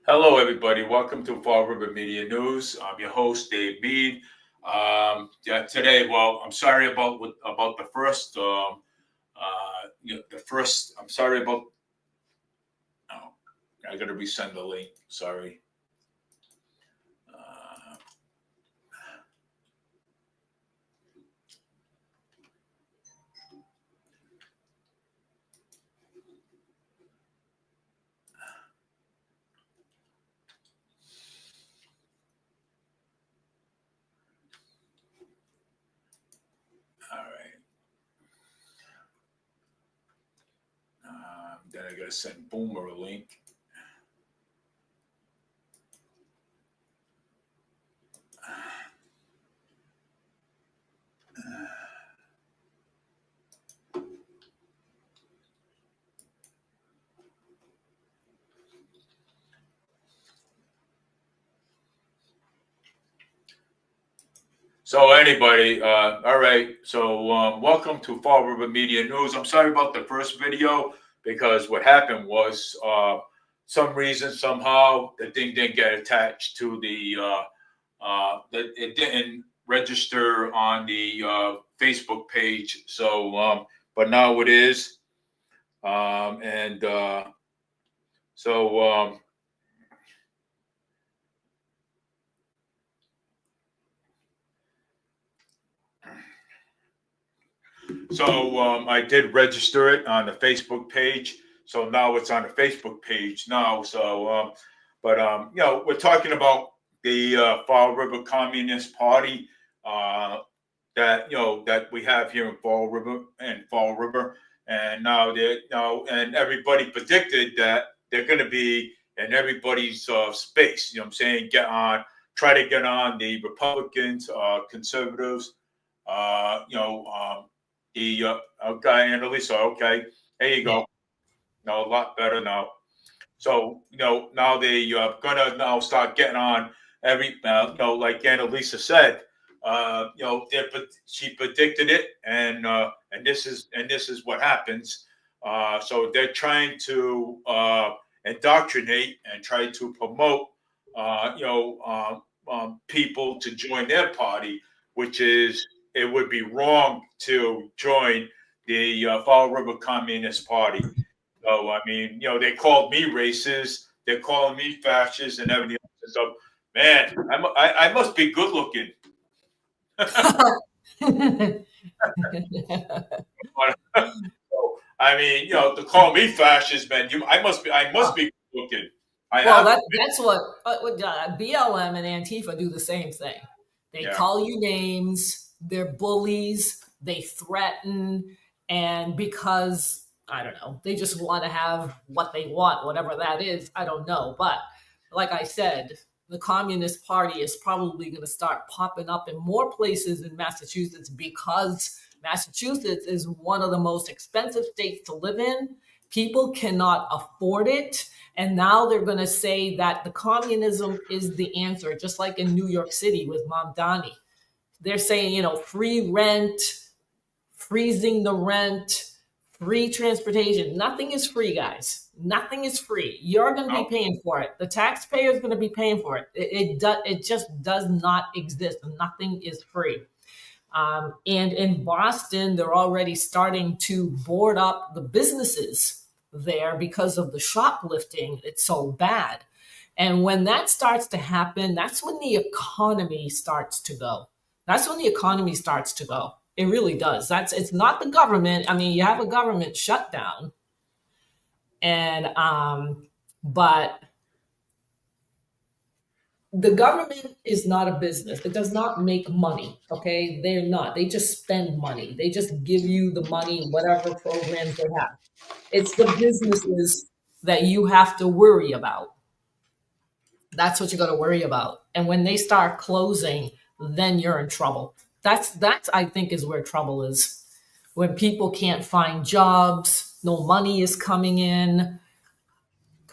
Hello, everybody. Welcome to Fallriver Media News. I'm your host, Dave Mead. Yeah, today, well, I'm sorry about the first. The first. I'm sorry about. Oh, I got to resend the link. Sorry. Uh, all right. Then I got to send Boomer a link. So anybody, all right. So welcome to Fall River Media News. I'm sorry about the first video because what happened was some reason somehow the thing didn't get attached to it didn't register on the Facebook page. So but now it is, and so. So I did register it on the Facebook page. So now it's on the Facebook page now. So, we're talking about the Fall River Communist Party that we have here in Fall River, and now and everybody predicted that they're going to be in everybody's space. You know what I'm saying? Try to get on the Republicans, conservatives, okay, Annalisa, okay, there you go. No, a lot better now. So now they gonna now start getting on every like Annalisa said, she predicted it, and this is what happens. So they're trying to indoctrinate and try to promote people to join their party, which is it would be wrong to join the Fall River Communist Party. So I mean, they called me racist, they're calling me fascist, and everything else. So, man, I must be good looking. So, I mean, to call me fascist, man, I must be good looking. I Well, have to that's what BLM and Antifa do the same thing. be. They Yeah. call you names, they're bullies, they threaten, and because I don't know, they just want to have what they want, whatever that is. I don't know, but like I said, the Communist Party is probably going to start popping up in more places in Massachusetts because Massachusetts is one of the most expensive states to live in. People cannot afford it, and now they're going to say that the communism is the answer, just like in New York City with Mamdani. They're saying, free rent, freezing the rent, free transportation. Nothing is free, guys. Nothing is free. You're going to be No. paying for it. The taxpayer is going to be paying for it. It just does not exist. Nothing is free. And in Boston, they're already starting to board up the businesses there because of the shoplifting. It's so bad. And when that starts to happen, that's when the economy starts to go. That's when the economy starts to go. It really does. It's not the government. I mean, you have a government shutdown, and but the government is not a business. It does not make money. Okay, they're not. They just spend money. They just give you the money, whatever programs they have. It's the businesses that you have to worry about. That's what you got to worry about. And when they start closing, then you're in trouble. That's I think is where trouble is. When people can't find jobs, no money is coming in,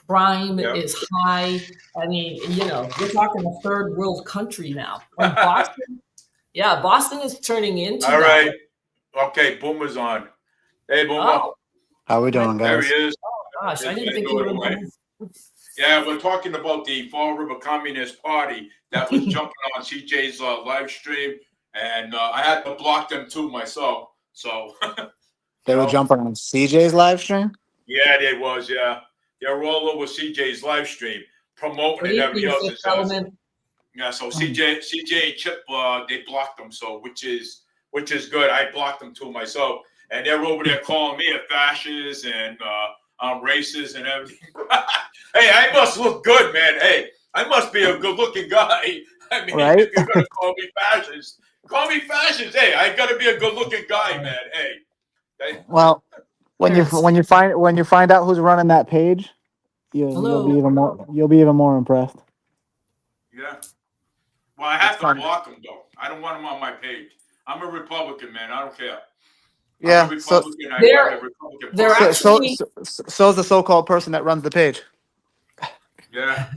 crime Yep. is high. I mean, we're talking a third world country now. Like Boston, yeah, Boston is turning into All that. right. Okay, Boomer's on. Hey, Boomer. Oh, How we okay. doing, There he guys? is. Gosh, I Just didn't gonna think do you it were away. going to. Yeah, we're talking about the Fall River Communist Party that was jumping on CJ's live stream, and I had to block them too myself. So, They were jumping on CJ's live stream. yeah, they was. Yeah, they were all over CJ's live stream, promoting Good and everything evening, else. Fifth It says. Element. Yeah, so CJ and Chip, they blocked them, so which is good. I blocked them too myself, and they're over there calling me a fascist and I'm racist and everything. Hey, I must look good, man. Hey, I must be a good-looking guy. I mean, Right? if you're gonna call me fascist, call me fascist. Hey, I gotta be a good-looking guy, man. Hey. Well, when you find out who's running that page, you'll be Hello. even more impressed. Yeah. Well, I have to block them though. I don't want them on my page. I'm a Republican, man. I don't care. Yeah. I'm a Republican. I They're- run the Republican they're Party. actually- So's the so-called person that runs the page. Yeah.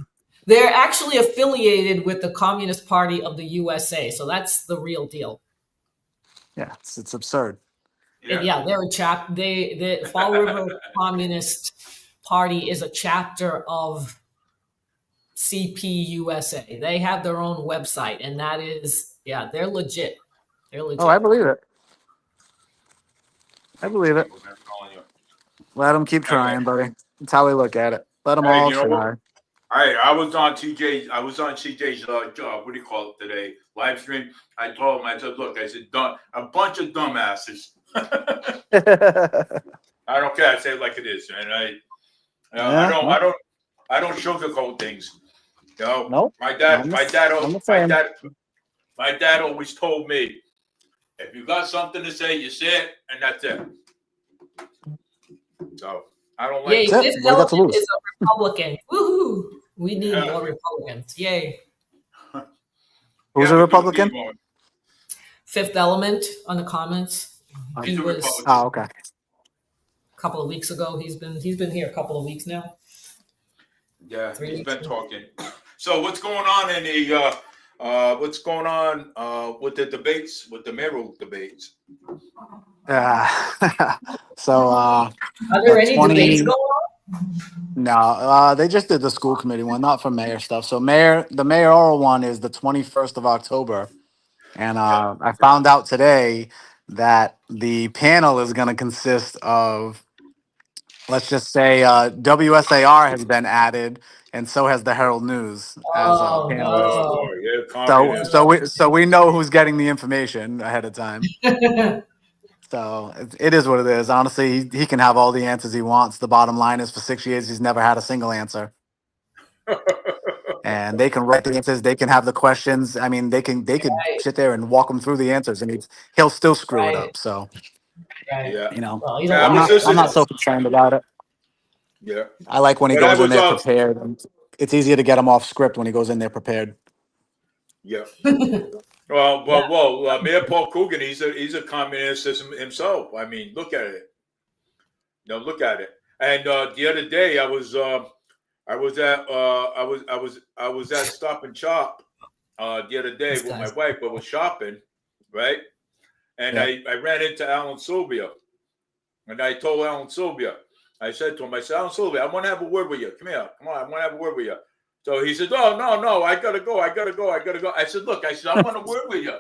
They're actually affiliated with the Communist Party of the USA, so that's the real deal. Yeah, it's absurd. And yeah, they're the Fall River Communist Party is a chapter of CPUSA. They have their own website, and that is, yeah, they're legit. They're legit. Oh, I believe it. I believe it. I'm calling you. Let them keep trying, buddy. That's how we look at it. Let them all you know try. what? I was on CJ's what do you call it today? Live stream. I told him, I said, look, I said, a bunch of dumbasses. I don't care. I say it like it is, and I don't sugarcoat things. You know, Nope. my dad always told me, if you got something to say, you say it, and that's it. So I don't like. Yay, That's it. Fifth What do you got to Element lose? is a Republican. Woohoo! We need more Republicans. Yay. Who's a Republican? Fifth Element on the comments. He's a Republican. Oh, okay. A couple of weeks ago. He's been here a couple of weeks now. Yeah, he's been talking. So what's going on in the with the debates, with the mayoral debates? So Are there any 20 debates going on? no, they just did the school committee one, not for mayor stuff. So the mayoral one is the 21st of October. And I found out today that the panel is going to consist of, let's just say, WSAR has been added, and so has the Herald News as Oh, panelists. Oh, yeah, communist. So we know who's getting the information ahead of time. So it is what it is. Honestly, he can have all the answers he wants. The bottom line is, for 6 years, he's never had a single answer. And they can write the answers. They can have the questions. I mean, they could sit there and walk him through the answers, and he'll still screw it up. So, Right. Yeah. you know, Well, I'm not so concerned about it. Yeah. I like when he But I goes in was, there prepared. It's easier to get him off script when he goes in there prepared. Yeah. Well, Mayor Paul Coogan, he's a communist himself. I mean, look at it. No, look at it. And the other day, I was at Stop and Shop the other day with my wife. I was shopping, right? And I ran into Alan Sylvia, and I told Alan Sylvia, I said to him, I said, Alan Sylvia, I want to have a word with you. Come here, come on, I want to have a word with you. So he said, oh, no, I gotta go. I said, look, I want a word with you.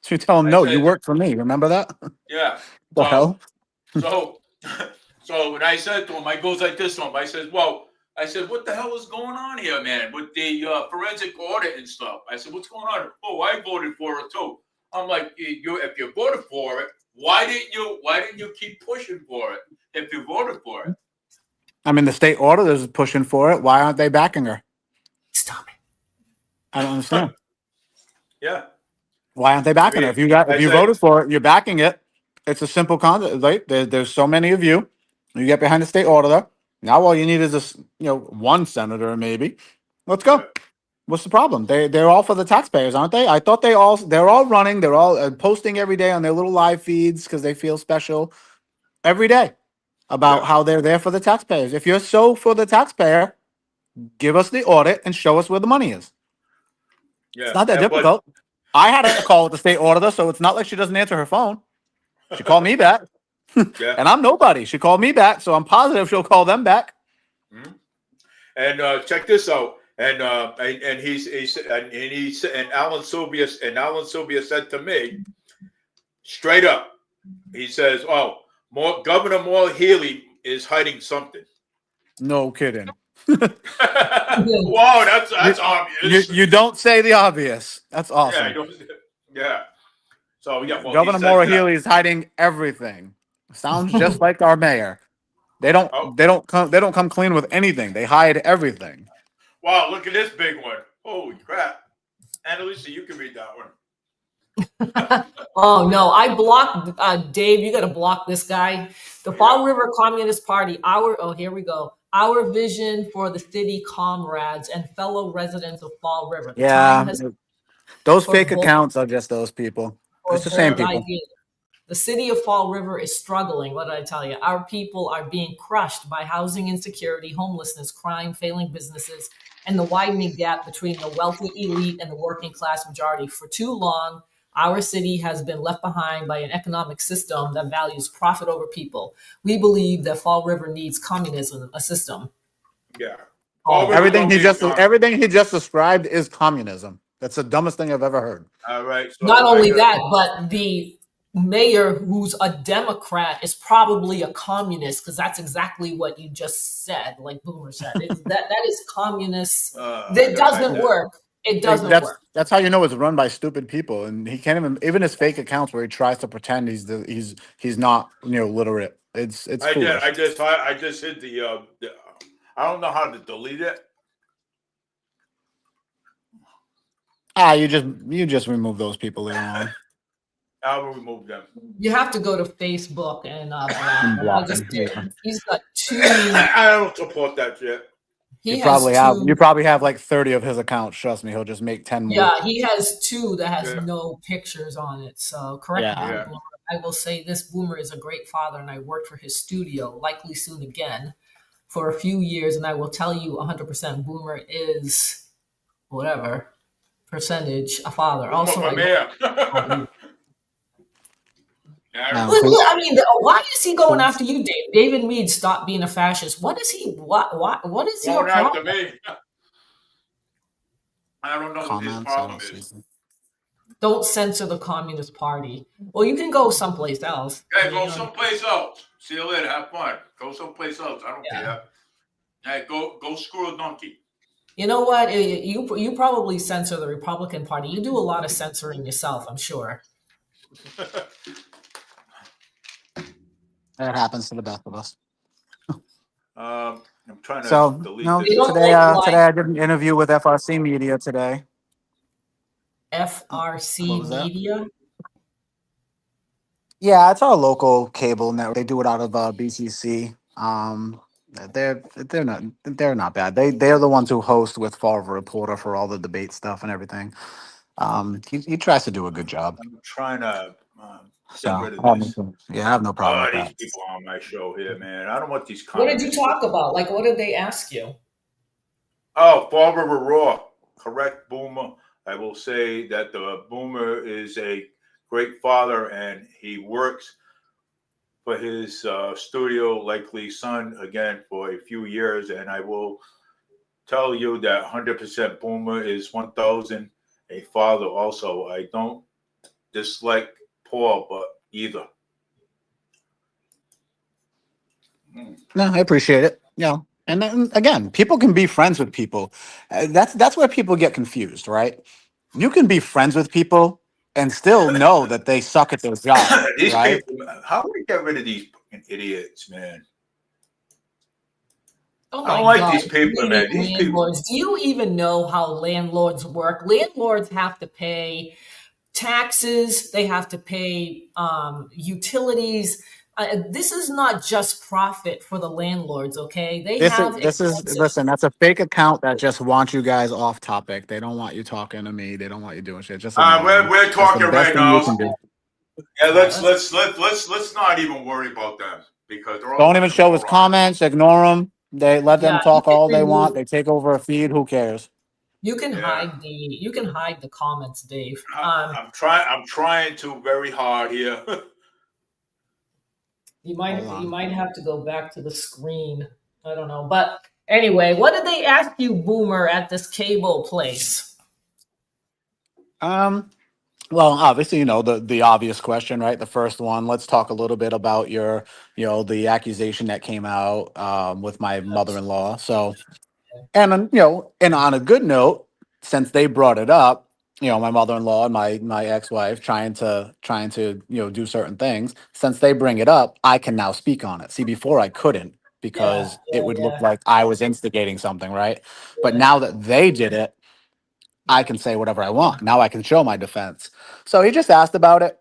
So you tell him, no, you work for me. Remember that? Yeah. The hell? So when I said to him, I goes like this to him. I said, what the hell is going on here, man, with the forensic audit and stuff? I said, what's going on? Oh, I voted for it too. I'm like, if you voted for it, why didn't you keep pushing for it if you voted for it? I mean, the state auditor is pushing for it. Why aren't they backing her? Stop it. I don't understand. Yeah. Why aren't they backing her? If you voted for it, you're backing it. It's a simple concept. Like, there's so many of you. You get behind the state auditor. Now all you need is this, one senator maybe. Let's go. Yeah. What's the problem? They're all for the taxpayers, aren't they? I thought they're all running. They're all posting every day on their little live feeds because they feel special every day about how they're there for the taxpayers. If you're so for the taxpayer, give us the audit and show us where the money is. Yeah. It's not that difficult. I had a call with the state auditor, so it's not like she doesn't answer her phone. She called me back. Yeah. And I'm nobody. She called me back, so I'm positive she'll call them back. Mm-hmm. And check this out. And Alan Sylvia said to me straight up. He says, "Oh, Governor Moore Healy is hiding something." No kidding. Wow, that's obvious. You don't say the obvious. That's Yeah, I awesome. don't, yeah. So yeah, well, he Governor says Maura that. Healey is hiding everything. Sounds just like our mayor. They don't Oh, they don't come clean with anything. They hide everything. wow! Look at this big one. Holy crap! Annalisa, you can read that one. Oh no, I blocked Dave. You got to block this guy. The Fall River Communist Party. Here we go. Our vision for the city comrades and fellow residents of Fall River. The time Yeah. has Those for fake bold, accounts are just those people. for It's the same bold people. ideas. The city of Fall River is struggling. What did I tell you? Our people are being crushed by housing insecurity, homelessness, crime, failing businesses, and the widening gap between the wealthy elite and the working class majority. For too long, our city has been left behind by an economic system that values profit over people. We believe that Fall River needs communism, a system. Yeah. Oh, Everything he just described is communism. That's the dumbest thing I've ever heard. All right. So not only that, but the mayor, who's a Democrat, is probably a communist because that's exactly what you just said. Like Boomer said, that is communist. That doesn't work. It doesn't work. That's how you know it's run by stupid people, and he can't even his fake accounts where he tries to pretend he's not literate. It's foolish. I just hit the I don't know how to delete it. You just remove those people later on. I'll remove them. You have to go to Facebook and block him. He's got 2. I don't support that shit. You probably have like 30 of his accounts. Trust me, he'll just make 10 more. Yeah, he has 2 that has no pictures on it. So correct me, Boomer. I will say this: Boomer is a great father, and I worked for his studio, likely soon again, for a few years. And I will tell you 100%, Boomer is whatever percentage a father. Also, I mean, why is he going after you, Dave? David Mead, stop being a fascist. What is he? What is your problem? Me? I don't know what his problem is. Don't censor the Communist Party. Well, you can go someplace else. Yeah, go someplace else. See you later. Have fun. Go someplace else. I don't care. Hey, go screw a donkey. You know what? You probably censor the Republican Party. You do a lot of censoring yourself, I'm sure. That happens to the best of us. I'm trying to delete this. Today I did an interview with FRC Media today. FRC Media? Yeah, it's our local cable network. They do it out of BCC. They're not bad. They're the ones who host with Fallriver Reporter for all the debate stuff and everything. He tries to do a good job. I'm trying to get rid of this. Yeah, I have no problem with that. These people on my show here, man. I don't want these comments. What did you talk about? Like, what did they ask you? Oh, Fallriver Raw. Correct, Boomer. I will say that the Boomer is a great father, and he works for his studio, likely son, again for a few years. And I will tell you that 100% Boomer is 1,000 a father. Also, I don't dislike Paul, but either. No, I appreciate it. Yeah. And then again, people can be friends with people. That's where people get confused, right? You can be friends with people and still know that they suck at their job. These right? people, how do we get rid of these fucking idiots, man? Oh I don't like these people, man. These landlords. Do you even know how landlords work? Landlords have to pay taxes. They have to pay utilities. This is not just profit for the landlords, okay? Listen, that's a fake account that just wants you guys off topic. They don't want you talking to me. They don't want you doing shit. Just we're talking right now. Yeah, let's not even worry about them because they're all don't even show his comments. Ignore them. They let them talk all they want. They take over a feed. Who cares? You can hide the comments, Dave. I'm trying to very hard here. You might have to go back to the screen. I don't know, but Anyway, what did they ask you, Boomer, at this cable place? Um, well, obviously, the obvious question, right? The first one. Let's talk a little bit about the accusation that came out with my mother-in-law. So, and and on a good note, since they brought it up, my mother-in-law and my ex-wife trying to do certain things. Since they bring it up, I can now speak on it. See, before I couldn't Yeah, because it yeah, would look yeah, like I was instigating something, right? But yeah, now that they did it, I yeah. can say whatever I want. Now I can show my defense. So he just asked about it.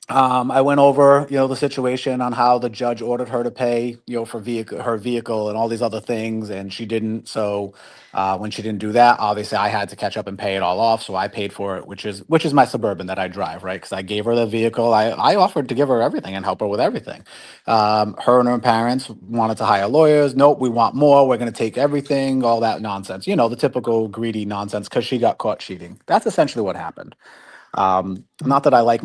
I went over, the situation on how the judge ordered her to pay, for her vehicle and all these other things, and she didn't. So when she didn't do that, obviously I had to catch up and pay it all off. So I paid for it, which is my Suburban that I drive, right? Because I gave her the vehicle. I offered to give her everything and help her with everything. Her and her parents wanted to hire lawyers. Nope, we want more. We're going to take everything. All that nonsense. The typical greedy nonsense because she got caught cheating. That's essentially what happened. Not that I like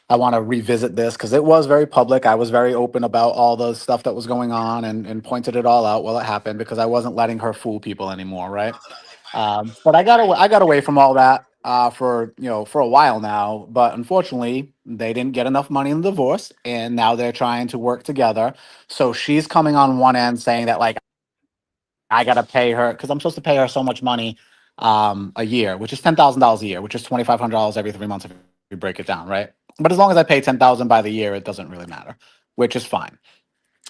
I want to revisit this because it was very public. I was very open about all the stuff that was going on and pointed it all out while it happened because I wasn't letting her fool people anymore, right? But I got away from all that for a while now. But unfortunately, they didn't get enough money in the divorce, and now they're trying to work together. So she's coming on one end saying that like I gotta pay her because I'm supposed to pay her so much money a year, which is $10,000 a year, which is $2,500 every 3 months if you break it down, right? But as long as I pay 10,000 by the year, it doesn't really matter, which is fine.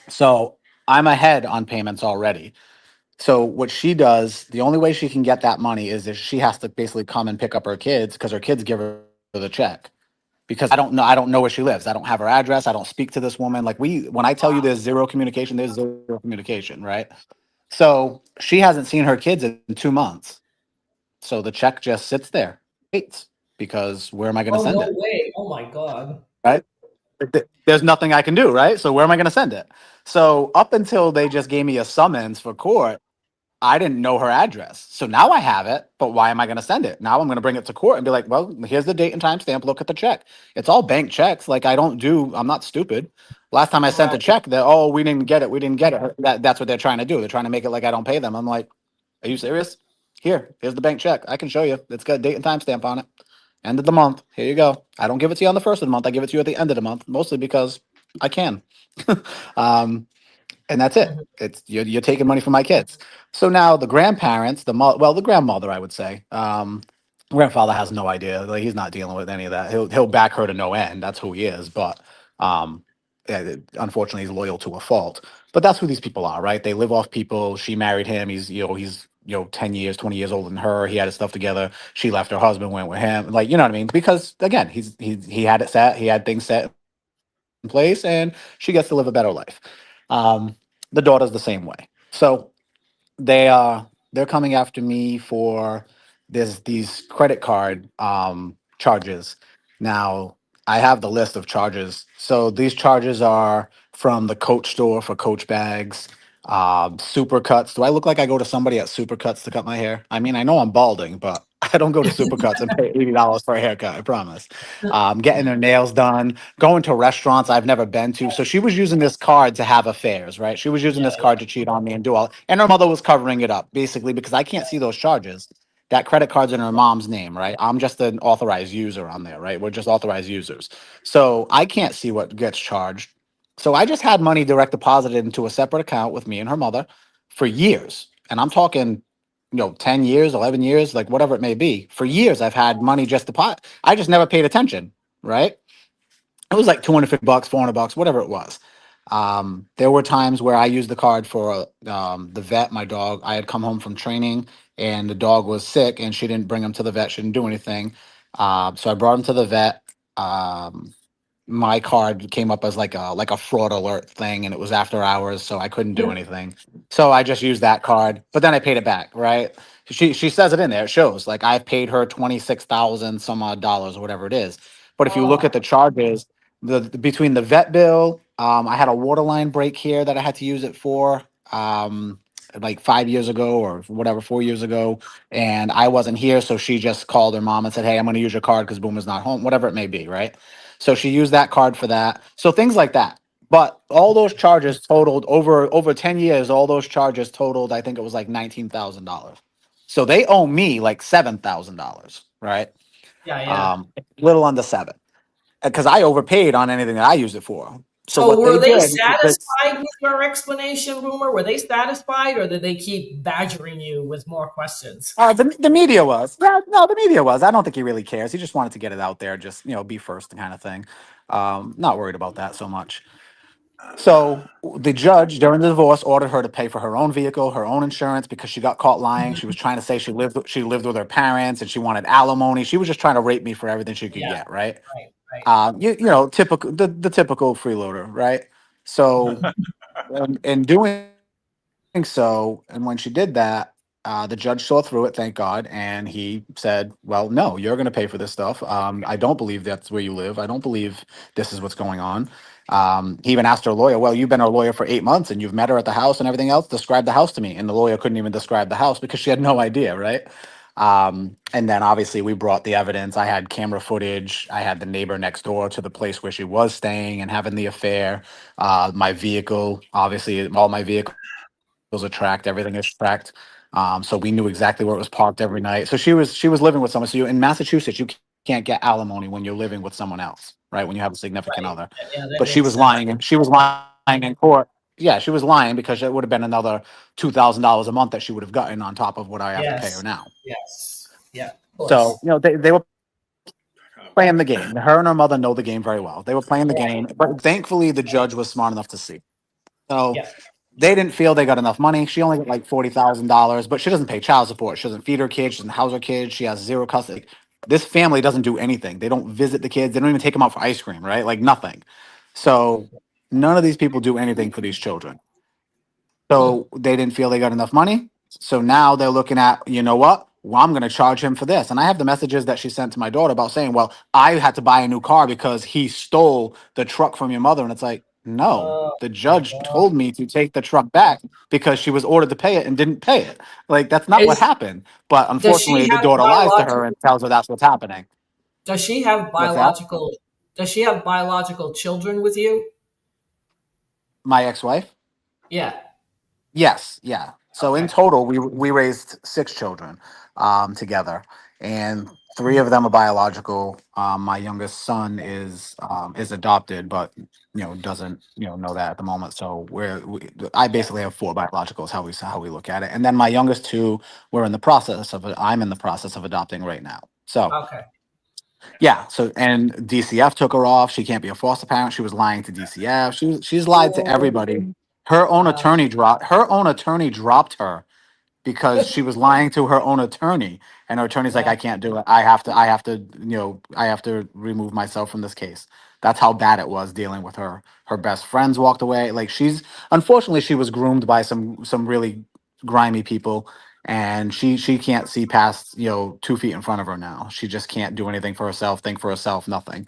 So I'm ahead on payments already. So what she does, the only way she can get that money is if she has to basically come and pick up her kids because her kids give her the check. Because I don't know where she lives. I don't have her address. I don't speak to this woman. Like when I tell you there's zero communication, there's zero communication, right? So she hasn't seen her kids in 2 months. So the check just sits there, waits, because where am I going to Oh, send no it? way. Oh my God. Right? There's nothing I can do, right? So where am I going to send it? So up until they just gave me a summons for court, I didn't know her address. So now I have it, but why am I going to send it? Now I'm going to bring it to court and be like, well, here's the date and time stamp. Look at the check. It's all bank checks. Like I'm not stupid. Last time I sent a Right. check, oh, we didn't get it. We didn't get it. That's what they're trying to do. They're trying to make it like I don't pay them. I'm like, are you serious? Here's the bank check. I can show you. It's got a date and time stamp on it. End of the month. Here you go. I don't give it to you on the first of the month. I give it to you at the end of the month, mostly because I can. um, and that's it. Mhm. It's you're taking money from my kids. So now the grandparents, the grandmother, I would say, grandfather has no idea. Like he's not dealing with any of that. He'll back her to no end. That's who he is. But yeah, unfortunately, he's loyal to a fault. But that's who these people are, right? They live off people. She married him. He's 10 years, 20 years older than her. He had his stuff together. She left her husband, went with him. Like you know what I mean? Because again, he had it set. He had things set in place, and she gets to live a better life. The daughter's the same way. So they're coming after me for these credit card charges. Now I have the list of charges. So these charges are from the Coach store for Coach bags, Supercuts. Do I look like I go to somebody at Supercuts to cut my hair? I mean, I know I'm balding, but I don't go to Supercuts and pay $80 for a haircut. I promise. Getting their nails done, going to restaurants I've never been to. So she was using this card to have affairs, right? She was using Yeah, this card to cheat on me and do all. And her mother was covering it up basically because I can't see those charges. That credit card's in her mom's name, right? I'm just an authorized user on there, right? We're just authorized users. So I can't see what gets charged. So I just had money direct deposited into a separate account with me and her mother for years. And I'm talking 10 years, 11 years, like whatever it may be. For years, I've had money just deposit. I just never paid attention, right? It was like $250, $400, whatever it was. There were times where I used the card for the vet. My dog, I had come home from training and the dog was sick and she didn't bring him to the vet. She didn't do anything. So I brought him to the vet. My card came up as like a fraud alert thing and it was after hours, so I couldn't do anything. So I just used that card, but then I paid it back, right? She says it in there, it shows like I've paid her 26,000 some odd dollars or whatever it is. But if you look oh, at the charges, between the vet bill, I had a water line break here that I had to use it for like 5 years ago or whatever, 4 years ago, and I wasn't here, so she just called her mom and said, hey, I'm going to use your card because Boomer's not home, whatever it may be, right? So she used that card for that. So things like that. But all those charges totaled over 10 years. All those charges totaled, I think it was like $19,000. So they owe me like $7,000, right? Yeah, yeah. Little under seven, because I overpaid on anything that I used it for. So So what were they they did, satisfied with your explanation, Rumor? Were they satisfied, or did they keep badgering you with more questions? the media was, yeah, no, the media was. I don't think he really cares. He just wanted to get it out there, just be first kind of thing. Not worried about that so much. So the judge during the divorce ordered her to pay for her own vehicle, her own insurance, because she got caught lying. She was trying to say she lived with her parents and she wanted alimony. She was just trying to rape me for everything she could Yeah, get, right? right, right. Typical the typical freeloader, right? So in doing so, and when she did that, the judge saw through it, thank God, and he said, "Well, no, you're going to pay for this stuff. I don't believe that's where you live. I don't believe this is what's going on." He even asked her lawyer, "Well, you've been our lawyer for 8 months, and you've met her at the house and everything else. Describe the house to me." And the lawyer couldn't even describe the house because she had no idea, right? And then obviously we brought the evidence. I had camera footage. I had the neighbor next door to the place where she was staying and having the affair. My vehicle, obviously, all my vehicles are tracked. Everything is tracked. So we knew exactly where it was parked every night. So she was living with someone. So in Massachusetts, you can't get alimony when you're living with someone else, right? When you have a significant Right. other. Yeah, that But she makes was sense. lying, and she was lying in court. Yeah, she was lying because it would have been another $2,000 a month that she would have gotten on top of what I have to pay her Yes, now. yes, yeah, of So course. they were playing the game. Her and her mother know the game very well. They were playing the Right, game, but thankfully the judge was smart enough to see. So yeah. they didn't feel they got enough money. She only got like $40,000, but she doesn't pay child support. She doesn't feed her kids. She doesn't house her kids. She has zero custody. This family doesn't do anything. They don't visit the kids. They don't even take them out for ice cream, right? Like nothing. So none of these people do anything for these children. Hmm. So they didn't feel they got enough money. So now they're looking at, you know what? Well, I'm going to charge him for this. And I have the messages that she sent to my daughter about saying, well, I had to buy a new car because he stole the truck from your mother. And it's like, no, Oh the my judge God. told me to take the truck back because she was ordered to pay it and didn't pay it. Like, that's not what Is happened. But does unfortunately, she the have daughter lies to her biological? and tells her that's what's happening. Does she have What's that? biological? Does she have biological children with you? My ex wife? Yeah. Yes, yeah. So in Okay. total, we raised six children together, and three of them are biological. My youngest son is adopted, but doesn't know that at the moment. So I Yeah. basically have four biologicals. How we look at it, and then my youngest two I'm in the process of adopting right now. So Okay. yeah. So and DCF took her off. She can't be a foster parent. She was lying to DCF. She's lied to Oh, everybody. Her own attorney dropped her because she was lying to her own attorney, and her attorney's like, yeah. I can't do it. I have to remove myself from this case. That's how bad it was dealing with her. Her best friends walked away. Like, unfortunately she was groomed by some really grimy people, and she can't see past 2 feet in front of her now. She just can't do anything for herself, think for herself, nothing.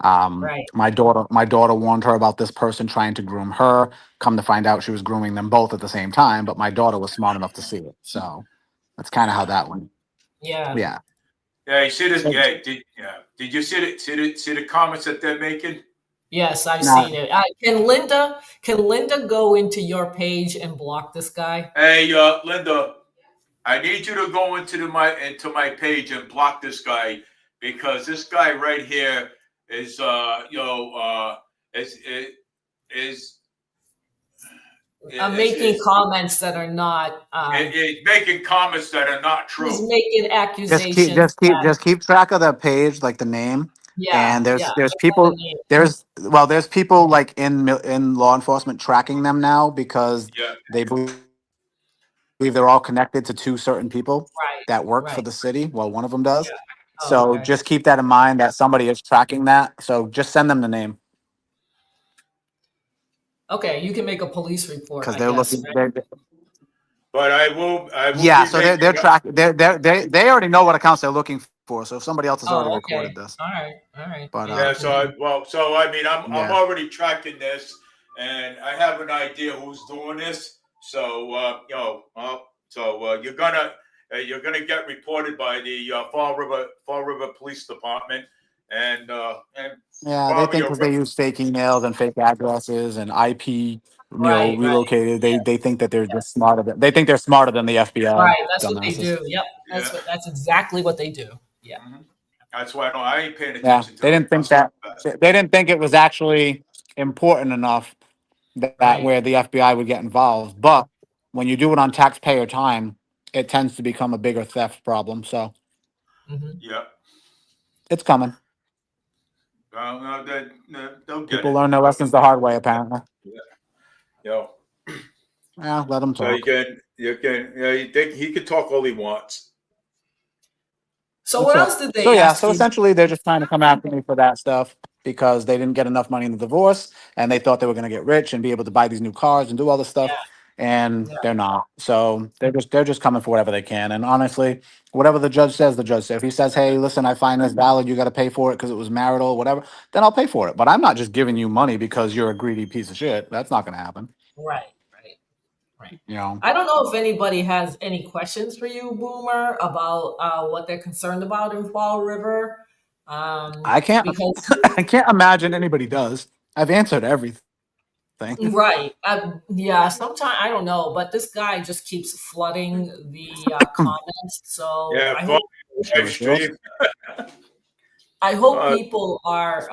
Right. My daughter warned her about this person trying to groom her. Come to find out, she was grooming them both at the same time, but my daughter was smart enough to see it. So that's kind of how that went. Yeah. Yeah. Yeah, you see this? So Did you see the comments that they're making? Yes, I've now, seen it. Can Linda go into your page and block this guy? Hey, Linda, I need you to go into my page and block this guy because this guy right here is is is I'm is making is, comments that are not. is making comments that are not He's true. making just keep accusations just keep that. just keep track of the page, like the name. Yeah, And yeah. there's That's what I people mean. there's people like in law enforcement tracking them now because Yeah. they believe they're all connected to two certain people Right, that work for right. the city. Well, one of them does. Yeah. Oh, So okay. just keep that in mind that somebody is tracking that. So just send them the name Okay, you can make a police report, because I they're guess, looking. right? But I will Yeah, be so they're making. track they already know what accounts they're looking for. So if somebody else has already Oh, okay. recorded this, All right, all right. but Maybe I Yeah, can. so I mean, I'm yeah, already tracking this, and I have an idea who's doing this. So you're gonna get reported by the Fall River Police Department, and Yeah, they probably think a because they use fake emails and fake addresses and IP, Right, right, relocated. yeah, They think that they're just smarter. They think they're smarter than the FBI. right. That's what they Dumbasses. do. Yep, yeah. that's exactly what they do. Yeah. Mhm. That's why I ain't paying Yeah, attention to they those didn't think stuff that. fast. They didn't think it was actually important enough that Right. where the FBI would get involved. But when you do it on taxpayer time, it tends to become a bigger theft problem. So Hmm. Yeah. it's coming. No, they'll get People it. learn their lessons the hard way, apparently. Yeah. Yo. Yeah, let them So talk. he can talk all he wants. So That's what it. else did So they yeah, ask so you? essentially they're just trying to come after me for that stuff because they didn't get enough money in the divorce and they thought they were going to get rich and be able to buy these new cars and do all this stuff, Yeah, and yeah, they're not. So they're just coming for whatever they can. And honestly, whatever the judge says, the judge says. If he says, "Hey, listen, I find this valid. You got to pay for it because it was marital, whatever," then I'll pay for it. But I'm not just giving you money because you're a greedy piece of shit. That's not going to happen. right, right, right. You know, I don't know if anybody has any questions for you, Boomer, about what they're concerned about in Fall River, I can't. because I can't imagine anybody does. I've answered everything. right, yeah. Sometimes I don't know, but this guy just keeps flooding the comments. So Yeah, follow live Sure, sure. stream. I hope Uh, people are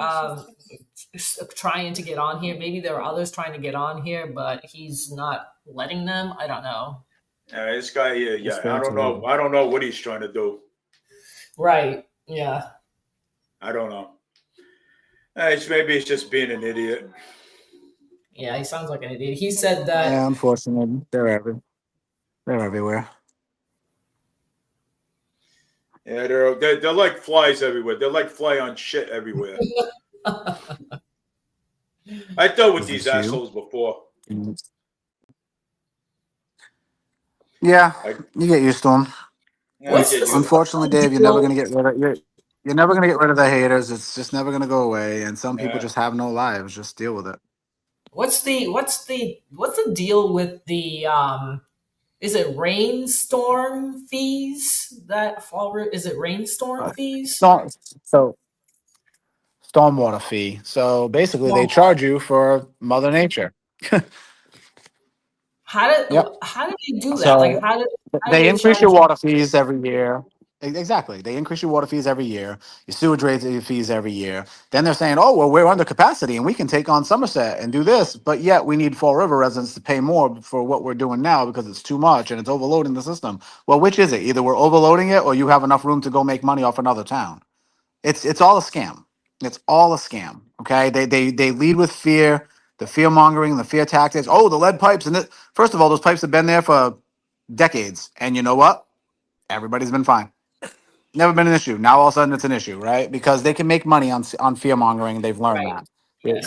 trying to get on here. Maybe there are others trying to get on here, but he's not letting them. I don't know. this guy here, It's yeah, I fair don't to know. I don't know what he's trying to do. Right. Yeah. I don't know. Maybe it's just being an idiot. Yeah. He sounds like an idiot. He said that. Yeah, unfortunately, they're everywhere. Yeah, they're like flies everywhere. They're like fly on shit everywhere. I dealt with Is these this you? assholes before. Yeah, I you get used to them. I What's get the used. Unfortunately, what's the Dave, you're never deal? gonna get rid of you're never gonna get rid of the haters. It's just never gonna go away. And some people Yeah. just have no lives. Just deal with it. What's the deal with the is it rainstorm fees that fall? Is it rainstorm Uh, fees? Storm, so stormwater fee. So basically, they Stormwater. charge you for Mother Nature. Yep. How did they do that? Like So how did they they increase charge your you? water fees every year. Exactly. They increase your water fees every year, your sewage rate fees every year. Then they're saying, oh, well, we're under capacity and we can take on Somerset and do this. But yet we need Fall River residents to pay more for what we're doing now because it's too much and it's overloading the system. Well, which is it? Either we're overloading it or you have enough room to go make money off another town. It's all a scam. It's all a scam. Okay. They lead with fear, the fear mongering, the fear tactics. Oh, the lead pipes. And first of all, those pipes have been there for decades. And you know what? Everybody's been fine. Never been an issue. Now all of a sudden it's an issue, right? Because they can make money on fear mongering. They've learned Right. that. Yeah, Yes.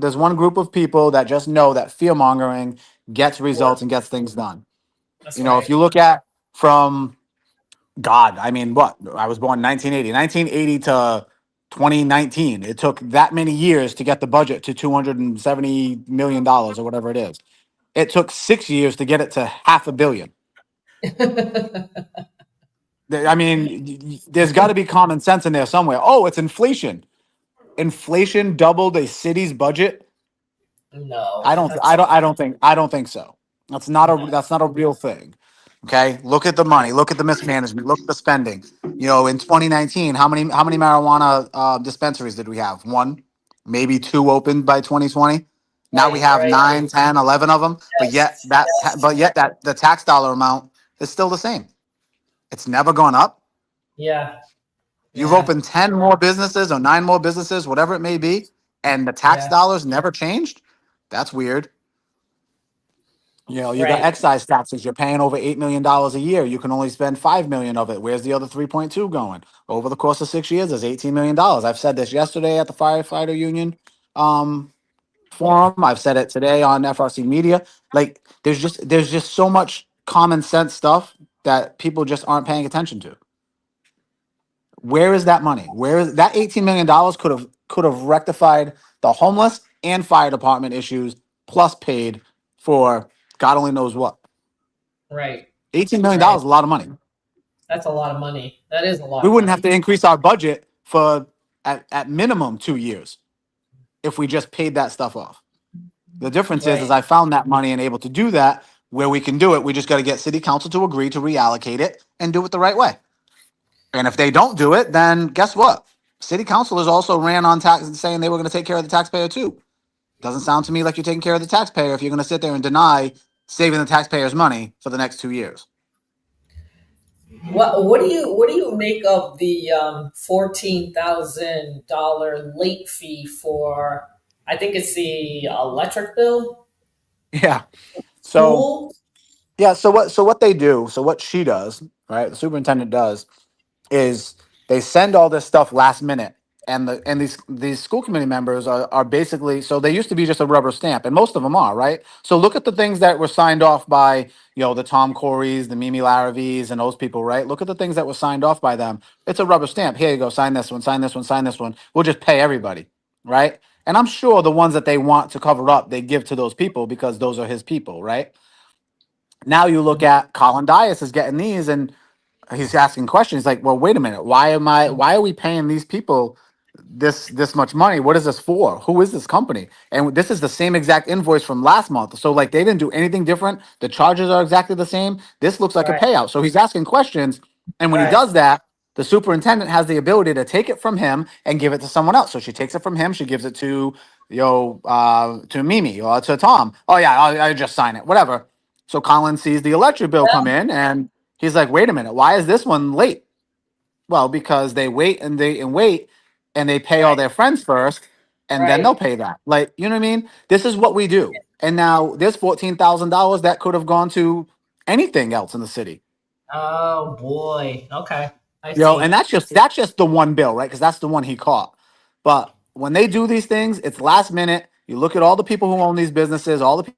There's one group of people that just know that fear mongering gets results and gets things done. That's You know, if right. you look at from God, I mean, what? I was born 1980 to 2019. It took that many years to get the budget to $270 million or whatever it is. It took 6 years to get it to half a billion. I mean, there's got to be common sense in there somewhere. Oh, it's inflation. Inflation doubled a city's budget. No, I don't. that's I don't. I don't think. I don't think so. That's not a. no. That's not a real thing. Okay. Look at the money. Look at the mismanagement. Look at the spending. You know, in 2019, how many marijuana dispensaries did we have? One, maybe two opened by 2020. Now we Right, have right. 9, 10, 11 of them. But yet Yes, that. yes. But yet that the tax dollar amount is still the same. It's never gone up. Yeah, You've yeah, opened 10 more businesses or 9 more businesses, whatever it may be, and the tax yeah. dollars never changed. That's weird. You know, you got Right. excise taxes. You're paying over $8 million a year. You can only spend 5 million of it. Where's the other 3.2 going? Over the course of 6 years, there's $18 million. I've said this yesterday at the firefighter union um, forum. I've said it today on FRC Media. Like, there's just so much common sense stuff that people just aren't paying attention to. Where is that money? Where is that $18 million could have rectified the homeless and fire department issues, plus paid for God only knows what. Right. $18 million Right. dollars is a lot of money. That's a lot of money. That is a lot We of wouldn't have money. to increase our budget for at minimum 2 years if we just paid that stuff off. The difference is Right. I found that money and able to do that where we can do it. We just got to get city council to agree to reallocate it and do it the right way. And if they don't do it, then guess what? City councilors also ran on tax saying they were going to take care of the taxpayer too. Doesn't sound to me like you're taking care of the taxpayer if you're going to sit there and deny saving the taxpayers money for the next 2 years. What do you make of the $14,000 late fee for, I think it's the electric bill? Yeah. So School? yeah. So what they do? So what she does, right? The superintendent does is they send all this stuff last minute, and these school committee members are basically, so they used to be just a rubber stamp, and most of them are, right? So look at the things that were signed off by, the Tom Corys, the Mimi Laravies, and those people, right? Look at the things that were signed off by them. It's a rubber stamp. Here you go, sign this one, sign this one, sign this one. We'll just pay everybody, right? And I'm sure the ones that they want to cover up, they give to those people because those are his people, right? Now you look at Colin Dias is getting these, and he's asking questions like, well, wait a minute, why are we paying these people this much money? What is this for? Who is this company? And this is the same exact invoice from last month. So like they didn't do anything different. The charges are exactly the same. This looks like a Right, payout. So he's asking questions. And when he right. does that, the superintendent has the ability to take it from him and give it to someone else. So she takes it from him, she gives it to Mimi or to Tom. Oh yeah, I just sign it, whatever. So Colin sees the electric bill come in and he's like, wait a minute, why is this one late? Well, because they wait and they pay all Right, their friends first, and then they'll right. pay that. Like, you know what I mean? This is what we do. And now there's $14,000 that could have gone to anything else in the city. Oh boy. Okay. I see. And that's just the one bill, right? Because that's the one he caught. But when they do these things, it's last minute. You look at all the people who own these businesses, all the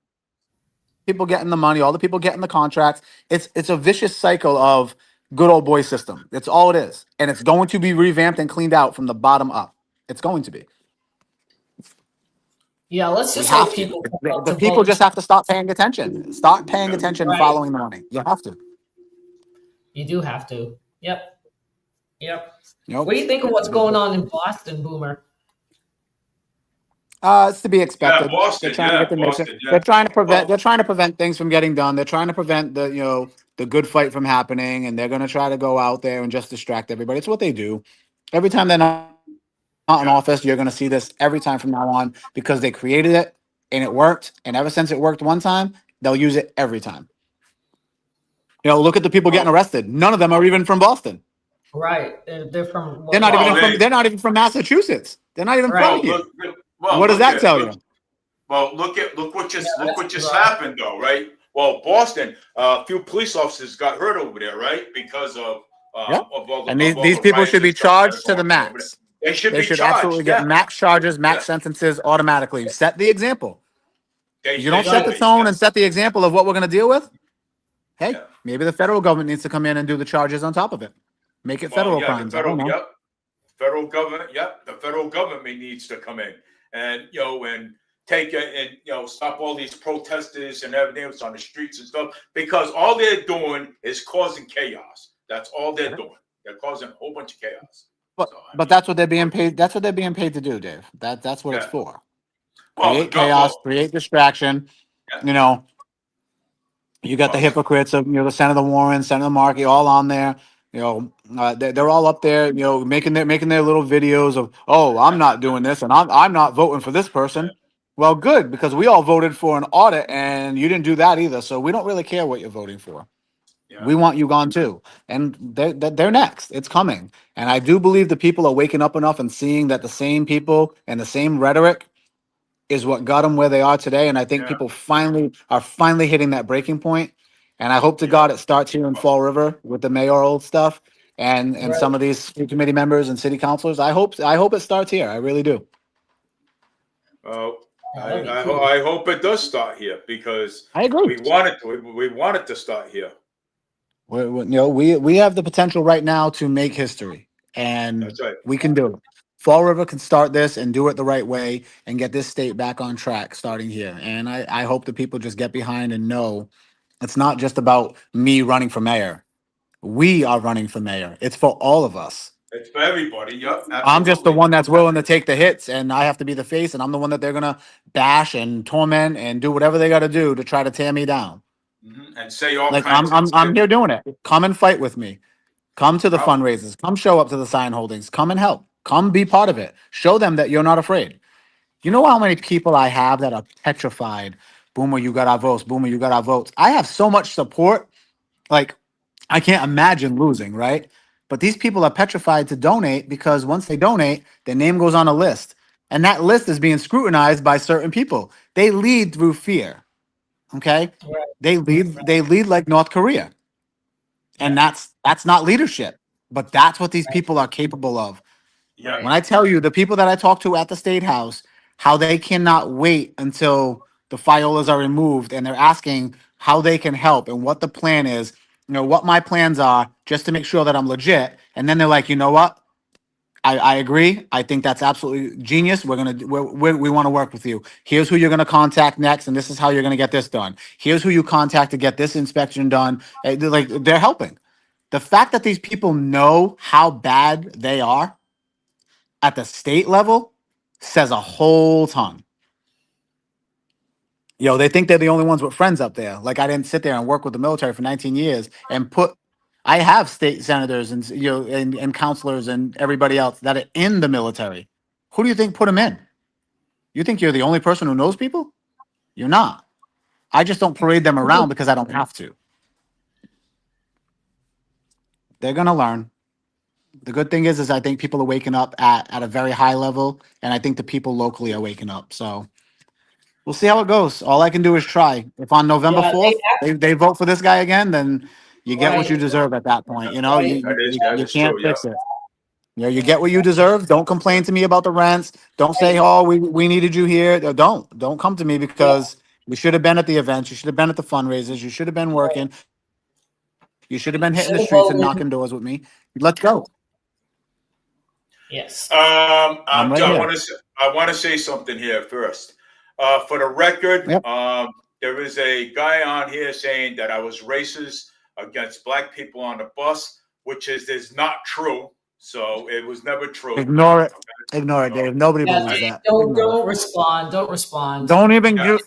people getting the money, all the people getting the contracts. It's a vicious cycle of good old boy system. It's all it is, and it's going to be revamped and cleaned out from the bottom up. It's going to be. Yeah, let's We just have hope to. people come The, out the to people vote. just have to stop paying attention. Start paying attention and Right. following the money. You have to. You do have to. Yep. Yep. You know, What do you think of what's going the- on in Boston, Boomer? it's to be Yeah, expected. They're Boston. trying to Yeah, get the nation. Boston. They're Yeah. trying to prevent. Well, They're trying to prevent things from getting done. They're trying to prevent the good fight from happening, and they're going to try to go out there and just distract everybody. It's what they do. Every time they're not in yeah. office, you're going to see this every time from now on because they created it and it worked. And ever since it worked one time, they'll use it every time. Look at the people getting Well, arrested. None of them are even from Boston. Right. They're from They're what? not well, even they. from. They're not even from Massachusetts. They're not even from Right. Well, here. well, What does look that at tell look. you? Well, Yeah, look that's what just bizarre. happened though, right? Well, Boston, a few police officers got hurt over there, right? Because Yeah. of all And of all these the people riots should and be stuff that are charged to the going on over there. max. They should They be should charged. absolutely get Yeah, max charges, yeah. max sentences automatically. Set the example. If you They don't set should the Right. be. tone Yeah, and set the example of what we're going to deal with, hey, yeah. maybe the federal government needs to come in and do the charges on top of it. Make it Well, federal yeah, the crimes. I don't federal. know. Yep. Federal government, yep, the federal government needs to come in and and take it and stop all these protesters and everything else on the streets and stuff because all they're doing is causing chaos. That's all they're doing. They're causing a whole bunch of chaos. But So I but mean, that's what they're being paid. That's what they're being paid to do, Dave. That's what it's yeah. for. Well, Create chaos, well, create distraction. yeah. You know, you got the Well, hypocrites of the Senator Warren, Senator Markey, all on there. They're all up there. Making their little videos of, oh, I'm not doing this, and I'm not voting for this yeah, person. Well, good, because we all voted for an audit, and you didn't do that either. So we don't really care what you're voting for. yeah, We want you gone too, and they're next. It's coming, and I do believe the people are waking up enough and seeing that the same people and the same rhetoric is what got them where they are today. And I think yeah, people finally hitting that breaking point. And I hope to yeah. God it starts here in Fall River with the mayoral stuff and Right. some of these school committee members and city councilors. I hope it starts here. I really do. Well, Oh, that'd be cool. I hope it does start here because I agree. we want it to start here. We have the potential right now to make history, and That's right. we can do it. Fall River can start this and do it the right way and get this state back on track starting here. And I hope the people just get behind and know it's not just about me running for mayor. We are running for mayor. It's for all of us. It's for everybody. Yep, I'm just the absolutely. one that's willing to take the hits, and I have to be the face, and I'm the one that they're gonna bash and torment and do whatever they got to do to try to tear me down. And say all Like kinds of I'm here doing it. Come and fight with me. Come to the I'll- fundraisers. Come show up to the sign holdings. Come and help. Come be part of it. Show them that you're not afraid. You know how many people I have that are petrified? Boomer, you got our votes. Boomer, you got our votes. I have so much support. Like, I can't imagine losing, right? But these people are petrified to donate because once they donate, their name goes on a list. And that list is being scrutinized by certain people. They lead through fear. Okay? Right. They lead like North Korea. And Yeah. that's not leadership. But that's what these people are capable of. yeah. When I tell you the people that I talk to at the state house, how they cannot wait until the Fiolas are removed and they're asking how they can help and what the plan is, what my plans are, just to make sure that I'm legit. And then they're like, you know what? I agree. I think that's absolutely genius. We want to work with you. Here's who you're gonna contact next, and this is how you're gonna get this done. Here's who you contact to get this inspection done. They're helping. The fact that these people know how bad they are at the state level says a whole ton. They think they're the only ones with friends up there. Like I didn't sit there and work with the military for 19 years and I have state senators and and counselors and everybody else that are in the military. Who do you think put them in? You think you're the only person who knows people? You're not. I just don't parade them around because I don't have to. They're gonna learn. The good thing is I think people are waking up at a very high level, and I think the people locally are waking up. So we'll see how it goes. All I can do is try. If on November Yeah. 4th they vote for this guy again, then you get what you Right. deserve at that point. Right. That You is true. can't Yeah. fix it. You get what you deserve. Don't complain to me about the rents. Don't say, "Oh, we needed you here." Don't come to me Yeah. because we should have been at the events. You should have been at the fundraisers. You should have been Right. working. You should have been hitting Should the have streets and voted. knocking doors with me. Let's go. Yes. I'm right here. I want to say something here first. For the record, Yep. there is a guy on here saying that I was racist against black people on the bus, which is not true. So it was never true. Ignore it. Ignore it, Dave. Nobody Yeah. believes that. Don't Ignore don't respond. Don't respond. it. Don't even Yeah.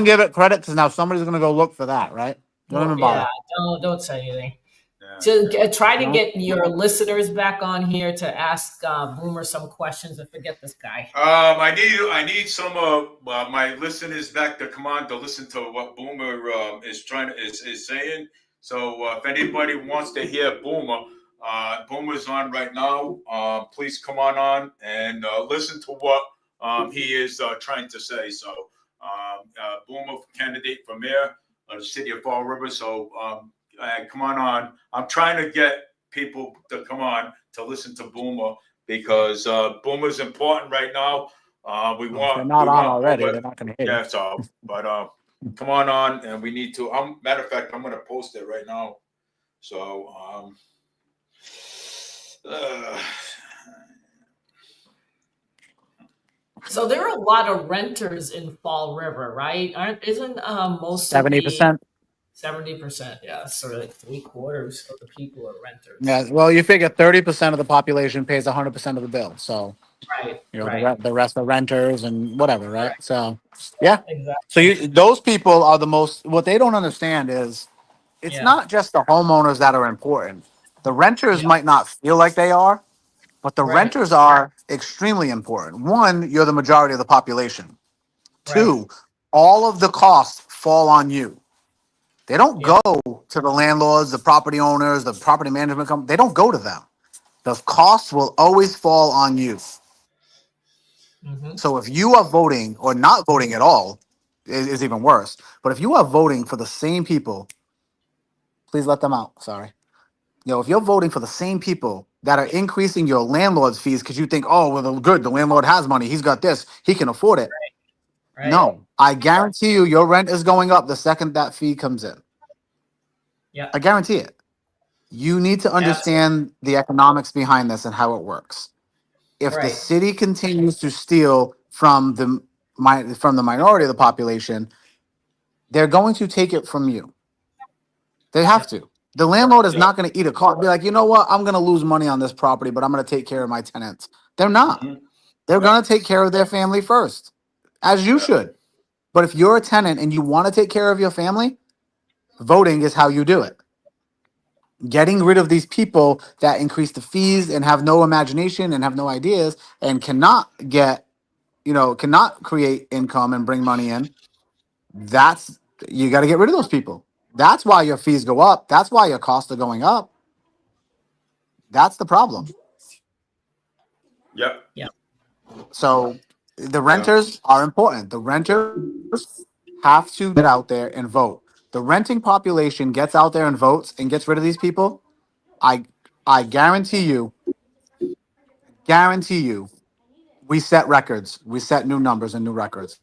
give it credit because now somebody's gonna go look for that, right? Don't even Yeah. bother. Don't say anything. Yeah. To try to No. get your listeners back on here to ask Boomer some questions and forget this guy. I need some of my listeners back to come on to listen to what Boomer is saying. So if anybody wants to hear Boomer, Boomer's on right now. Please come on and listen to what he is trying to say. So Boomer, candidate for mayor of the city of Fall River. So come on. I'm trying to get people to come on to listen to Boomer because Boomer's important right now. We If want they're not we on want already, Boomer. they're not gonna hear you. Yeah, so but come on, and we need to. Matter of fact, I'm gonna post it right now. So So there are a lot of renters in Fall River, right? Isn't most of the 70%. 70%? Yeah, sort of like 3/4 of the people are renters. Yeah. Well, you figure 30% of the population pays 100% of the bill. So Right. the, Right. the rest are renters and whatever, right? Right. So yeah. Exactly. So those people are the most. What they don't understand is it's Yeah. not just the homeowners that are important. The renters Yeah. might not feel like they are, but the Right. renters are extremely important. One, you're the majority of the population. Right. Two, all of the costs fall on you. They don't Yeah. go to the landlords, the property owners, the property management company. They don't go to them. The costs will always fall on you. Mm-hmm. So if you are voting or not voting at all, is even worse. But if you are voting for the same people, please let them out. Sorry. If you're voting for the same people that are increasing your landlord's fees because you think, oh, well, good, the landlord has money, he's got this, he can afford it. Right. No, I guarantee you, your rent is going up the second that fee comes in. Yeah. I guarantee it. You need to Absolutely. understand the economics behind this and how it works. If the Right. city continues to steal from the minority of the population, they're going to take it from you. They have to. The landlord is not going to eat a cost. Be like, you know what? I'm going to lose money on this property, but I'm going to take care of my tenants. They're not. Mhm. They're Yeah. going to take care of their family first, as you Yeah. should. But if you're a tenant and you want to take care of your family, voting is how you do it. Getting rid of these people that increase the fees and have no imagination and have no ideas and cannot create income and bring money in. That's you got to get rid of those people. That's why your fees go up. That's why your costs are going up. That's the problem. Yep. Yeah. So the Yeah. renters are important. The renters have to get out there and vote. The renting population gets out there and votes and gets rid of these people. I I guarantee you, we set records. We set new numbers and new records.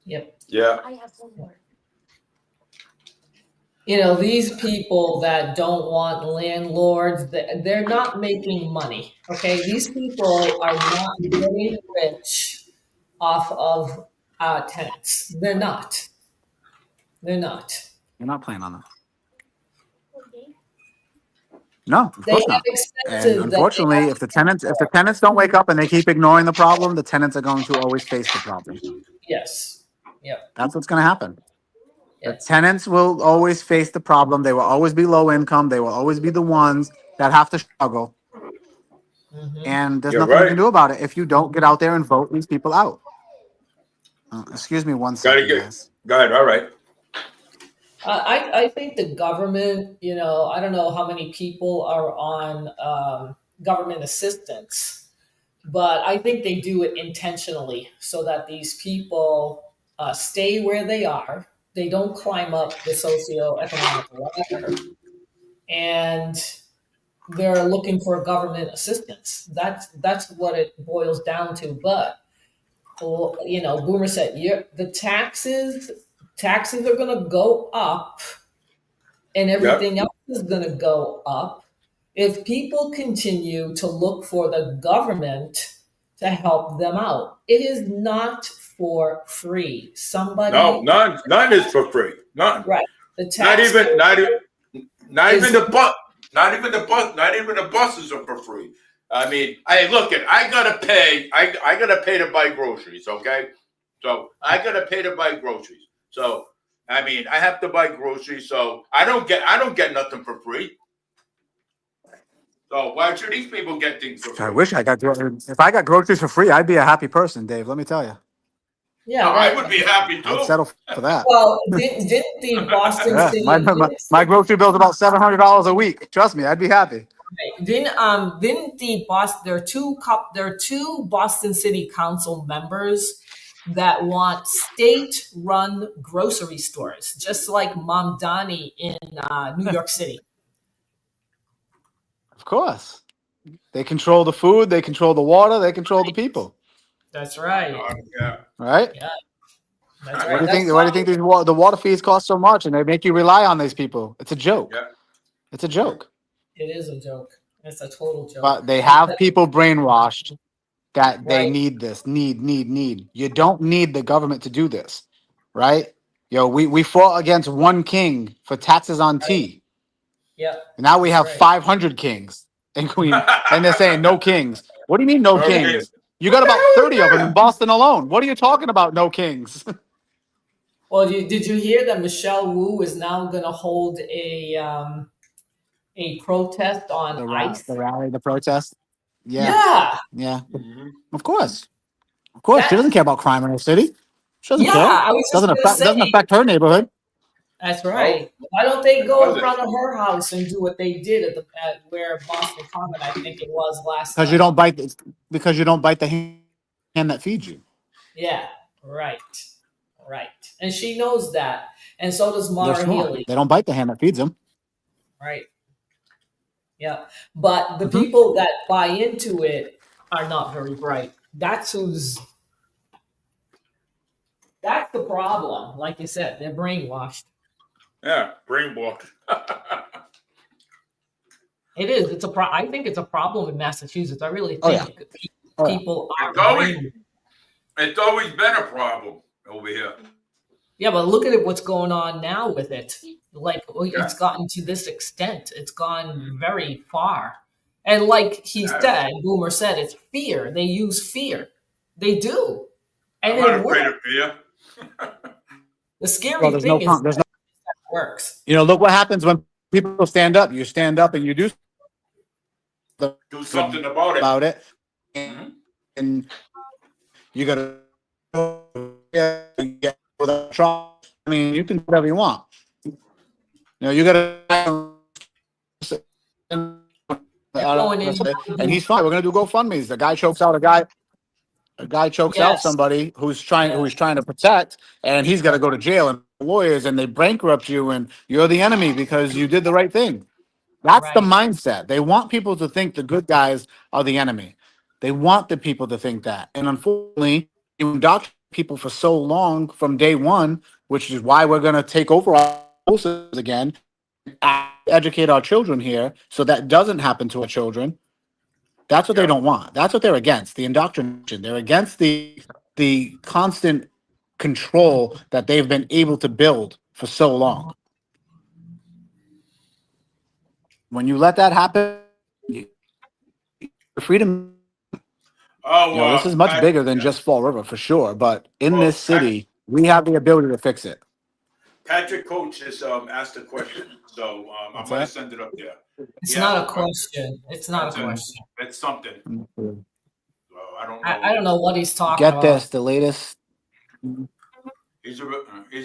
Yep. Yeah. These people that don't want landlords, they're not making money. Okay, these people are not getting rich off of tenants. They're not. They're not. You're not playing on that. No, of They course have not. And expenses that they unfortunately, have to pay if the for. tenants don't wake up and they keep ignoring the problem, the tenants are going to always face the problem. Yes. Yep. That's what's going to happen. The Yep. tenants will always face the problem. They will always be low income. They will always be the ones that have to struggle. Hmm. And there's You're nothing you can right. do about it if you don't get out there and vote these people out. Excuse me one Gotta second, get. guys. Go ahead. All right. I think the government, I don't know how many people are on government assistance, but I think they do it intentionally so that these people stay where they are. They don't climb up the socioeconomic ladder, and they're looking for government assistance. That's what it boils down to. But Boomer said, the taxes are going to go up and Yep. everything else is going to go up if people continue to look for the government to help them out. It is not for free. No, Somebody, none is for free. None. right? The Not even. taxpayer Not even is the bus. Not even the bus. Not even the buses are for free. I mean, I look at. I gotta pay. I gotta pay to buy groceries. Okay, so I gotta pay to buy groceries. So I mean, I have to buy groceries. So I don't get nothing for free. So why should these people get things for I free? wish I got if I got groceries for free, I'd be a happy person, Dave. Let me tell you, No, yeah. I would be happy I'd too. settle for that. Well, didn't the Boston Yeah, City my grocery bill's about $700 a week. Trust me, I'd be happy. didn't the Boston there are two Boston City Council members that want state-run grocery stores, just like Mom Donnie in New York City. Of course, they control the food, they control the water, they control the people. That's right. Yeah. Right? Yeah, that's Why right. do you That's think? why. Why do you think the water fees cost so much, and they make you rely on these people? It's a joke. Yeah. It's a joke. It is a joke. It's a total joke. But they have people brainwashed that they Right. need this, need. You don't need the government to do this, right? Yo, we fought against one king for taxes on Right. tea. Yep. Now we That's have right. 500 kings and queen, and they're saying no kings. What do you mean no Okay. kings? You got What the about hell 30 is of them in that? Boston alone. What are you talking about? No kings. Well, did you hear that Michelle Wu is now going to hold a protest on The ICE? rally, the protest. Yeah, Yeah. yeah. Mhm. Of course. Of course. She That doesn't care about crime in her city. She doesn't Yeah, care. I was just going to Doesn't say. affect her neighborhood. That's No, right. Why don't they it go in doesn't. front of her house and do what they did at where Boston Common, I think it was last Because you night? don't bite because you don't bite the hand that feeds you. Yeah, right, right. And she knows that, and so does They're Mara smart. Healy, They don't bite the hand that feeds them. right? Yeah, but the Hmm. people that buy into it are not very bright. That's the problem. Like you said, they're brainwashed. Yeah, brainwashed. It is. I think it's a problem in Massachusetts. I really Oh yeah. think Oh yeah. people are It's always brainwashed. it's always been a problem over here. Yeah, but look at what's going on now with it. Like Yeah. it's gotten to this extent. It's gone very far. And like he Yeah. said, Boomer said, it's fear. They use fear. They do. I'm And not it afraid of works. fear. The Well, scary there's no thing is there's that no. it works. Look what happens when people stand up. You stand up and you do Do something something about it. about it, Mhm. and you got to get without trouble. I mean, you can do whatever you want. You got to. They're going in to And do he's fine. We're gonna do GoFundmes. The guy chokes out a guy. A guy chokes out yes. somebody who Yeah. he's trying to protect, and he's got to go to jail. And lawyers and they bankrupt you, and you're the enemy because you did the right thing. That's the Right. mindset. They want people to think the good guys are the enemy. They want the people to think that. And unfortunately, you indoctrinate people for so long from day one, which is why we're going to take over our school systems again, educate our children here so that doesn't happen to our children. That's what they Yeah. don't want. That's what they're against, the indoctrination. They're against the constant control that they've been able to build for so long. When you let that happen, freedom. Oh, This is much bigger than Yeah. just Fall River for sure. But in this Well, city, we have the ability to fix it. Patrick Coach has asked a question, so I'm What's going to that? send it up there. It's He asked not a a question. question. It's not a question. It's something. So I don't I know. don't know what he's talking Get about. this, He's a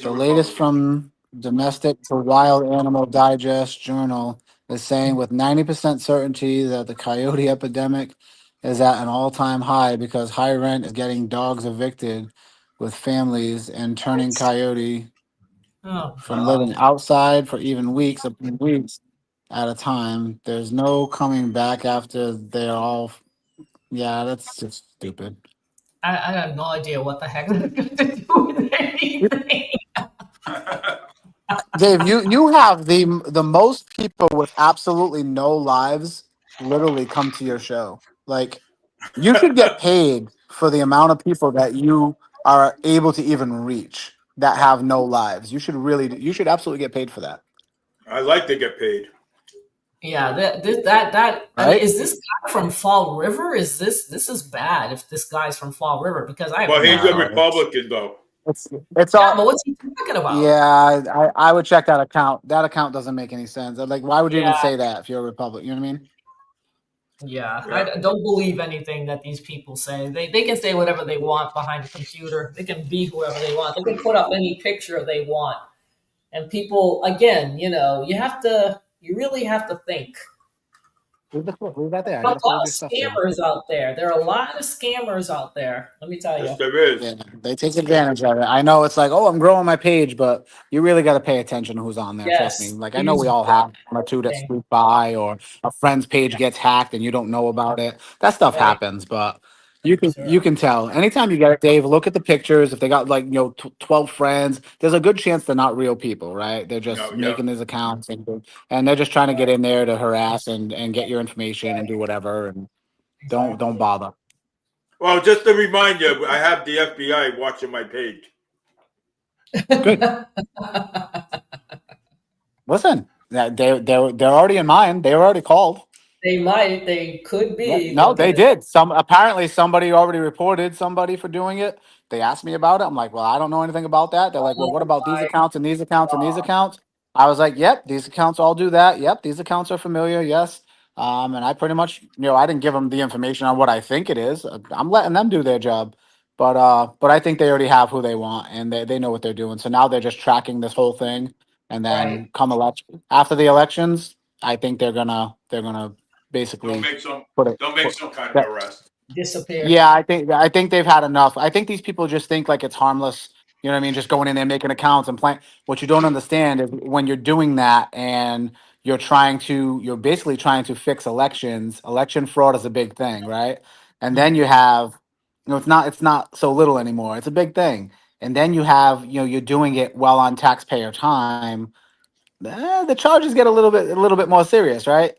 the latest Republican. from Domestic to Wild Animal Digest Journal is saying with 90% certainty that the coyote epidemic is at an all-time high because high rent is getting dogs evicted with families and turning coyote Oh from God. living outside for even weeks at a time. There's no coming back after they're all. Yeah, that's just stupid. I have no idea what the heck that's got to do with anything. Dave, you have the most people with absolutely no lives literally come to your show. Like you should get paid for the amount of people that you are able to even reach that have no lives. You should absolutely get paid for that, I like to get paid. Yeah, that and right? is this guy from Fall River? This is bad if this guy's from Fall River because I have Well, he's a no No, Republican, though. it's yeah, but all. what's he talking about? Yeah, I would check that account. That account doesn't make any sense. Like, why would you even Yeah, say that if you're a Republican? You know what I mean? yeah. Yeah. Don't believe anything that these people say. They can say whatever they want behind a computer. They can be whoever they want. They can put up any picture they want. And people, again, you really have to think. Leave that there. I There are just a lot moved of your stuff there. scammers out there. There are a lot of scammers out there. Let me tell Yes, you. there is. Yeah, they take advantage of it. I know it's like, oh, I'm growing my page, but you really got to pay attention to who's on there. Trust me. Yes, Like, I know we use all have one or two that thing. sneak by, or a friend's page gets hacked and you don't know about it. That stuff Right. happens, but you Sure. can tell. Anytime you get it, Dave, look at the pictures. If they got like 12 friends, there's a good chance they're not real people, right? They're just No, yeah, making these accounts and they're just trying to get in there to harass and get your information and do whatever. And don't Exactly. bother. well, just to remind you, I have the FBI watching my page. Good. Listen, they're already in mine. They were already called. They could Yeah. be, No, but they they did. Apparently somebody already reported somebody for doing it. They asked me about it. I'm like, well, I don't know anything about that. They're like, well, what oh about these my accounts and these accounts and these God. accounts? I was like, yep, these accounts all do that. Yep, these accounts are familiar. Yes. And I pretty much, I didn't give them the information on what I think it is. I'm letting them do their job. But I think they already have who they want and they know what they're doing. So now they're just tracking this whole thing. And Right. then come election after the elections, I think they're gonna Don't basically make some. put it. Don't make Put, some kind of that, arrest. Disappear. yeah, I think they've had enough. I think these people just think like it's harmless. You know what I mean? Just going in there, making accounts and playing. What you don't understand is when you're doing that and you're basically trying to fix elections. Election fraud is a big thing, right? And then you have, it's not so little anymore. It's a big thing. And then you have, you're doing it well on taxpayer time. The charges get a little bit more serious, right?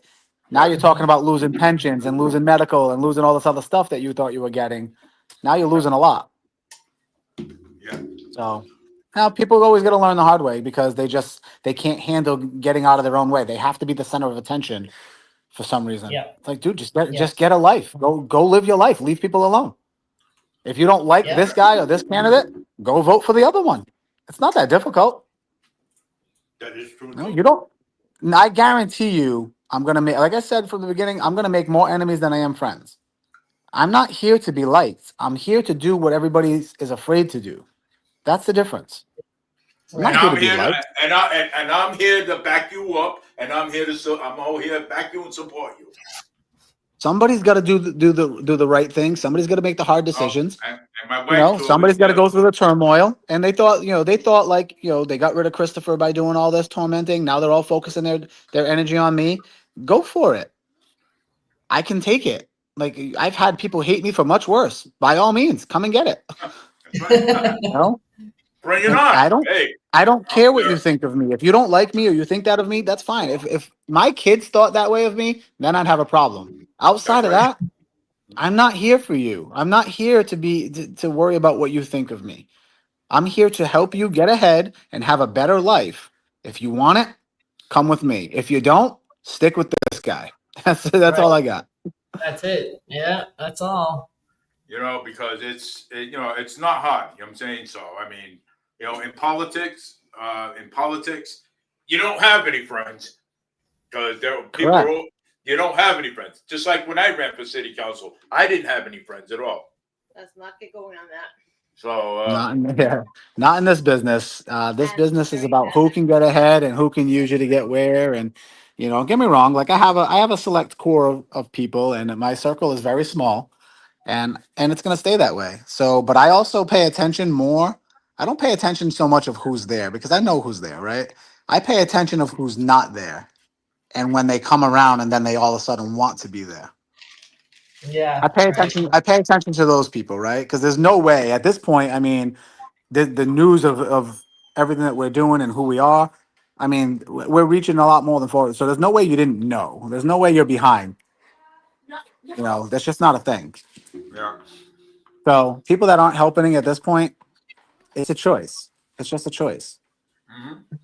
Now Yeah, you're talking about losing pensions and losing medical and losing all this other stuff that you thought you were getting. Now you're yeah, losing a lot. yeah. So Now, people always got to learn the hard way because they can't handle getting out of their own way. They have to be the center of attention for some reason. Yeah. It's like, dude, Yeah. just get a life. Go live your life. Leave people alone. If you don't like Yeah. this guy or this candidate, go vote for the other one. It's not that difficult. That is true. No, too. you don't. I guarantee you, I'm gonna make. Like I said from the beginning, I'm gonna make more enemies than I am friends. I'm not here to be liked. I'm here to do what everybody is afraid to do. That's the difference. I'm And not here to I'm be here, liked. and I'm here to back you up, and I'm all here to back you and support you. Somebody's got to do the right thing. Somebody's got to make the hard decisions. And my wife too. Somebody's got to go through the turmoil. And they thought like, they got rid of Christopher by doing all this tormenting. Now they're all focusing their energy on me. Go for it. I can take it. Like, I've had people hate me for much worse. By all means, come and get it. That's right. Bring it on. I don't I'm care what there. you think of me. If you don't like me or you think that of me, that's fine. If my kids thought that way of me, then I'd have a problem. Outside of that, I'm not here for you. I'm not here to worry about what you think of me. I'm here to help you get ahead and have a better life. If you want it, come with me. If you don't, stick with this guy. That's all I got. That's it. Yeah, that's all. Because it's not hard. You know what I'm saying? So I mean, in politics, you don't have any friends because you don't have any friends. Just like when I ran for city council, I didn't have any friends at all. Let's not get going on that. So not in this business. This business is about who can get ahead and who can use you to get where. And don't get me wrong. Like I have a select core of people, and my circle is very small, and it's gonna stay that way. So, but I also pay attention more. I don't pay attention so much of who's there because I know who's there, right? I pay attention of who's not there, and when they come around, and then they all of a sudden want to be there. Yeah. I pay attention. I pay attention to those people, right? Because there's no way at this point. I mean, the news of everything that we're doing and who we are. I mean, we're reaching a lot more than forward. So there's no way you didn't know. There's no way you're behind. That's just not a thing. yeah. So people that aren't helping at this point, it's a choice. It's just a choice. Mm-hmm.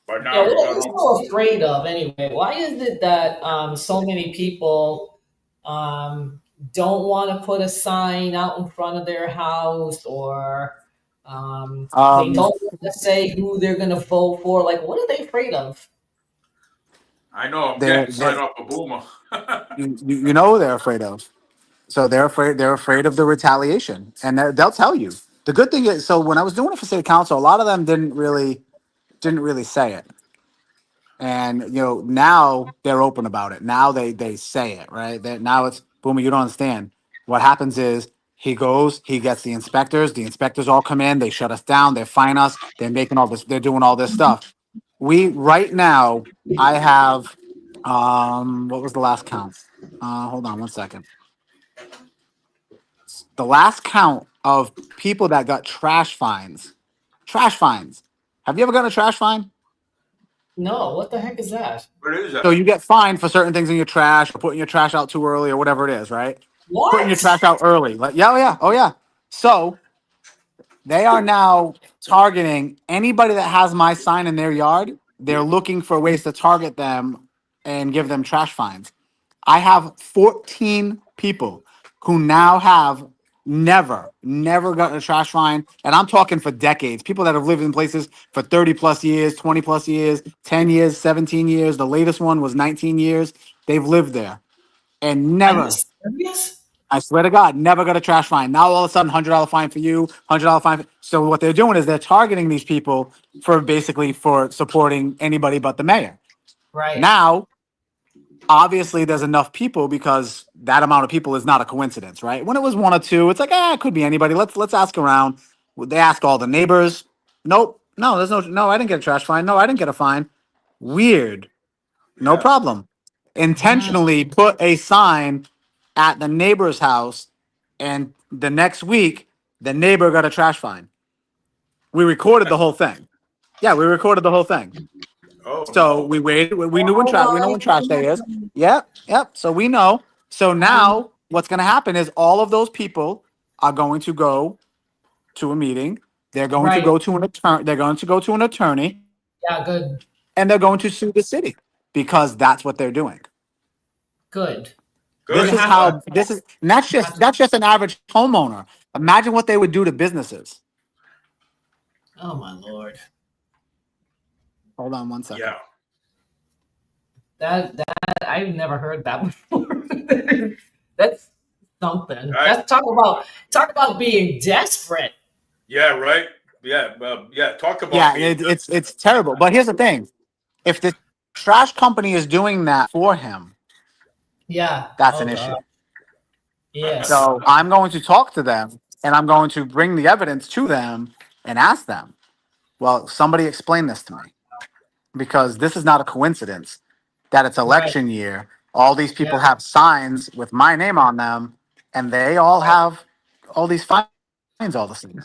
But Yeah, now what are you so afraid of anyway? Why is it that so many people don't want to put a sign out in front of their house, or they don't want to say who they're going to vote for? Like, what are they afraid of? I know I'm getting signed off a boomer. you know what they're afraid of. So they're afraid. They're afraid of the retaliation, and they'll tell you. The good thing is, so when I was doing it for city council, a lot of them didn't really say it. And now they're open about it. Now they say it, right? Now it's Boomer. You don't understand. What happens is he goes, he gets the inspectors. The inspectors all come in. They shut us down. They fine us. They're making all this. They're doing all this stuff. We right now. I have. What was the last count? Hold on one second. The last count of people that got trash fines. Trash fines. Have you ever gotten a trash fine? No, what the heck is that? What is that? So you get fined for certain things in your trash, or putting your trash out too early, or whatever it is, right? What? Putting your trash out early. Like, oh yeah. So they are now targeting anybody that has my sign in their yard. They're looking for ways to target them and give them trash fines. I have 14 people who now have never gotten a trash fine. And I'm talking for decades. People that have lived in places for 30 plus years, 20 plus years, 10 years, 17 years. The latest one was 19 years. They've lived there and never. Are you serious? I swear to God, never got a trash fine. Now all of a sudden, $100 fine for you, $100 fine. So what they're doing is they're targeting these people for supporting anybody but the mayor. Right. Now, obviously, there's enough people because that amount of people is not a coincidence, right? When it was one or two, it's like, it could be anybody. Let's ask around. They ask all the neighbors. Nope. No, there's no. I didn't get a trash fine. No, I didn't get a fine. Weird. No Yeah. problem. Intentionally put a sign at the neighbor's house, and the next week, the neighbor got a trash fine. We recorded the whole thing. Yeah, we recorded the whole thing. Oh, So we waited. We knew when trash day is. Yep. So we know. So now what's going to happen is all of those people are going to go to a meeting, They're going to Right. go to an attorney. They're going to go to an attorney, Yeah, good. and they're going to sue the city because that's what they're doing. Good. Good. This is have how this is, and that's just an average homeowner. Imagine what they would do to businesses. Oh my Lord. Hold on one second. Yeah. That I've never heard that before. That's something. Right. That's talk about being desperate. Yeah. Right. Yeah. Yeah. Talk about Yeah, being. it's terrible. But here's the thing: if the trash company is doing that for him, Yeah. that's Oh an God. issue. Yes. So I'm going to talk to them, and I'm going to bring the evidence to them and ask them. Well, somebody explain this to me, because this is not a coincidence that it's Right. election year. All these Yeah. people have signs with my name on them, and they all have all these fines all the same.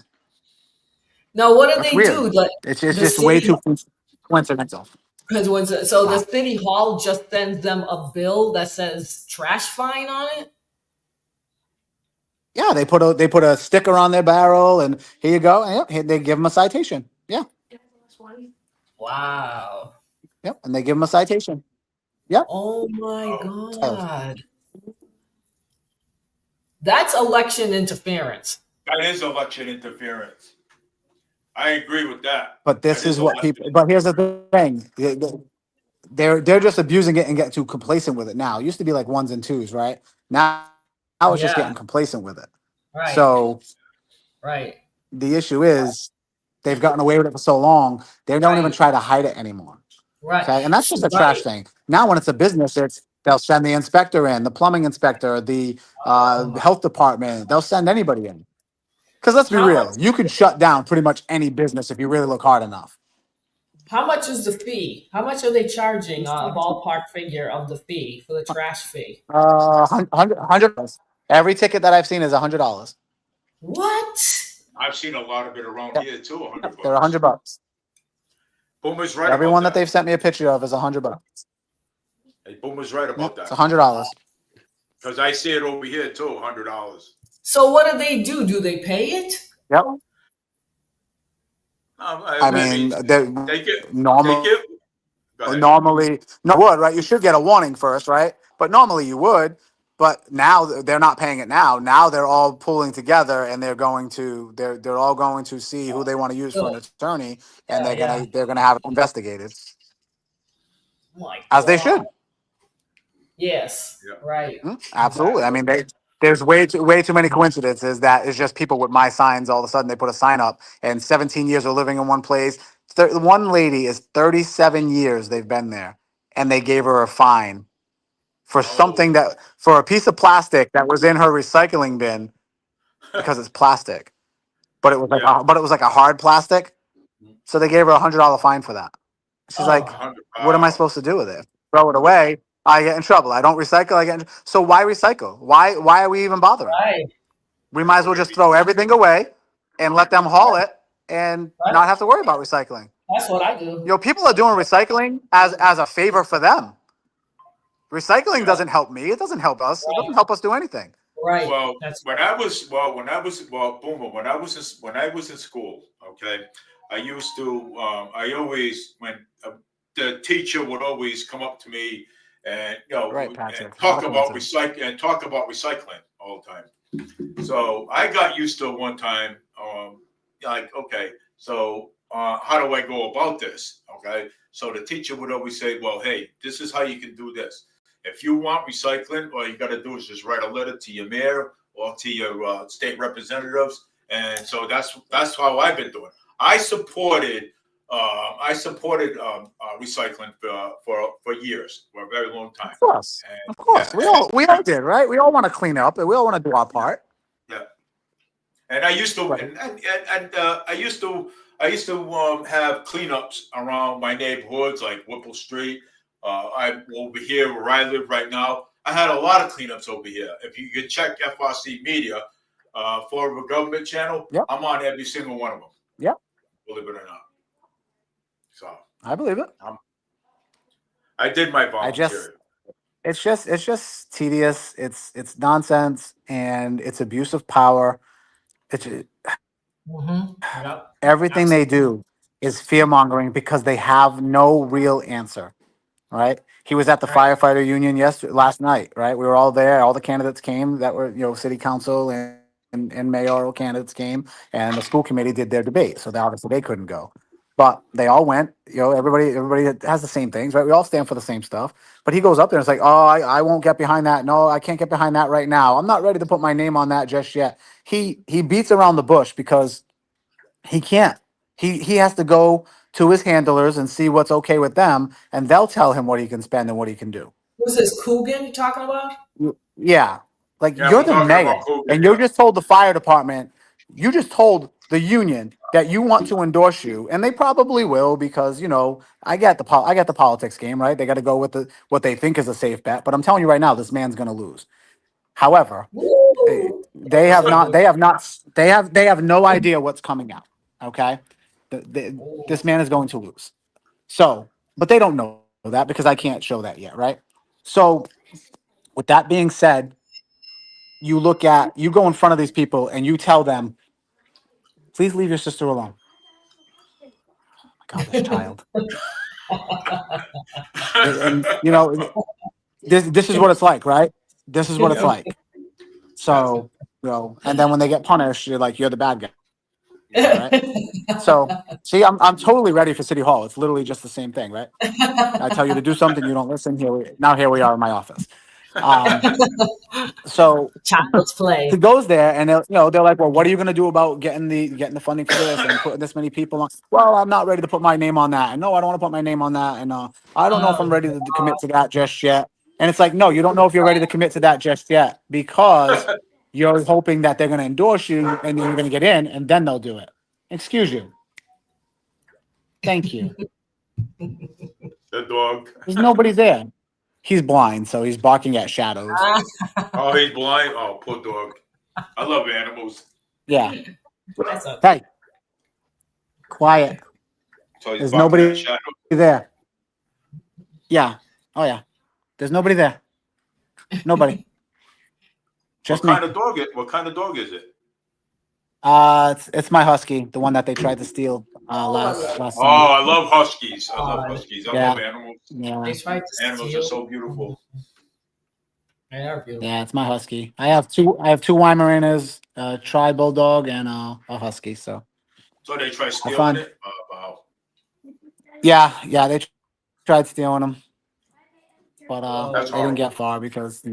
Now, what do That's they weird. do? Like It's the just way city, too coincidental. because so the Wow. city hall just sends them a bill that says trash fine on it. Yeah, they put a sticker on their barrel, and here you go. And yep, they give them a citation. Yeah, Wow. yep, and they give them a citation. Yep. Oh my Oh, God. That's election interference. that is election interference. I agree with that. But this That is is what election. people. But here's the thing: they're just abusing it and get too complacent with it. Now it used to be like ones and twos, right? Now it's just Yeah. getting complacent with it. Right. So Right. the issue is they've gotten away with it for so long, they don't even Right. try to hide it anymore. Right. Okay, and that's just a trash Right. thing. Now, when it's a business, they'll send the inspector in, the plumbing inspector, the Oh my. health department. They'll send anybody in. Because let's be How much? real, you can shut down pretty much any business if you really look hard enough. How much is the fee? How much are they charging? A ballpark figure of the fee for the trash fee? $100. Every ticket that I've seen is $100. What? I've seen a lot of it around Yep, here too. yep, $100. they're $100. Boomer's right about Everyone that that. they've sent me a picture of is $100. Hey, Boomer's right Yep, about it's that. $100. Because I see it over here too. $100. So what do they do? Do they pay it? Yep. I I mean, mean, they get. They normal. give. Go ahead. Normally, no, would right? You should get a warning first, right? But normally you would. But now they're not paying it now. Now they're all pulling together, and they're all going to see who they want to use for an Oh, attorney, and yeah, yeah. they're gonna have it investigated, My as they God. should. Yes. Yeah. Right. Absolutely. I Exactly. mean, there's way too many coincidences that it's just people with my signs. All of a sudden, they put a sign up, and 17 years of living in one place. One lady is 37 years they've been there, and they gave her a fine for Oh, something that for a piece of plastic that was in her recycling bin because it's plastic, but yeah. it was like a hard plastic. So they gave her $100 fine for that. She's Oh, like, 100. "What am I Wow. supposed to do with it? Throw it away? I get in trouble. I don't recycle. So why recycle? Why are we even bothering? right. We might as well just throw everything away and let them haul it and Right. not have to worry about recycling. That's what I do. People are doing recycling as a favor for them. Recycling Yeah. doesn't help me. It doesn't help us. It doesn't Right. help us do anything." Right. Well, That's Boomer, when I was in school, okay, I used to, I always, when the teacher would always come up to me and, Right, and Patrick. Not talk a about coincidence. recycling all the time. So I got used to one time, like, okay, so how do I go about this? Okay. So the teacher would always say, well, hey, this is how you can do this. If you want recycling, all you got to do is just write a letter to your mayor or to your state representatives, and so that's how I've been doing. I supported recycling for years, for a very long time, Of course. and Of course. yeah, We all did, right? We all want to clean up and we all want to do our part. yeah. And I used to, Right. I used to have cleanups around my neighborhoods, like Whipple Street. I over here where I live right now. I had a lot of cleanups over here. If you could check FRC Media, for a government channel, Yep. I'm on every single one of them. Yep. Believe it or not. So I believe it. I did my I just volunteer. it's just tedious. It's nonsense and it's abuse of power. It's Yep. Everything they do is fear mongering because they have no real answer. Right? He was at the Right. firefighter union last night. Right? We were all there. All the candidates came that were city council and mayoral candidates came, and the school committee did their debate. So obviously they couldn't go, but they all went. Everybody has the same things, right? We all stand for the same stuff. But he goes up there and it's like, oh, I won't get behind that. No, I can't get behind that right now. I'm not ready to put my name on that just yet. He beats around the bush because he can't. He has to go to his handlers and see what's okay with them, and they'll tell him what he can spend and what he can do. Who's this Coogan you talking about? Yeah. Like Yeah, you're we're the talking about mayor Coogan. and you just told the fire department, you just told the union that you want to endorse you, and they probably will because, I get the politics game, right? They got to go with what they think is a safe bet, but I'm telling you right now, this man's going to lose. However, Woo! they have no idea what's coming out. Okay? This man is going to lose. So, but they don't know that because I can't show that yet, right? So, with that being said, you go in front of these people and you tell them, please leave your sister alone. Oh my God, this child. And this is what it's like, right? This is what it's Yeah. like. So, and then when they get punished, you're the bad guy, right? So, see, I'm totally ready for City Hall. It's literally just the same thing, right? I tell you to do something, you don't listen. Here we are in my office. So Child's he play. goes there and they're like, well, what are you going to do about getting the funding for this and putting this many people on? Well, I'm not ready to put my name on that. And no, I don't want to put my name on that. And I don't know if I'm Oh, ready to commit to that just yet. And it's like, no, you don't know if you're ready to commit to that just yet because you're hoping that they're going to endorse you and then you're going to get in and then they'll do it. Excuse you. Thank you. The dog. There's nobody there. He's blind, so he's barking at shadows. Oh, he's blind. Oh, poor dog. I love animals. Yeah. that's okay. Hey, quiet. So he's There's barking at nobody shadow. there. Yeah. Oh yeah. There's nobody there. Nobody. Just What me. kind of dog? What kind of dog is it? It's my husky, the one that they tried to steal last Oh, summer. I love huskies. I love huskies. I Yeah. love animals. Yeah. They tried to Animals steal. are so beautiful. They are beautiful. Yeah, it's my husky. I have two Weimaraners, a tri bulldog, and a husky. So So they try stealing fun. it? Oh, wow. Yeah, they tried stealing them, but That's they didn't horrible. get far because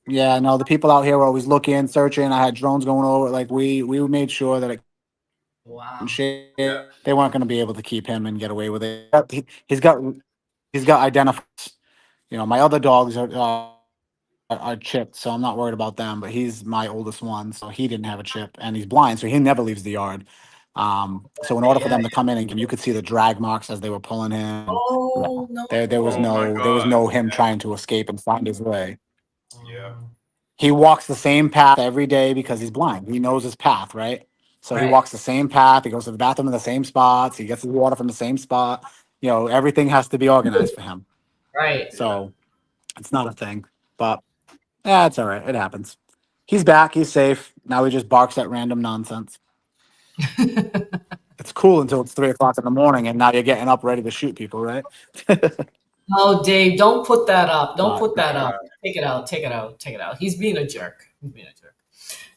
yeah, no, the people out here were always looking, searching. I had drones going over. Like we made sure that it Wow. shit. Yeah. They weren't going to be able to keep him and get away with it. He's got identifiers. My other dogs are chipped, so I'm not worried about them. But he's my oldest one, so he didn't have a chip, and he's blind, so he never leaves the yard. So in order for Yeah. them to come in and you could see the drag marks as they were pulling him. Oh no. There was Oh, my no God. him Yeah. trying to escape and find his way. Yeah. He walks the same path every day because he's blind. He knows his path, right? So he Right. walks the same path. He goes to the bathroom in the same spots. He gets his water from the same spot. Everything has to be organized for him. Right. So it's not a thing. But yeah, it's all right. It happens. He's back. He's safe. Now he just barks at random nonsense. It's cool until it's 3 o'clock in the morning, and now you're getting up ready to shoot people, right? Oh, Dave, don't put that up. Don't But put that up. Take it out. Take it out. Take it out. He's being a jerk. He's being a jerk.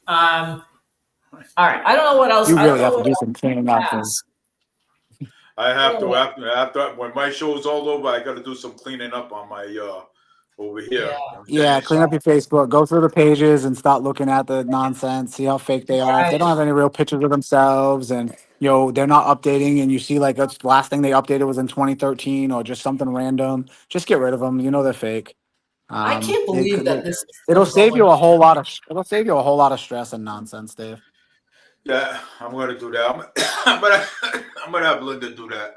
All right. I don't know what else. you I don't really know have to what do else some cleaning to up. ask. I have to after when my show's all over, I got to do some cleaning up on my over here. Yeah. Yeah, clean up your Facebook, go through the pages and start looking at the nonsense, see how fake they are. If they Right. don't have any real pictures of themselves and they're not updating and you see like that's the last thing they updated was in 2013 or just something random, just get rid of them. They're fake. I can't They believe could that this is it'll still save going you a on. whole lot of stress and nonsense, Dave. Yeah, I'm gonna do that. I'm gonna have Linda do that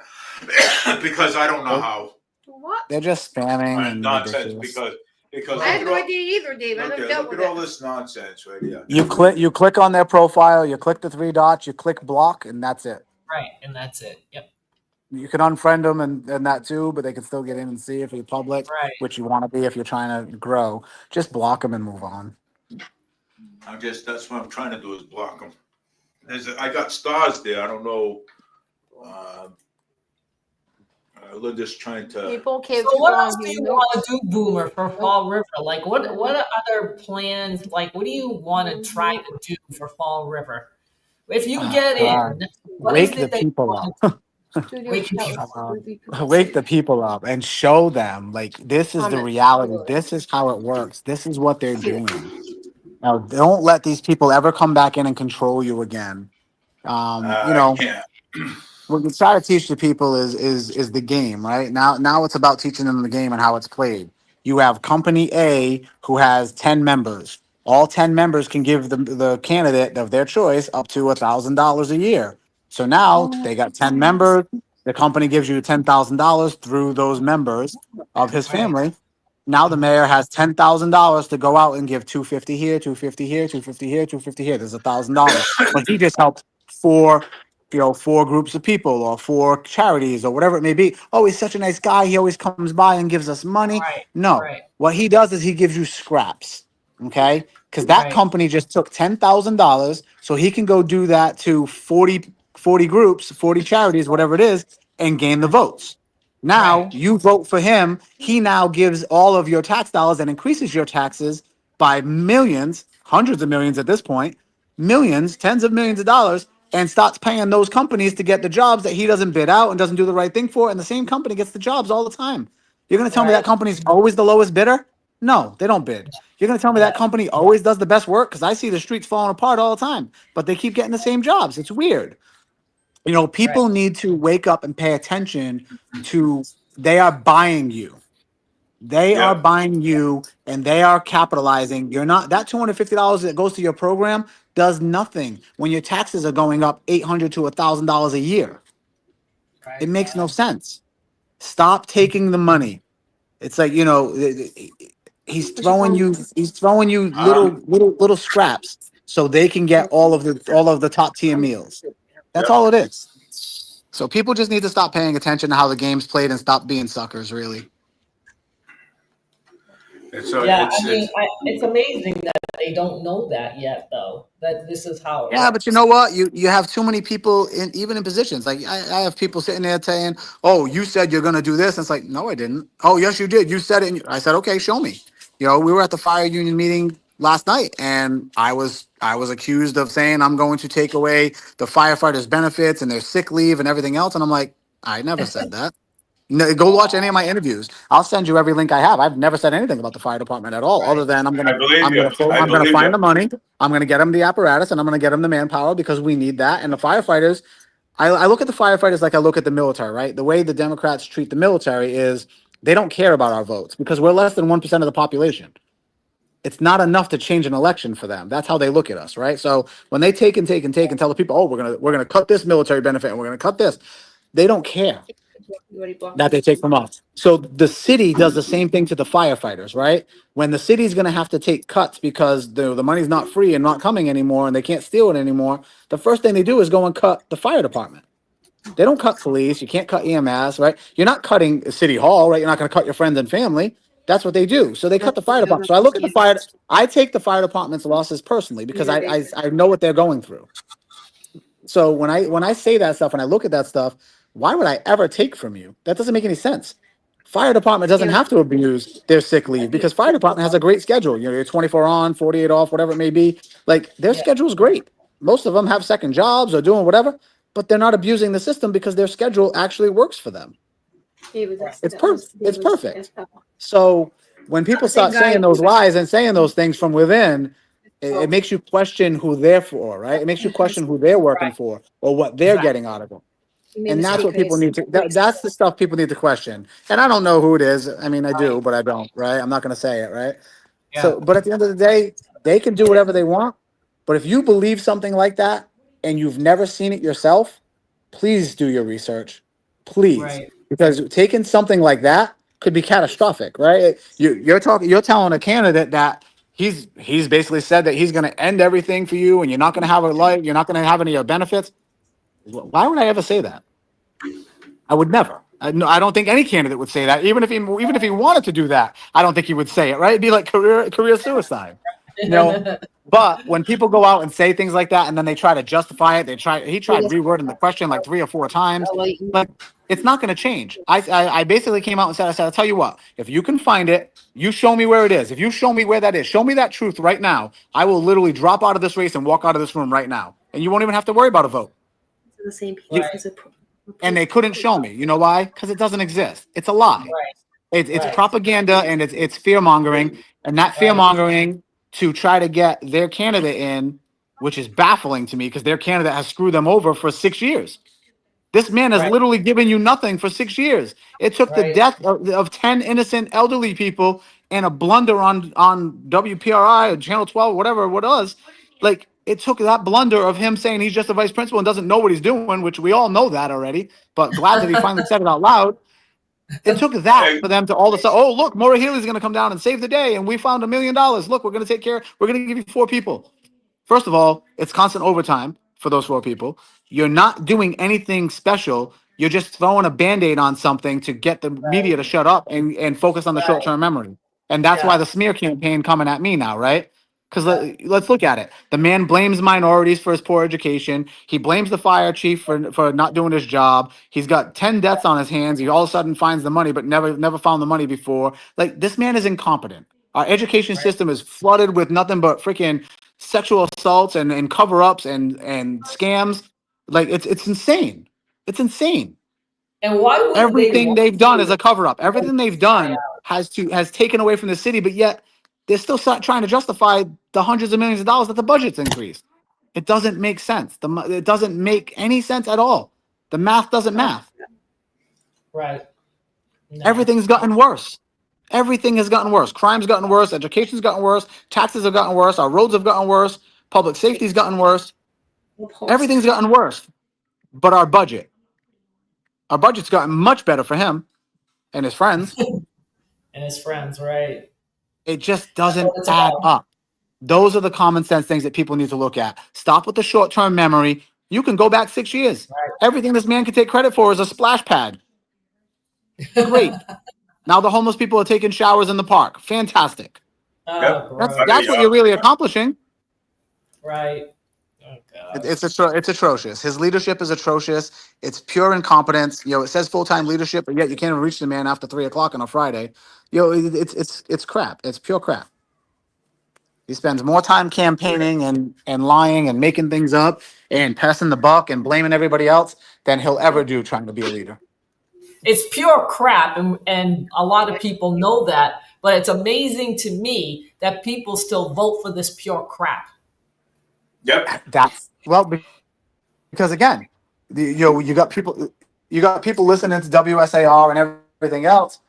because I don't know how. What? They're just spamming and Nonsense ridiculous. because I had no look idea either, Dave. I at, never look dealt at with all it. this nonsense right here. You click on their profile, you click the three dots, you click block, and that's it. Right. And that's it. Yep. You can unfriend them and that too, but they can still get in and see if you're public, Right. which you want to be if you're trying to grow. Just block them and move on. That's what I'm trying to do is block them. I got stars there. I don't know. Linda's trying to. People keep So what else strong. do you Nope. want to do, Boomer, for Fall River? Like what other plans, like what do you want to try to do for Fall River? If you Oh, get God. in, what is Wake the it that you people want up. to wake people up? Wake the people up and show them like this is the reality. This is how it works. This is what they're doing. Now, don't let these people ever come back in and control you again. You I know, can't. what we try to teach the people is the game, right? Now it's about teaching them the game and how it's played. You have company A who has 10 members. All 10 members can give the candidate of their choice up to $1,000 a year. So now they got 10 members. The company gives you $10,000 through those members of his Right. family. Now the mayor has $10,000 to go out and give 250 here, 250 here, 250 here, 250 here. There's $1,000. But he just helped four, four groups of people or four charities or whatever it may be. Oh, he's such a nice guy. He always comes by and gives us money. Right. No, Right. what he does is he gives you scraps. Okay. Because that Right. company just took $10,000 so he can go do that to 40 groups, 40 charities, whatever it is, and gain the votes. Now Right. you vote for him. He now gives all of your tax dollars and increases your taxes by millions, hundreds of millions at this point, millions, tens of millions of dollars, and starts paying those companies to get the jobs that he doesn't bid out and doesn't do the right thing for. And the same company gets the jobs all the time. You're going to tell me that Right. company's always the lowest bidder? No, they don't bid. You're going to tell me that Yeah. company always does the best work? Because I see the streets falling apart all the time, but they keep getting the same jobs. It's weird. Right. People need to wake up and pay attention to they are buying you. They are Yeah. buying you and they are capitalizing. You're not that $250 that goes to your program does nothing when your taxes are going up $800 to $1,000 a year. It Right. makes no sense. Stop taking the money. It's like, he's throwing you Huh? little scraps so they can get all of the top tier meals. That's Yep. all it is. So people just need to stop paying attention to how the game's played and stop being suckers, really. And so Yeah, it's I mean, it's amazing that they don't know that yet, though. That this is how it Yeah, but you works. know what? You have too many people in even in positions. Like I have people sitting there saying, "Oh, you said you're gonna do this." And it's like, no, I didn't. Oh, yes, you did. You said it. And I said, okay, show me. We were at the fire union meeting last night, and I was accused of saying I'm going to take away the firefighters' benefits and their sick leave and everything else. And I'm like, I never said that. No, go watch any of my interviews. I'll send you every link I have. I've never said anything about the fire department at all, other Right. than I believe you. I I'm gonna believe find you. the money. I'm gonna get them the apparatus, and I'm gonna get them the manpower because we need that. And the firefighters, I look at the firefighters like I look at the military. Right, the way the Democrats treat the military is they don't care about our votes because we're less than 1% of the population. It's not enough to change an election for them. That's how they look at us, right? So when they take and take and take and tell the people, oh, we're gonna cut this military benefit and we're gonna cut this, they don't care that they take from us. So the city does the same thing to the firefighters, right? When the city's going to have to take cuts because the money's not free and not coming anymore and they can't steal it anymore, the first thing they do is go and cut the fire department. They don't cut police. You can't cut EMS, right? You're not cutting city hall, right? You're not going to cut your friends and family. That's what they do. So they cut the fire department. So I look at the fire. I take the fire department's losses personally because I know what they're going through. So when I say that stuff and I look at that stuff, why would I ever take from you? That doesn't make any sense. Fire department doesn't have to abuse their sick leave because fire department has a great schedule. You're 24 on, 48 off, whatever it may be. Like their Yeah. schedule is great. Most of them have second jobs or doing whatever, but they're not abusing the system because their schedule actually works for them. It's perfect. It's perfect. So when people start saying those lies and saying those things from within, it makes you question who they're for, right? It makes you question who they're working Right. for or what they're Exactly. getting out of them. And that's what people need to, that's the stuff people need to question. And I don't know who it is. I mean, I do, but I don't, right? I'm not going to say it, right? Yeah. So, but at the end of the day, they can do whatever they want. But if you believe something like that and you've never seen it yourself, please do your research. Please. Right. Because taking something like that could be catastrophic, right? You're telling a candidate that he's basically said that he's going to end everything for you and you're not going to have a life, you're not going to have any of your benefits. Why would I ever say that? I would never. No, I don't think any candidate would say that. Even if he wanted to do that, I don't think he would say it. Right? It'd be like career suicide. You know, but when people go out and say things like that and then they try to justify it, he tried rewording the question like 3 or 4 times. Like, it's not going to change. I basically came out and said, I'll tell you what, if you can find it, you show me where it is. If you show me where that is, show me that truth right now. I will literally drop out of this race and walk out of this room right now. And you won't even have to worry about a vote. The same Right. And they couldn't show me. You know why? Because it doesn't exist. It's a lie. Right. It's Right. propaganda and it's fear mongering, and that fear mongering to try to get their candidate in, which is baffling to me because their candidate has screwed them over for 6 years. This man has Right. literally given you nothing for 6 years. It took the Right. death of 10 innocent elderly people and a blunder on WPRI or Channel 12, whatever it was. Like, it took that blunder of him saying he's just a vice principal and doesn't know what he's doing, which we all know that already, but glad that he finally said it out loud. It took that for them to all of a sudden, oh, look, Maura Healey's going to come down and save the day. And we found $1 million. Look, we're going to take care. We're going to give you 4 people. First of all, it's constant overtime for those 4 people. You're not doing anything special. You're just throwing a Band-Aid on something to get the media to shut up and focus on the short-term memory. And that's why the smear campaign coming at me now, right? Because let's look at it. The man blames minorities for his poor education. He blames the fire chief for not doing his job. He's got 10 deaths on his hands. He all of a sudden finds the money, but never found the money before. Like, this man is incompetent. Our education system is flooded with nothing but freaking sexual assaults and cover-ups and scams. Like, it's insane. It's insane. And why would Everything they've done is a cover-up. to Everything they've done has taken away from the city, but yet they're still trying to justify the hundreds of millions of dollars that the budget's increased. It doesn't make sense. It doesn't make any sense at all. The math doesn't math. Right. No. Everything's gotten worse. Everything has gotten worse. Crime's gotten worse. Education's gotten worse. Taxes have gotten worse. Our roads have gotten worse. Public safety's gotten worse. Everything's gotten worse. But our budget's gotten much better for him and his friends. And his friends, right? It just doesn't add up. Those are the common sense things that people need to look at. Stop with the short-term memory. You can go back 6 years. Right. Everything this man can take credit for is a splash pad. Great. Now the homeless people are taking showers in the park. Fantastic. Oh, That's what you're really accomplishing. Right. Oh, God. It's atrocious. His leadership is atrocious. It's pure incompetence. You know, it says full-time leadership, but yet you can't even reach the man after 3:00 on a Friday. You know, it's crap. It's pure crap. He spends more time campaigning and lying and making things up and passing the buck and blaming everybody else than he'll ever do trying to be a leader. It's pure crap, and a lot of people know that, but it's amazing to me that people still vote for this pure crap. Yep. Because again, you got people listening to WSAR and everything else,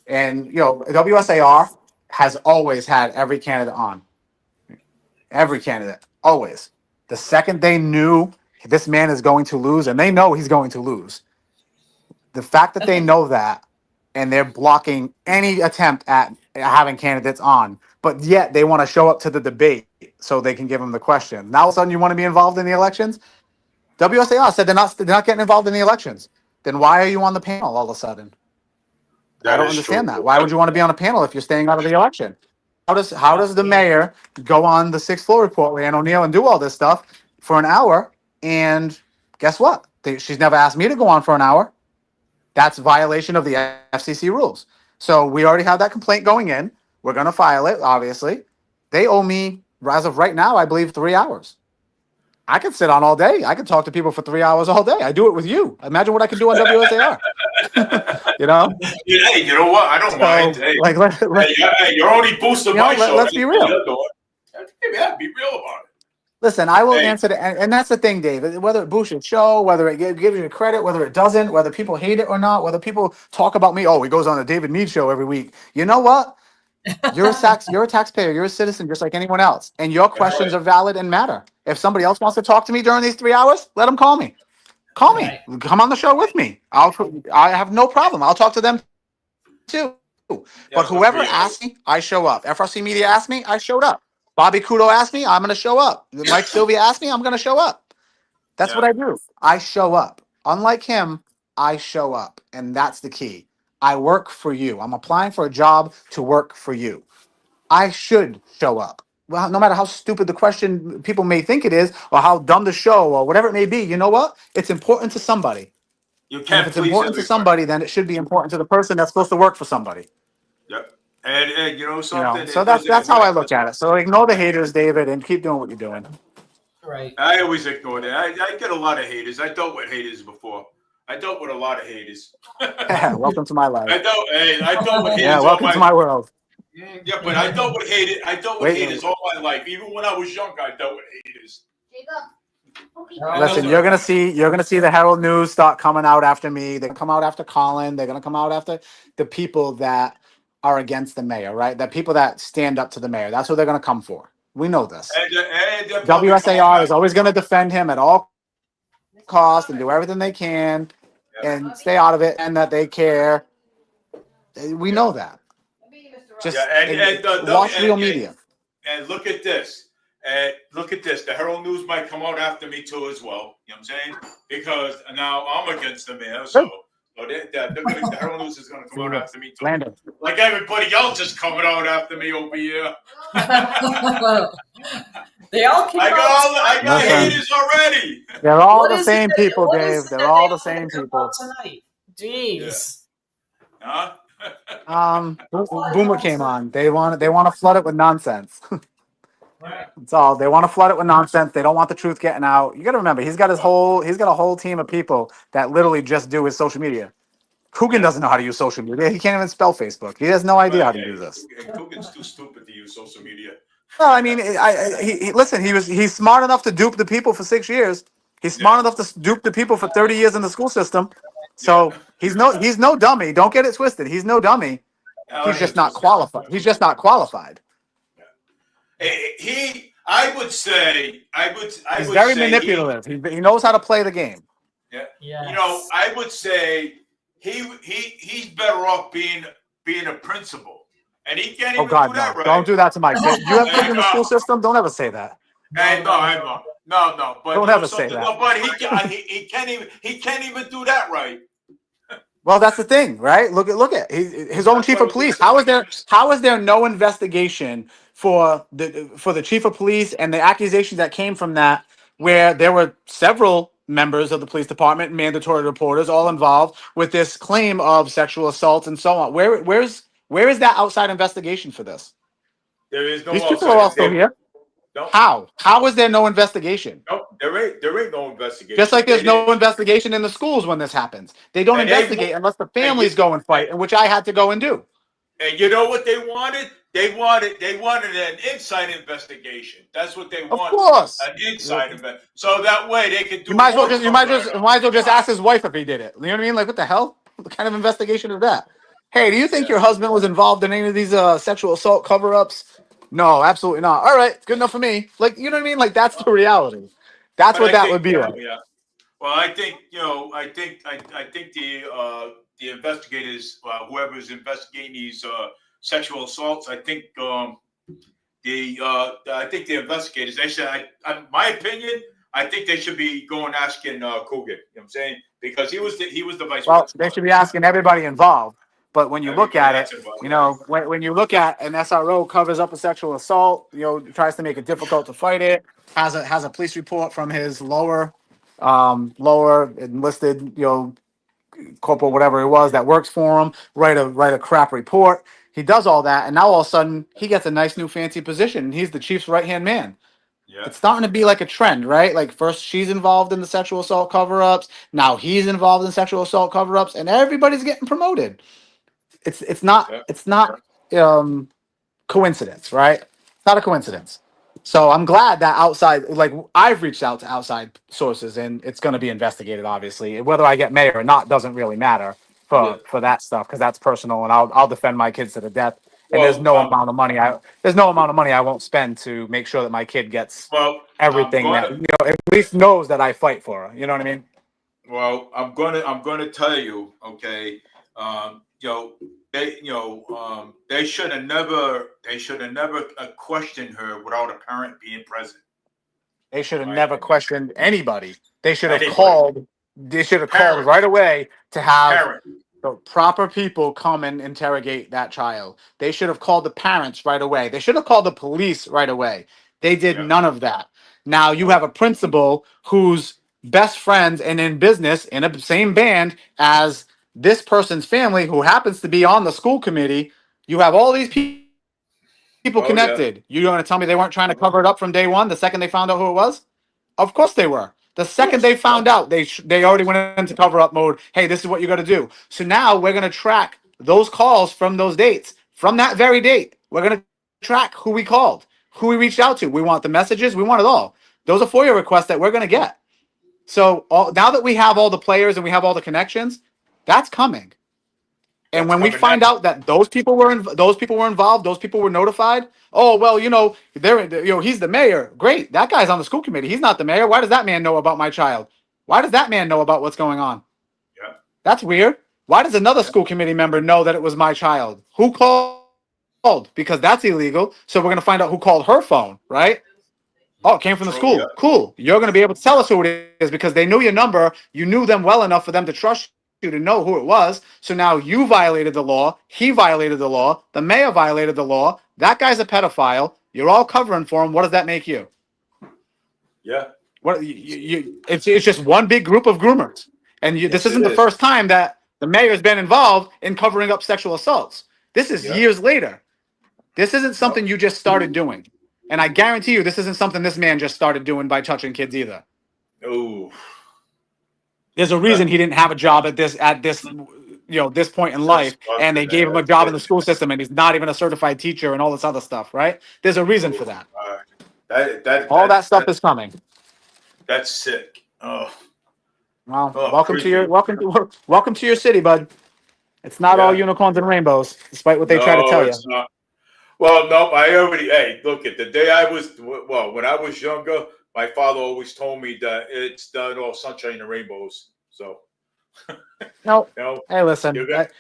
and WSAR has always had every candidate on. Every candidate, always. The second they knew this man is going to lose, and they know he's going to lose, the fact that they know that, and they're blocking any attempt at having candidates on, but yet they want to show up to the debate so they can give them the question. Now all of a sudden you want to be involved in the elections? WSAR said they're not getting involved in the elections. Then why are you on the panel all of a sudden? I don't understand that. Why would you want to be on a panel if you're staying out of the election? How does the mayor go on the 6th floor report, Leanne O'Neill, and do all this stuff for an hour? And guess what? She's never asked me to go on for an hour. That's violation of the FCC rules. So we already have that complaint going in. We're going to file it, obviously. They owe me, as of right now, I believe 3 hours. I could sit on all day. I could talk to people for 3 hours all day. I do it with you. Imagine what I could do on WSAR. You know? Hey, you know what? I don't mind. Hey, you're only boosting my show. Let's be real. Yeah, be real about it. Listen, I will answer and that's the thing, Dave. Whether it boosts your show, whether it gives you credit, whether it doesn't, whether people hate it or not, whether people talk about me, he goes on a David Meade show every week. You know what? You're a taxpayer. You're a citizen just like anyone else. And your questions are valid and matter. If somebody else wants to talk to me during these 3 hours, let them call me. Call me. Right. Come on the show with me. I have no problem. I'll talk to them too. But whoever asks me, I show up. FRC Media asked me, I showed up. Bobby Kudo asked me, I'm going to show up. Mike Sylvia asked me, I'm going to show up. That's what I do. I show up. Unlike him, I show up. And that's the key. I work for you. I'm applying for a job to work for you. I should show up. Well, no matter how stupid the question people may think it is, or how dumb the show, or whatever it may be, you know what? It's important to somebody. You And if can't it's please important to everybody. somebody, then it should be important to the person that's supposed to work for somebody. Yep. And you know You know, something? so It that's doesn't. that's how I look at it. So ignore the haters, David, and keep doing what you're doing. Right. I always ignore that. I get a lot of haters. I dealt with haters before. I dealt with a lot of haters. Welcome to my life. I dealt with Yeah, haters all welcome to my world. Yeah, but I dealt with haters. I dealt with Wait, haters all my life. Even when I was young, I dealt with haters. listen, you're gonna see the Herald News start coming out after me. They come out after Colin. They're gonna come out after the people that are against the mayor, right? The people that stand up to the mayor. That's what they're gonna come for. We know this. And they're probably WSAR is always gonna defend him at all costs and do everything they can and stay out of it, and that they care. We know that. Just watch real media. And look at this. And look at this. The Herald News might come out after me too as well. You know what I'm saying? Because now I'm against the mayor, so the Herald News is going to come out after me too. Landon. Like everybody else is coming out after me over here. They all came I got Listen. haters already. They're all What the is same it that- people, what is Dave. it They're that all they the same come people. out tonight? Jeez. Huh? Boomer came on. They want to flood it with nonsense. Right. That's all. They want to flood it with nonsense. They don't want the truth getting out. You got to remember, he's got a whole team of people that literally just do his social media. Coogan doesn't know how to use social media. He can't even spell Facebook. He has no idea how to do this. Coogan's too stupid to use social media. Well, I mean, listen. He's smart enough to dupe the people for 6 years. He's smart enough to dupe the people for 30 years in the school system. So he's no dummy. Don't get it twisted. He's no dummy. He's just not qualified. He's just not qualified. I would say, He's very manipulative. He knows how to play the game. Yeah. Yes. You know, I would say he's better off being a principal, and he can't even Oh God, do that right. Don't do that to my kid. You have kids in the school system. Don't ever say that. Hey, no. But Don't ever say that. No, but he can't even do that right. Well, that's the thing, right? Look at his own chief of police. How is there no investigation for the chief of police and the accusations that came from that, where there were several members of the police department, mandatory reporters, all involved with this claim of sexual assault and so on? Where is that outside investigation for this? There is no. These people are all still here. No. How is there no investigation? No, there ain't no investigation. Just like there's no investigation in the schools when this happens. They don't investigate unless the families go and fight, which I had to go and do. And you know what they wanted? They wanted an inside investigation. That's what they wanted. Of course. An inside investigation. So that way they could do. You might as well just ask his wife if he did it. You know what I mean? Like, what the hell? What kind of investigation is that? Hey, do you think your husband was involved in any of these sexual assault cover-ups? No, absolutely not. All right, good enough for me. Like, you know what I mean? Like, that's the reality. That's what that would be like. Yeah. Well, I think the investigators, whoever's investigating these sexual assaults, I think the investigators, they should. My opinion, I think they should be going asking Coogan. You know what I'm saying? Because he was the vice president. Well, they should be asking everybody involved. But when you look at it, you know, when you look at an SRO covers up a sexual assault, you know, tries to make it difficult to fight it, has a police report from his lower enlisted, you know, corporal, whatever it was that works for him, write a crap report. He does all that, and now all of a sudden he gets a nice new fancy position, and he's the chief's right-hand man. Yeah. It's starting to be like a trend, right? Like, first she's involved in the sexual assault cover-ups, now he's involved in sexual assault cover-ups, and everybody's getting promoted. It's not coincidence, right? It's not a coincidence. So I'm glad that outside, like, I've reached out to outside sources, and it's going to be investigated. Obviously, whether I get mayor or not doesn't really matter for that stuff, because that's personal, and I'll defend my kids to the death. And there's no amount of money I won't spend to make sure that my kid gets everything that, you know, at least knows that I fight for her. You know what I mean? Well, I'm gonna tell you, okay. They should have never questioned her without a parent being present. They should have never questioned anybody. They should have called. They should have called right away to have So proper people come and interrogate that child. They should have called the parents right away. They should have called the police right away. They did Yeah. none of that. Now you have a principal who's best friends and in business in a same band as this person's family who happens to be on the school committee. You have all these people Oh yeah. connected. You're going to tell me they weren't trying to cover it up from day one the second they found out who it was? Of course they were. The second they found out, they already went into cover up mode. Hey, this is what you got to do. So now we're going to track those calls from those dates. From that very date, we're going to track who we called, who we reached out to. We want the messages. We want it all. Those are FOIA requests that we're going to get. So now that we have all the players and we have all the connections, that's coming. And That's when we coming find next. out that those people were involved, those people were notified. Oh well, he's the mayor. Great, that guy's on the school committee. He's not the mayor. Why does that man know about my child? Why does that man know about what's going on? Yeah. That's weird. Why does another Yeah. school committee member know that it was my child? Who called? Because that's illegal. So we're gonna find out who called her phone, right? Oh, it came from the True, school. yeah. Cool. You're going to be able to tell us who it is because they knew your number. You knew them well enough for them to trust you to know who it was. So now you violated the law. He violated the law. The mayor violated the law. That guy's a pedophile. You're all covering for him. What does that make you? Yeah. What it's just one big group of groomers. And this Yes, isn't it the is. first time that the mayor's been involved in covering up sexual assaults. This is Yeah. years later. This isn't something you just started doing. And I guarantee you, this isn't something this man just started doing by touching kids either. Oh. There's a reason he didn't have a job at this this point in life, and they gave him a job in the school system, and he's not even a certified teacher and all this other stuff, right? There's a reason for that. All that stuff is coming. That's sick. Oh. Well, Oh, welcome creepy. welcome to your city, bud. It's not all Yeah. unicorns and rainbows, despite what they try to tell you. It's not. Well, no, hey, look, at the day when I was younger, my father always told me that it's not all sunshine and rainbows. So, No. you know, Hey, listen. you got,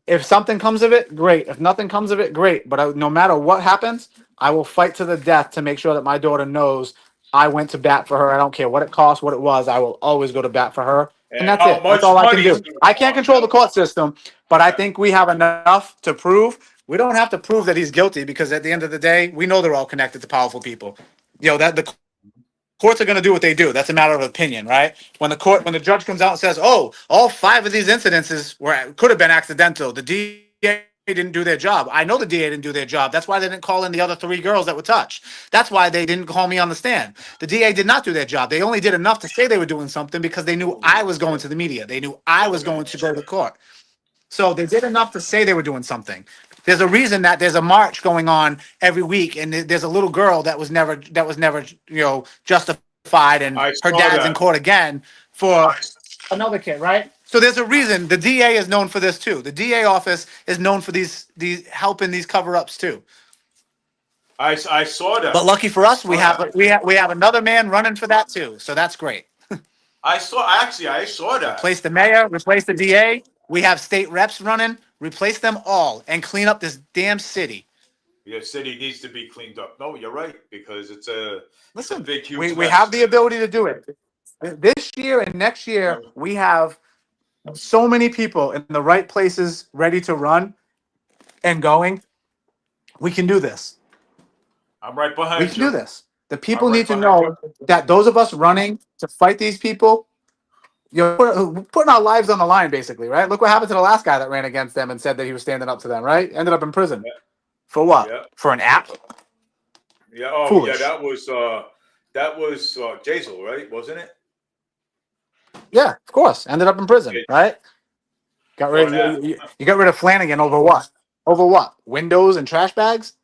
If something comes of it, great. If nothing comes of it, great. But no matter what happens, I will fight to the death to make sure that my daughter knows I went to bat for her. I don't care what it cost, what it was. I will always go to bat for her. And that's how it. much That's all I can money do. is gonna I can't cost, control the though? court system, but I think we have enough to prove. We don't have to prove that he's guilty because at the end of the day, we know they're all connected to powerful people. That the courts are going to do what they do. That's a matter of opinion, right? When the judge comes out and says, "Oh, all 5 of these incidences could have been accidental," the DA didn't do their job. I know the DA didn't do their job. That's why they didn't call in the other 3 girls that were touched. That's why they didn't call me on the stand. The DA did not do their job. They only did enough to say they were doing something because they knew I was going to the media. They knew I was going to go to court. So they did enough to say they were doing something. There's a reason that there's a march going on every week, and there's a little girl that was never justified, and I her saw dad's that. in court again for another kid, right? So there's a reason the DA is known for this too. The DA office is known for these helping these cover-ups too. I saw that. But lucky for us, we have another man running for that too. So that's great. I saw that. Replace the mayor, replace the DA. We have state reps running. Replace them all and clean up this damn city. The city needs to be cleaned up. No, you're right, because it's a big, huge we mess. have the ability to do it. This year and next year, we have so many people in the right places ready to run and going. We can do this. I'm right behind We you. can do this. The people I'm right need to behind know that those of us running to fight these people, putting our lives on the line, basically, right? Look what happened to the last guy that ran against them and said that he was standing up to them, right? Ended up in prison. Yeah. For what? Yeah. For an app? Yeah. Oh, Foolish. yeah. That was Jazel, right? Wasn't it? Yeah, of course. Ended up in prison, Yeah. right? Got rid. You got rid of Flanagan over what? Over what? Windows and trash bags.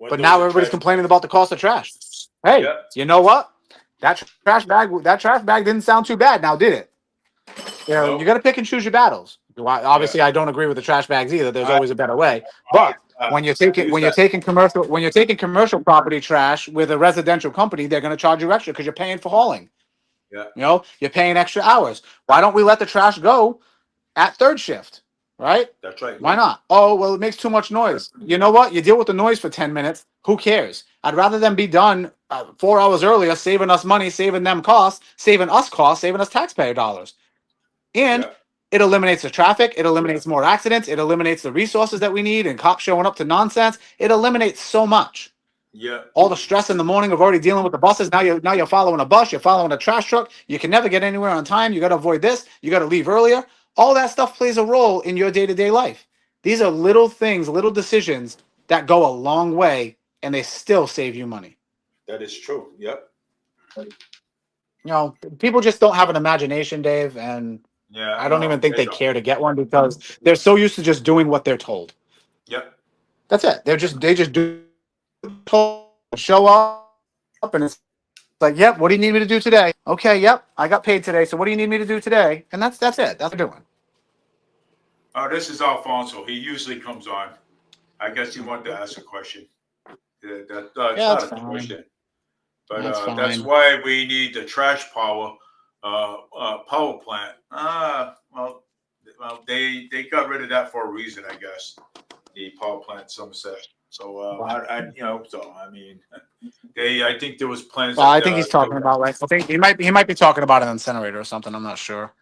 But now everybody's complaining about the cost of trash. Hey, you know what? That trash bag didn't sound too bad. Now, did it? Nope. You got to pick and choose your battles. Obviously, I don't agree with the trash bags either. There's always a better way. But when you're taking commercial property trash with a residential company, they're going to charge you extra because you're paying for hauling. Yeah. You're paying extra hours. Why don't we let the trash go at third shift? Right? That's right. Why not? Oh, well, it makes too much noise. You know what? You deal with the noise for 10 minutes. Who cares? I'd rather them be done 4 hours earlier, saving us money, saving them costs, saving us taxpayer dollars. And It eliminates the traffic. It eliminates more accidents. It eliminates the resources that we need and cops showing up to nonsense. It eliminates so much. Yeah. All the stress in the morning of already dealing with the buses. Now you're following a bus. You're following a trash truck. You can never get anywhere on time. You got to avoid this. You got to leave earlier. All that stuff plays a role in your day-to-day life. These are little things, little decisions that go a long way, and they still save you money. That is true. Yep. People just don't have an imagination, Dave, and Yeah. I don't even think they don't. care to get one because they're so used to just doing what they're told. Yep. That's it. They just do show up, and it's like, yep. What do you need me to do today? Okay, yep. I got paid today, so what do you need me to do today? And that's it. That's what they're doing. Oh, this is Alfonso. He usually comes on. I guess you wanted to ask a question. It's not a question, but that's why we need the trash power plant. Well, they got rid of that for a reason, I guess. The power plant, Somerset. So I mean, I think there was plans. Well, I think he's talking about I think he might be talking about an incinerator or something. I'm not sure.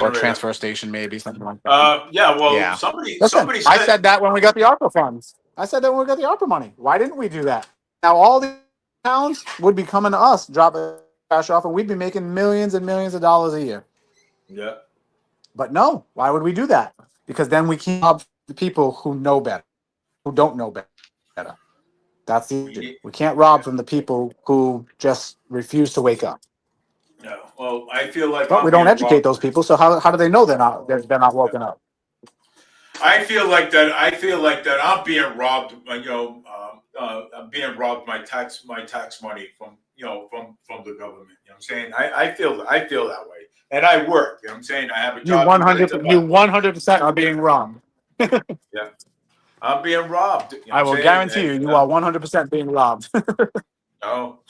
Or a transfer station, maybe something like that. Yeah. Well, Yeah. somebody said, I said that when we got the ARPA funds. I said that when we got the ARPA money. Why didn't we do that? Now all the towns would be coming to us, dropping cash off, and we'd be making millions and millions of dollars a year. Yeah. But no, why would we do that? Because then we keep up the people who know better, who don't know better. That's the issue. We can't rob from the people who just refuse to wake up. No. Well, I feel like But we don't educate those people, so how do they know they're not woken up? I feel like that I'm being robbed. I'm being robbed my tax money from the government. You know what I'm saying? I feel that way, and I work. You know what I'm saying? I have a job. You 100% are being robbed. Yeah, I'm being robbed. You know I will guarantee you are 100% being robbed. No.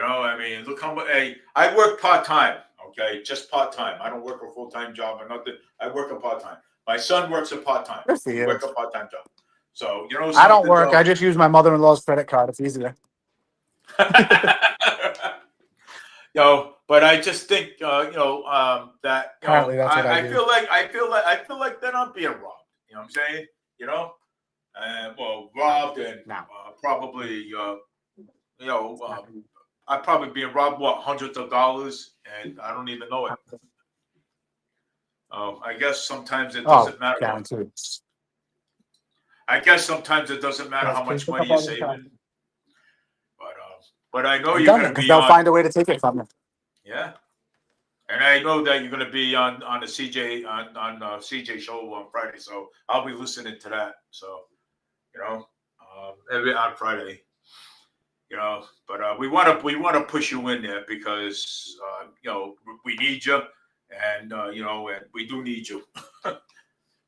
I mean, look how much. Hey, I work part time. Okay, just part time. I don't work a full time job or nothing. I work a part time. My son works a part time. Work a part time job. So I don't work. I just use my mother-in-law's credit card. It's easier. But I just think that Apparently that's what I do. I feel like then I'm being robbed. You know what I'm saying? Robbed and probably I'm probably being robbed hundreds of dollars, and I don't even know it. I guess sometimes it doesn't matter. I guess sometimes it doesn't matter how much money you're saving. But I know you're going to be. They'll find a way to take it from you. Yeah, and I know that you're going to be on the CJ on CJ show on Friday, so I'll be listening to that. So, every on Friday. But we want to push you in there because we need you, and and we do need you.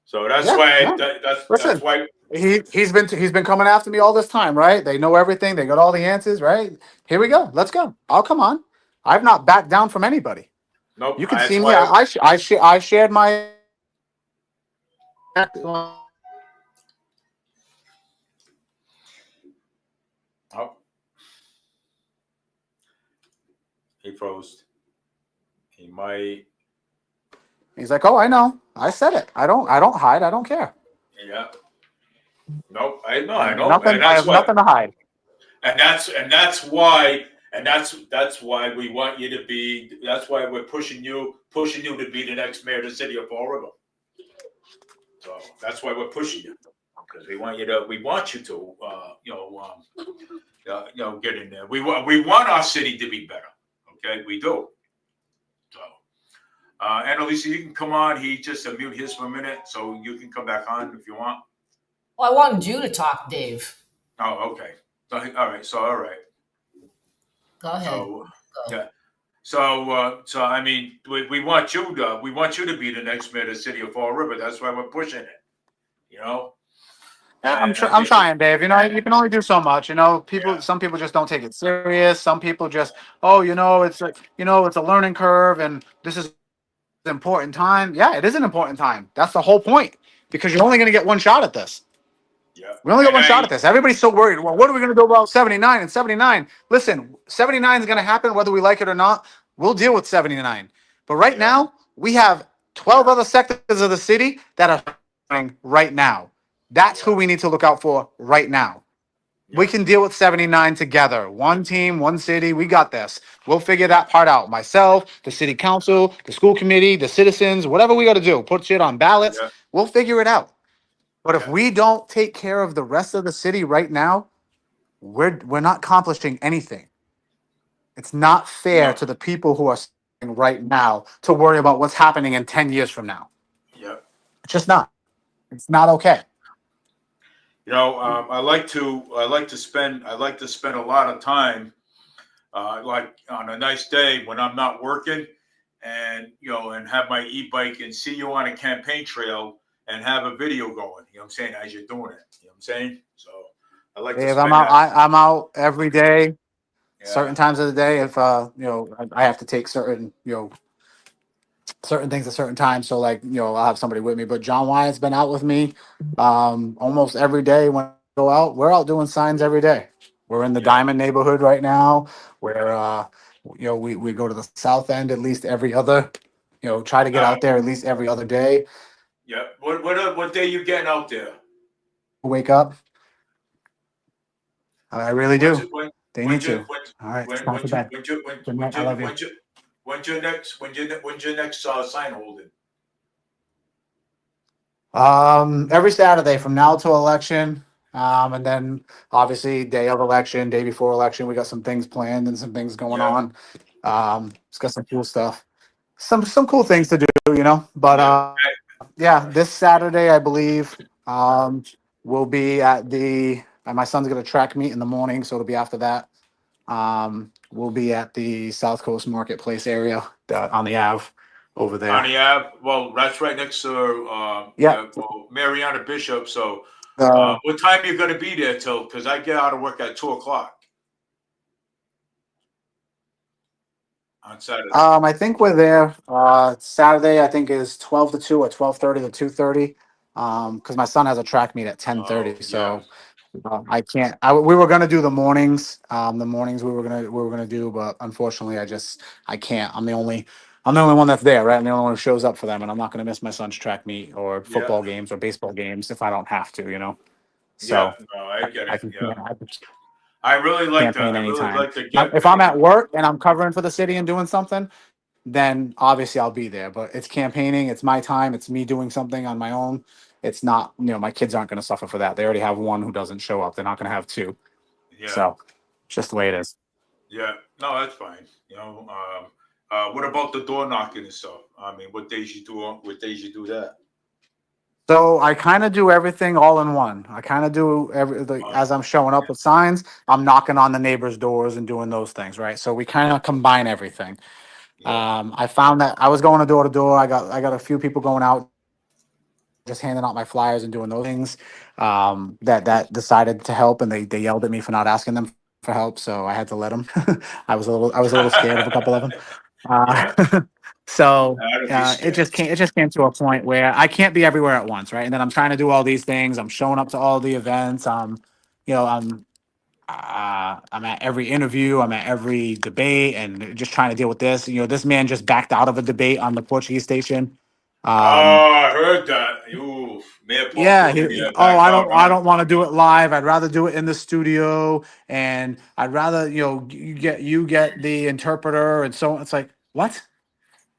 So that's why that's why he's been coming after me all this time, right? They know everything. They got all the answers, right? Here we go. Let's go. I'll come on. I've not backed down from anybody. Nope. You can see me. I shared my. Oh. He froze. He might. He's like, oh, I know. I said it. I don't hide. I don't care. Yeah. Nope. I know. Nothing. I have nothing to hide. And that's why we want you to be. That's why we're pushing you to be the next mayor of the city of Fallriver. So that's why we're pushing you, because we want you to get in there. We want our city to be better. Okay, we do. So, Annalisa, you can come on. He just mute his for a minute, so you can come back on if you want. Well, I wanted you to talk, Dave. Oh, okay. So, all right. Go ahead. So, yeah. So I mean, we want you to be the next mayor of the city of Fallriver. That's why we're pushing it. Yeah, I'm trying, Dave. You can only do so much. Some people just don't take it serious. Some people just, it's a learning curve, and this is an important time. Yeah, it is an important time. That's the whole point, because you're only going to get one shot at this. Yeah. We only got one shot at this. Everybody's so worried. Well, what are we going to do about 79 and 79? Listen, 79 is going to happen whether we like it or not. We'll deal with 79. But right now, we have 12 other sectors of the city that are suffering right now. That's who we need to look out for right now. We can deal with 79 together. One team, one city. We got this. We'll figure that part out. Myself, the city council, the school committee, the citizens, whatever we got to do. Put shit on ballots. Yeah. We'll figure it out. But if Yeah. we don't take care of the rest of the city right now, we're not accomplishing anything. It's not fair No. to the people who are suffering right now to worry about what's happening in 10 years from now. Yeah. It's just not. It's not okay. I like to spend a lot of time, like on a nice day when I'm not working, and and have my e-bike and see you on a campaign trail and have a video going. You know what I'm saying, as you're doing it. You know what I'm saying? So I like to If I'm spend out, that. I'm out every day, certain Yeah. times of the day. If I have to take certain certain things at certain times. So like I'll have somebody with me. But John Wyatt's been out with me almost every day when I go out. We're out doing signs every day. We're in the Yeah. Diamond neighborhood right now. Where we go to the South End at least every other. Try to get out there at least every other day. Yeah. What day you getting out there? Wake up. I really When's do. it when They when need you to. All right, it's when time when for you bed. when you when Good when night. I you love you. when you when's your next sign holding? Every Saturday from now till election. And then obviously day of election, day before election, we got some things planned and some things going Yeah. on. It's got some cool stuff. Some cool things to do. But Yeah. yeah, this Saturday I believe we'll be at the my son's gonna track meet in the morning, so it'll be after that. We'll be at the South Coast Marketplace area on the Ave over On there. the Ave, well, that's right next to Yeah. Mariana Bishop. So, Uh, what time are you going to be there till? Because I get out of work at 2 o'clock on Saturday. I think we're there. Saturday, I think is 12 to 2 or 12:30 to 2:30. Because my son has a track meet at 10:30, Oh yeah, so I can't. We were gonna do the mornings. The mornings we were gonna do, but unfortunately, I can't. I'm the only one that's there, right? I'm the only one who shows up for them, and I'm not gonna miss my son's track meet or yeah, football games or baseball games if I don't have to. yeah. So No, I get I it. can Yeah, I can I really like to. campaign I really anytime. like to get. If I'm at work and I'm covering for the city and doing something, then obviously I'll be there. But it's campaigning. It's my time. It's me doing something on my own. It's not, my kids aren't going to suffer for that. They already have one who doesn't show up. They're not going to have two. Yeah, So it's just the way it is. yeah. No, that's fine. What about the door knocking and stuff? I mean, what days you do? What days you do that? So I kind of do everything all in one. I kind of do Uh, as I'm showing up with signs, I'm knocking on the neighbors' doors and doing those things, right? So we kind of combine everything. yeah. I found that I was going to door to door. I got a few people going out just handing out my flyers and doing those things that decided to help, and they yelled at me for not asking them for help, so I had to let them. I was a little scared of a couple of them. Yeah, So I'd be it scared. just came to a point where I can't be everywhere at once, right? And then I'm trying to do all these things. I'm showing up to all the events. I'm at every interview. I'm at every debate, and just trying to deal with this. This man just backed out of a debate on the Portuguese station. Um, Oh, I heard that. Ooh, Mayor yeah, Portfolio, yeah, oh, backed out, I huh? don't want to do it live. I'd rather do it in the studio, and I'd rather you get the interpreter and so on. It's like, what?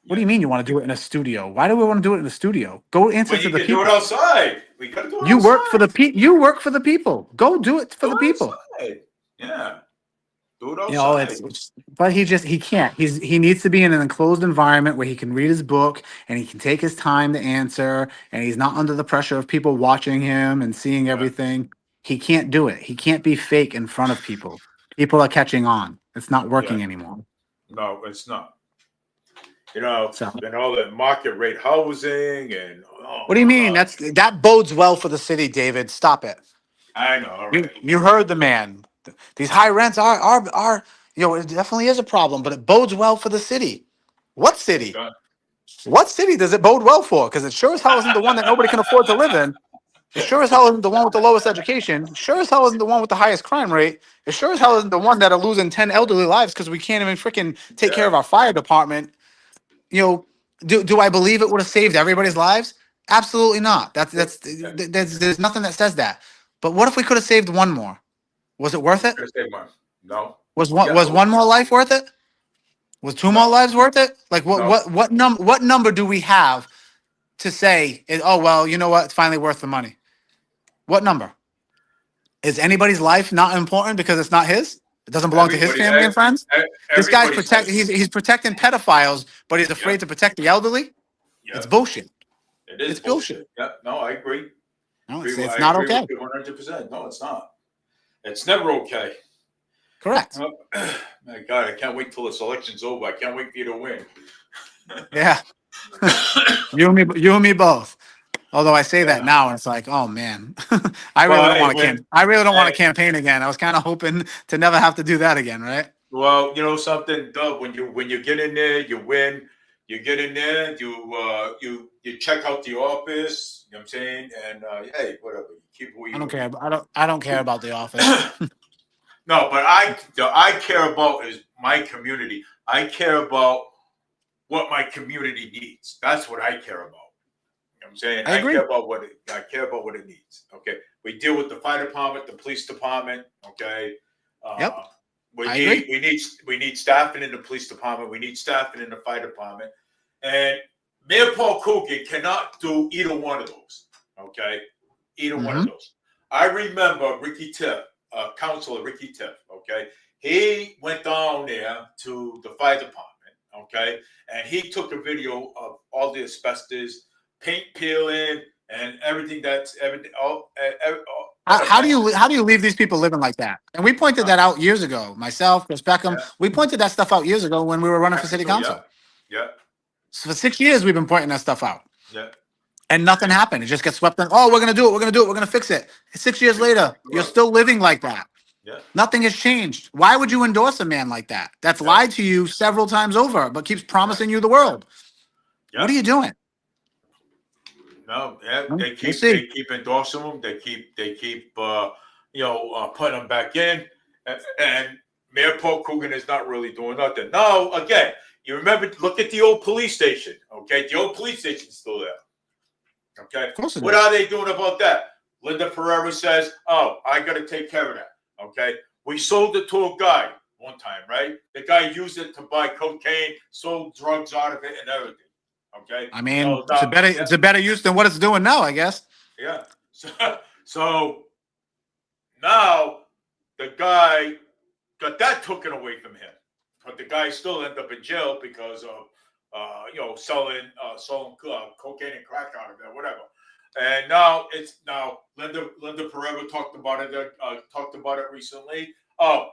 What Yeah. do you mean you want to do it in a studio? Why do we want to do it in the studio? Go answer When to you the can do it people. outside, we gotta do it You work for outside. the You work for the people. Go do it for Do the it people. outside. Yeah, do it You know, outside. but he can't. He needs to be in an enclosed environment where he can read his book and he can take his time to answer, and he's not under the pressure of people watching him and seeing Yeah, everything. He can't do it. He can't be fake in front of people. People are catching on. It's not yeah. working anymore. No, it's not. So And all the market rate housing and oh what do you my mean? god. That bodes well for the city, David. Stop it. I know. All You right. you heard the man. These high rents are it definitely is a problem, but it bodes well for the city. What city? Okay. What city does it bode well for? Because it sure as hell isn't the one that nobody can afford to live in. It sure as hell isn't the one with the lowest education. It sure as hell isn't the one with the highest crime rate. It sure as hell isn't the one that are losing 10 elderly lives because we can't even freaking take care Yeah. of our fire department. You know, Do I believe it would have saved everybody's lives? Absolutely not. There's nothing that says that. But what if we could have saved one more? Was it worth it? Gonna say one. No. Was one more life worth it? Was two more No. lives worth it? Like No. what number do we have to say? Oh well, you know what? It's finally worth the money. What number? Is anybody's life not important because it's not his? It doesn't belong to his Everybody, family and friends. This guy's everybody's like, he's protecting pedophiles, but he's afraid to protect the elderly. yeah, It's bullshit. it is It's bullshit. Yeah, no, I agree. No, I it's not agree okay. with you 100%. No, it's not. It's never okay. Correct. Oh, my God, I can't wait till this election's over. I can't wait for you to win. Yeah. you and me both. Although I say that Yeah. now, and it's like, oh man, I Well, really don't hey, want to when- I really don't want to hey. campaign again. I was kind of hoping to never have to do that again, right? Well, you know something, Doug. When you get in there, you win. You get in there, you check out the office. You know what I'm saying? And hey, whatever. You keep who you. I don't care. I don't care about the office. No, but I care about is my community. I care about what my community needs. That's what I care about. You know what I'm saying? I agree. care about what it needs. Okay. We deal with the fire department, the police department. Okay. Yep. We I need agree. we need staffing in the police department. We need staffing in the fire department. And Mayor Paul Coogan cannot do either one of those. Okay. Either one of those. I remember Ricky Tiff, Councilor Ricky Tiff. Okay. He went down there to the fire department. Okay. And he took a video of all the asbestos, paint peeling, and everything How do you leave these people living like that? And we pointed that out years ago. Myself, Chris Beckham, we pointed that stuff out years ago when we were running for city council. Yeah. So for 6 years, we've been pointing that stuff out. Yeah. And nothing happened. It just gets swept in. Oh, we're gonna do it. We're gonna do it. We're gonna fix it. 6 years later, you're still living like that. Yeah. Nothing has changed. Why would you endorse a man like that? That's lied to you several times over, but keeps promising you the world. Yeah. What are you doing? No, yeah, We'll they keep endorsing them. They keep putting them back in, and Mayor Paul Coogan is not really doing nothing. Now, again, you remember? Look at the old police station. Okay, the old police station's still there. Okay, Of course it what is. are they doing about that? Linda Ferrera says, "Oh, I got to take care of that." Okay, we sold it to a guy one time, right? The guy used it to buy cocaine, sold drugs out of it, and everything. Okay. I mean, it's a better use than what it's doing now, I guess. Yeah. So now the guy got that taken away from him, but the guy still ended up in jail because of selling cocaine and crack out of it, whatever. And now Linda Pereva talked about it recently. Oh,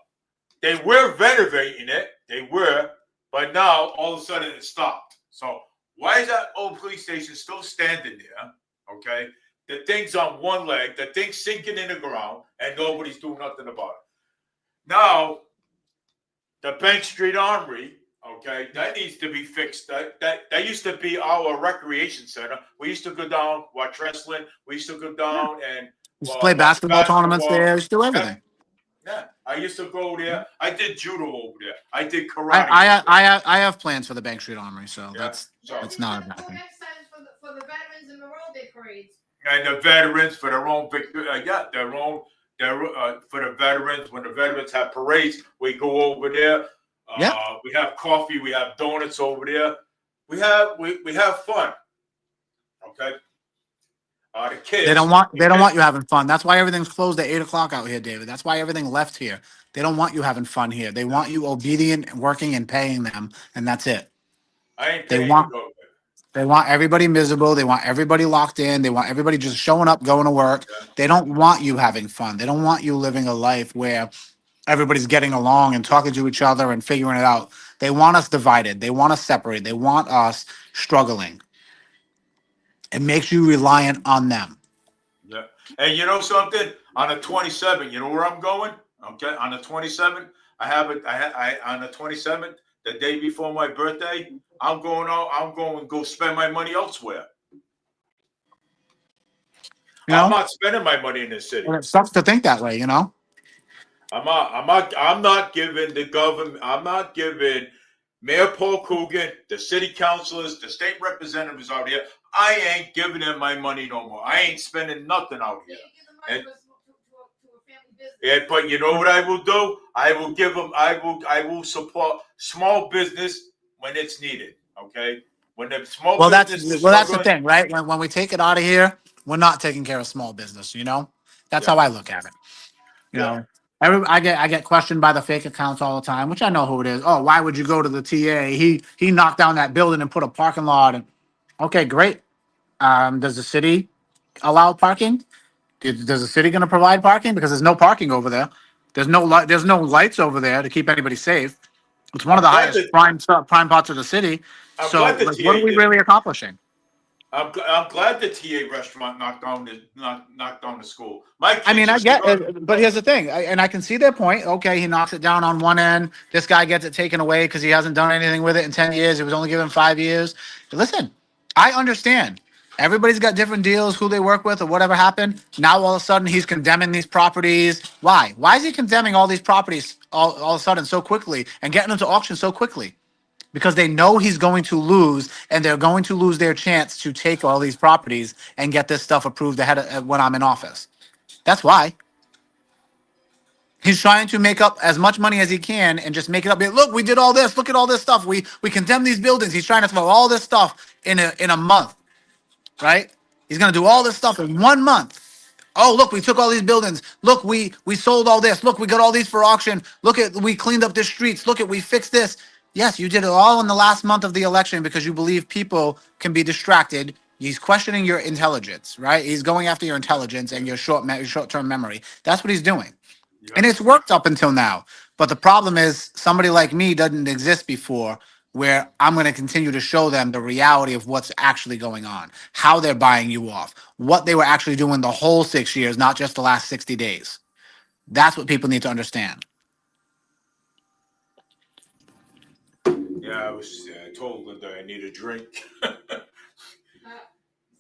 they were renovating it. They were, but now all of a sudden it stopped. So why is that old police station still standing there? Okay. The thing's on one leg, the thing's sinking in the ground, and nobody's doing nothing about it. Now, the Bank Street Armory, okay, that needs to be fixed. That used to be our recreation center. We used to go down, watch wrestling. We used to go down and play basketball tournaments there. Just do everything. Yeah, I used to go there. I did judo over there. I did karate. I have plans for the Bank Street Armory, so that's not a bad thing. Next time is for the veterans and Memorial Day parades. And the veterans for their own victory, for the veterans. When the veterans have parades, we go over there. We have coffee, we have donuts over there. We have fun. Okay. The kids. They don't want you having fun. That's why everything's closed at 8:00 out here, David. That's why everything left here. They don't want you having fun here. They want you obedient, working, and paying them, and that's it. I ain't paying you to go. They want everybody miserable. They want everybody locked in. They want everybody just showing up, going to work. Yeah. They don't want you having fun. They don't want you living a life where everybody's getting along and talking to each other and figuring it out. They want us divided. They want us separated. They want us struggling. It makes you reliant on them. Yeah. And you know something? On the 27th, you know where I'm going? Okay. On the 27th, on the 27th, the day before my birthday, I'm going to go spend my money elsewhere. I'm not spending my money in this city. Well, it sucks to think that way, you know. I'm not giving the government. I'm not giving Mayor Paul Coogan, the city councilors, the state representatives out here, I ain't giving them my money no more. I ain't spending nothing out They here. give the money And- to a family business. Yeah, but you know what I will do? I will give them. I will support small business when it's needed. Okay, when the small Well, business is that's the struggling. thing, right? When we take it out of here, we're not taking care of small business. You know, that's Yeah. how I look at it. You Yeah. know, I get questioned by the fake accounts all the time, which I know who it is. Oh, why would you go to the TA? He knocked down that building and put a parking lot. And okay, great. Does the city allow parking? Does the city going to provide parking? Because there's no parking over there. There's no lights over there to keep anybody safe. It's one of I'm the glad highest that prime parts of the city. I'm So, glad the like, what are TA we did. really accomplishing? I'm glad the TA restaurant knocked down the school. My I mean, kids I used to get go to. it, but here's the thing, and I can see their point. Okay, he knocks it down on one end. This guy gets it taken away because he hasn't done anything with it in 10 years. It was only given 5 years. Listen, I understand. Everybody's got different deals, who they work with, or whatever happened. Now all of a sudden he's condemning these properties. Why? Why is he condemning all these properties all of a sudden so quickly and getting them to auction so quickly? Because they know he's going to lose, and they're going to lose their chance to take all these properties and get this stuff approved ahead of when I'm in office. That's why. He's trying to make up as much money as he can and just make it up. Look, we did all this. Look at all this stuff. We condemned these buildings. He's trying to throw all this stuff in a month, right? He's gonna do all this stuff in 1 month. Oh, look, we took all these buildings. Look, we sold all this. Look, we got all these for auction. Look at we cleaned up the streets. Look at we fixed this. Yes, you did it all in the last month of the election because you believe people can be distracted. He's questioning your intelligence, right? He's going after your intelligence and your short-term memory. That's what he's doing. And it's worked up until now. But the problem is somebody like me doesn't exist before where I'm going to continue to show them the reality of what's actually going on, how they're buying you off, what they were actually doing the whole 6 years, not just the last 60 days. That's what people need to understand. Yeah, I told Linda I need a drink.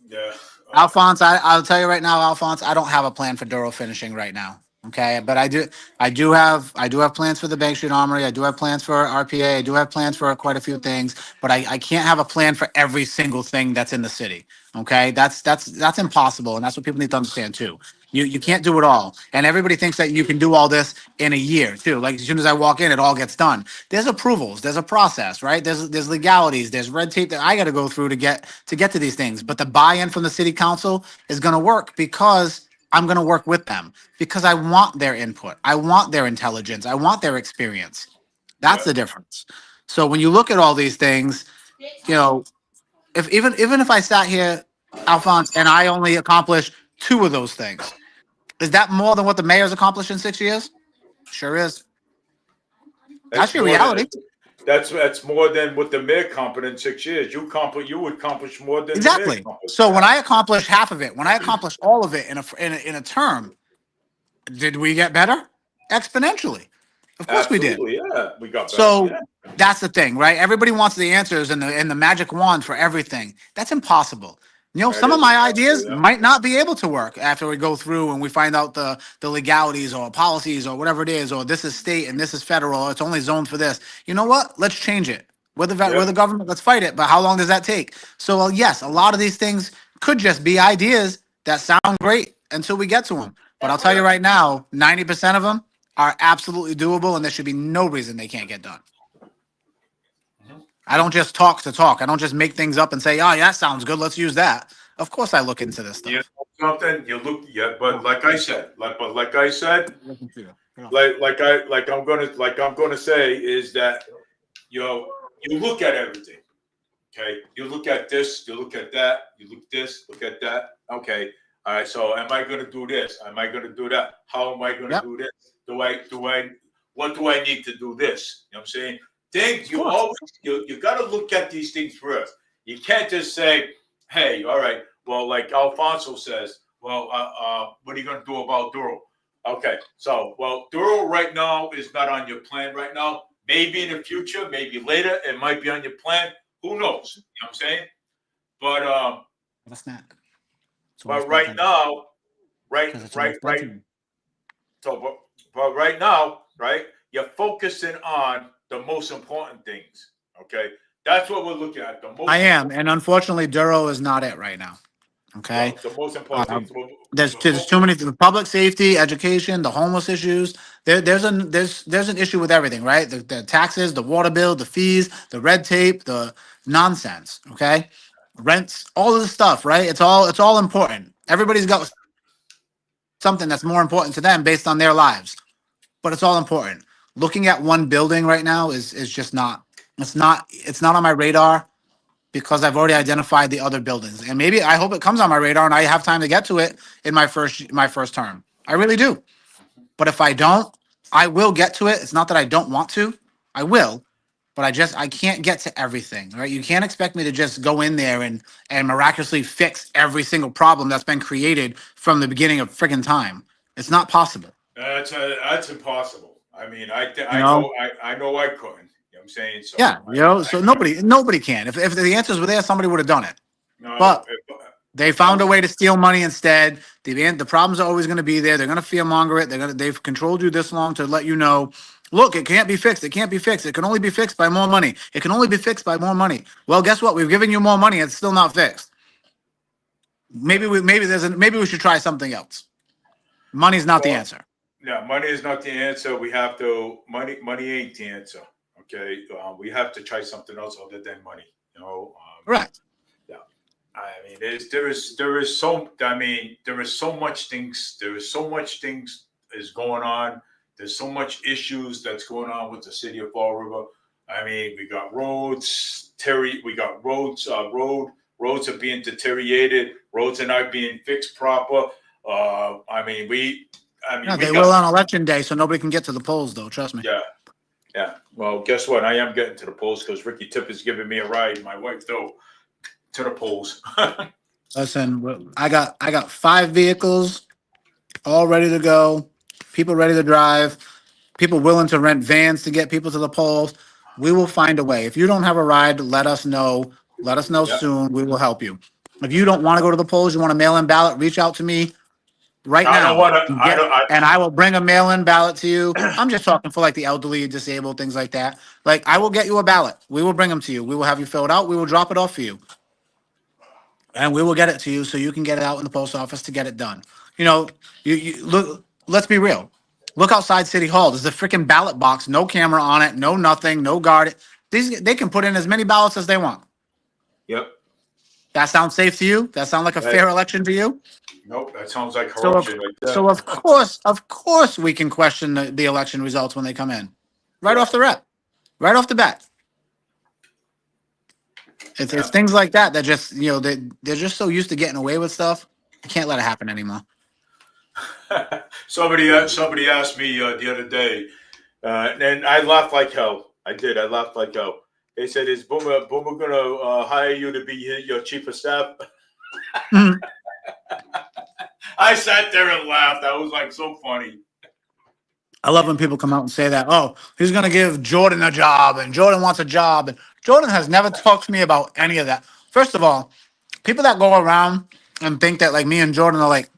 Yeah. Alphonse, I'll tell you right now, Alphonse, I don't have a plan for Duro finishing right now. Okay, but I do have plans for the Bank Street Armory. I do have plans for RPA. I do have plans for quite a few things, but I can't have a plan for every single thing that's in the city. Okay, that's impossible, and that's what people need to understand too. You can't do it all, and everybody thinks that you can do all this in a year too. Like as soon as I walk in, it all gets done. There's approvals, there's a process, right? There's legalities, there's red tape that I got to go through to get to these things. But the buy-in from the city council is going to work because I'm going to work with them because I want their input, I want their intelligence, I want their experience. That's the difference. So when you look at all these things, you know, if even if I sat here, Alphonse, and I only accomplished two of those things, is that more than what the mayor's accomplished in 6 years? Sure is. That's That's your more than reality. that's more than what the mayor accomplished in 6 years. You would accomplish more than the mayor Exactly. accomplished. So when I accomplished half of it, when I accomplished all of it in a term, did we get better? Exponentially. Of course we did. Absolutely, yeah, we got better. So Yeah, that's the thing, right? Everybody wants the answers and the magic wand for everything. That's impossible. You know, that some of is my impossible. ideas Yeah, might not be able to work after we go through and we find out the legalities or policies or whatever it is, or this is state and this is federal, or it's only zoned for this. You know what? Let's change it. We're the yep, government. Let's fight it. But how long does that take? So yes, a lot of these things could just be ideas that sound great until we get to them. But I'll tell you right now, 90% of them are absolutely doable, and there should be no reason they can't get done. I don't just talk to talk. I don't just make things up and say, "Oh, yeah, that sounds good. Let's use that." Of course, I look into this you know stuff. something. You look, yeah, but like I said, Yeah. I'm gonna say is that you look at everything. Okay, you look at this, you look at that, you look this, look at that. Okay, all right. So, am I going to do this? Am I going to do that? How am I going to Yep. do this? What do I need to do this? You know what I'm saying? Things Of you course. always you got to look at these things first. You can't just say, "Hey, all right, well, like Alfonso says, well, what are you going to do about Duro?" Okay, so Duro right now is not on your plan right now. Maybe in the future, maybe later, it might be on your plan. Who knows? You know what I'm saying? But Have a snack. It's almost right bedtime. now, Because it's almost bedtime. So but right now, right, you're focusing on the most important things. Okay, that's what we're looking at. I am, and unfortunately, Duro is not it right now. Okay, Well, the most important thing is there's too many public safety, education, the homeless issues. There's an issue with everything, right? The taxes, the water bill, the fees, the red tape, the nonsense. Okay, rents, all of this stuff, right? It's all important. Everybody's got something that's more important to them based on their lives, but it's all important. Looking at one building right now is just not. It's not on my radar because I've already identified the other buildings. And maybe I hope it comes on my radar and I have time to get to it in my first term. I really do. But if I don't, I will get to it. It's not that I don't want to. I will, but I can't get to everything, right? You can't expect me to just go in there and miraculously fix every single problem that's been created from the beginning of friggin' time. It's not possible. that's impossible. I mean, You know? I know I couldn't. You know what I'm saying? So Yeah, so nobody can. If the answers were there, somebody would have done it. no, But they found a way to steal money instead. The problems are always going to be there. They're going to fearmonger it. They've controlled you this long to let you know, look, it can't be fixed. It can't be fixed. It can only be fixed by more money. It can only be fixed by more money. Well, guess what? We've given you more money. It's still not fixed. Maybe we should try something else. Money's not the answer. No, money is not the answer. We have to money ain't the answer. Okay, we have to try something else other than money. You know, Correct. Yeah, I mean, there is so much things. There is so much things is going on. There's so much issues that's going on with the city of Fall River. I mean, we got roads, roads are being deteriorated. Roads are not being fixed proper. They will on election day, so nobody can get to the polls, though. Trust me. Yeah. Yeah. Well, guess what? I am getting to the polls because Ricky Tip is giving me a ride, and my wife though, to the polls. Listen, I got 5 vehicles all ready to go. People ready to drive. People willing to rent vans to get people to the polls. We will find a way. If you don't have a ride, let us know. Let us know soon. We will help you. If you don't want to go to the polls, you want a mail-in ballot, reach out to me right I now. don't want to. And I will bring a mail-in ballot to you. I'm just talking for like the elderly, disabled, things like that. Like I will get you a ballot. We will bring them to you. We will have you filled out. We will drop it off for you. And we will get it to you so you can get it out in the post office to get it done. You know, you look, let's be real. Look outside City Hall. There's a freaking ballot box, no camera on it, no nothing, no guard. They can put in as many ballots as they want. Yep. That sounds safe to you? That sound like a fair election to you? Nope, that sounds like corruption. So of course we can question the election results when they come in. Right off the rep. Right off the bat. It's things like that just, they're just so used to getting away with stuff. You can't let it happen anymore. Somebody asked me the other day, and I laughed like hell. I did. I laughed like hell. They said, "Is Boomer gonna hire you to be your chief of staff?" Mm. I sat there and laughed. That was like so funny. I love when people come out and say that, oh, he's going to give Jordan a job and Jordan wants a job. And Jordan has never talked to me about any of that. First of all, people that go around and think that like me and Jordan are like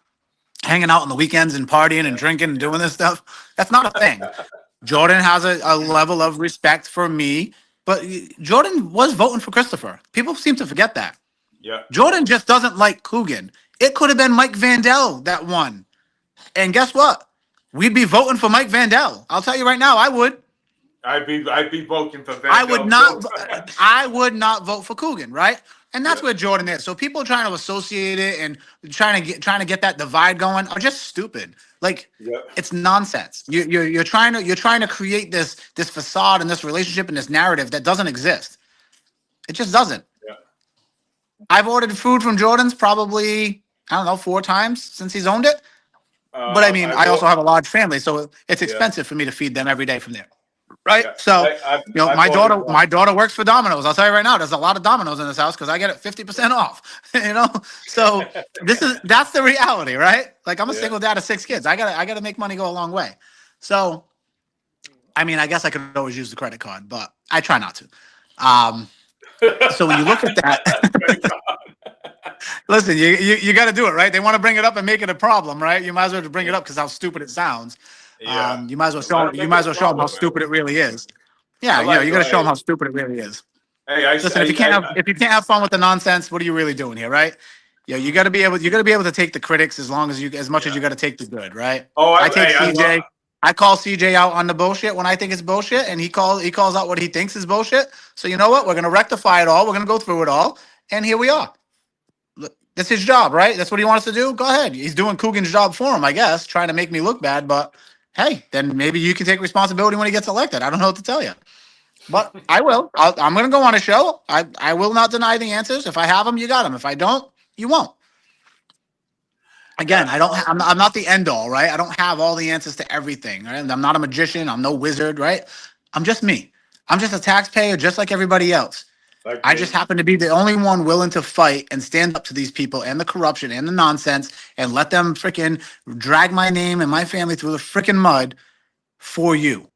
hanging out on the weekends and partying and drinking and doing this stuff, that's not a thing. Jordan has a level of respect for me, but Jordan was voting for Christopher. People seem to forget that. Yeah. Jordan just doesn't like Coogan. It could have been Mike Vandell that won. And guess what? We'd be voting for Mike Vandell. I'll tell you right now, I would. I'd be voting for Vandell. I would not vote for Coogan, right? And that's where Jordan is. So people trying to associate it and trying to get that divide going are just stupid. Like it's nonsense. You're trying to create this facade and this relationship and this narrative that doesn't exist. It just doesn't. Yeah. I've ordered food from Jordan's probably, 4 times since he's owned it. But I mean, I also have a large family, so it's expensive for me to feed them every day from there, right? Yeah. So, my daughter works for Domino's. I'll tell you right now, there's a lot of Domino's in this house because I get it 50% off. So that's the reality, right? Like I'm a single dad of 6 kids. I gotta make money go a long way. So, I mean, I guess I could always use the credit card, but I try not to. So when you look at that. Listen, you got to do it, right? They want to bring it up and make it a problem, right? You might as well just bring it up because how stupid it sounds. You might as well show them how stupid it really is. Yeah, I like you got to show them hey, how stupid it really is. hey, I, Listen, if you can't have fun with the nonsense, what are you really doing here, right? You got to be able to take the critics as much as yeah. you got to take the good, right? Oh, I take hey, I love. CJ. I call CJ out on the bullshit when I think it's bullshit, and he calls out what he thinks is bullshit. So you know what? We're gonna rectify it all. We're gonna go through it all, and here we are. That's his job, right? That's what he wants to do. Go ahead. He's doing Coogan's job for him, I guess, trying to make me look bad. But hey, then maybe you can take responsibility when he gets elected. I don't know what to tell you. But I will. I'm going to go on a show. I will not deny the answers. If I have them, you got them. If I don't, you won't. Again, I don't. I'm not the end all, right? I don't have all the answers to everything. Right? I'm not a magician. I'm no wizard, right? I'm just me. I'm just a taxpayer, just like everybody else. Like I me. just happen to be the only one willing to fight and stand up to these people and the corruption and the nonsense and let them freaking drag my name and my family through the freaking mud for you.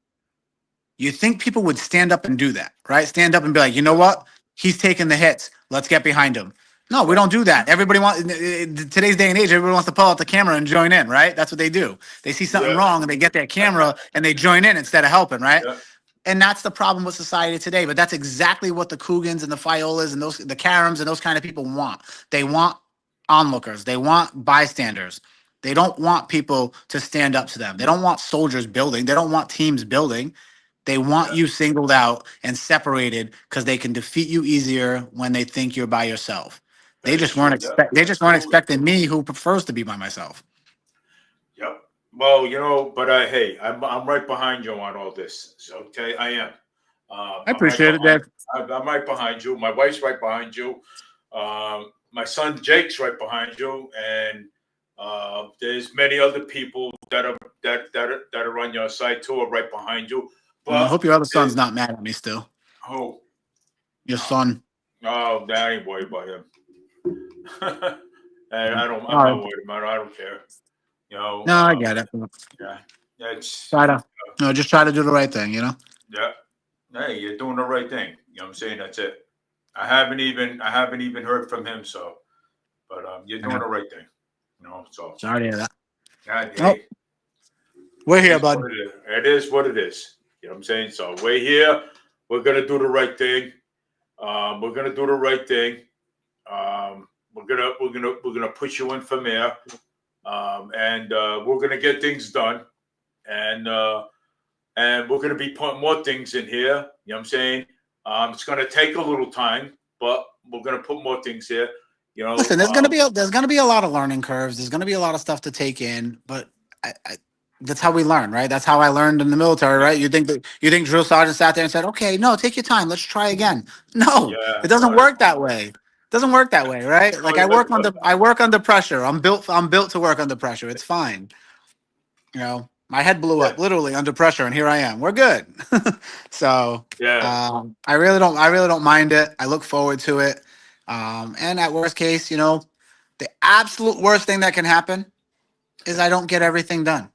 You think people would stand up and do that, right? Stand up and be like, you know what? He's taking the hits. Let's get behind him. No, we don't do that. Everybody wants today's day and age. Everybody wants to pull out the camera and join in, right? That's what they do. They see something Yeah. wrong and they get their camera and they join in instead of helping, right? Yeah. And that's the problem with society today. But that's exactly what the Cougans and the Fiolas and the Karams and those kind of people want. They want onlookers. They want bystanders. They don't want people to stand up to them. They don't want soldiers building. They don't want teams building. They want you singled out and separated because they can defeat you easier when they think you're by yourself. They That is just weren't true, yeah. they just weren't Absolutely. expecting me, who prefers to be by myself. Yep. Well, but hey, I'm right behind you on all this. So, okay, I am. I I'm right appreciate it, behind. Dave. I'm right behind you. My wife's right behind you. My son Jake's right behind you, and there's many other people that are on your side too, are right behind you. I But hope your other son's not mad at me still. oh, Your son. no, I ain't worried about him. And I'm All not right. worried about it. I don't care. No, I get it. Yeah, it's Just try to do the right thing, you know? yeah. Hey, you're doing the right thing. You know what I'm saying? That's it. I haven't even heard from him, so but you're doing the right thing. So Sorry to hear that. yeah, Nope. hey, We're it here, is bud. what it is. It is what it is. You know what I'm saying? So we're here. We're gonna do the right thing. We're gonna do the right thing. We're gonna push you in for mayor. And we're gonna get things done. And we're going to be putting more things in here. You know what I'm saying? It's going to take a little time, but we're going to put more things here. Listen, there's gonna be a lot of learning curves. There's gonna be a lot of stuff to take in, but that's how we learn, right? That's how I learned in the military, right? You think drill sergeant sat there and said, "Okay, no, take your time. Let's try again." No, yeah, it doesn't right. work that way. It doesn't work that way, right? Like I work under pressure. I'm built to work under pressure. It's fine. My head blew Yeah, up literally under pressure, and here I am. We're good. So yeah, I really don't mind it. I look forward to it. And at worst case, the absolute worst thing that can happen is I don't get everything done.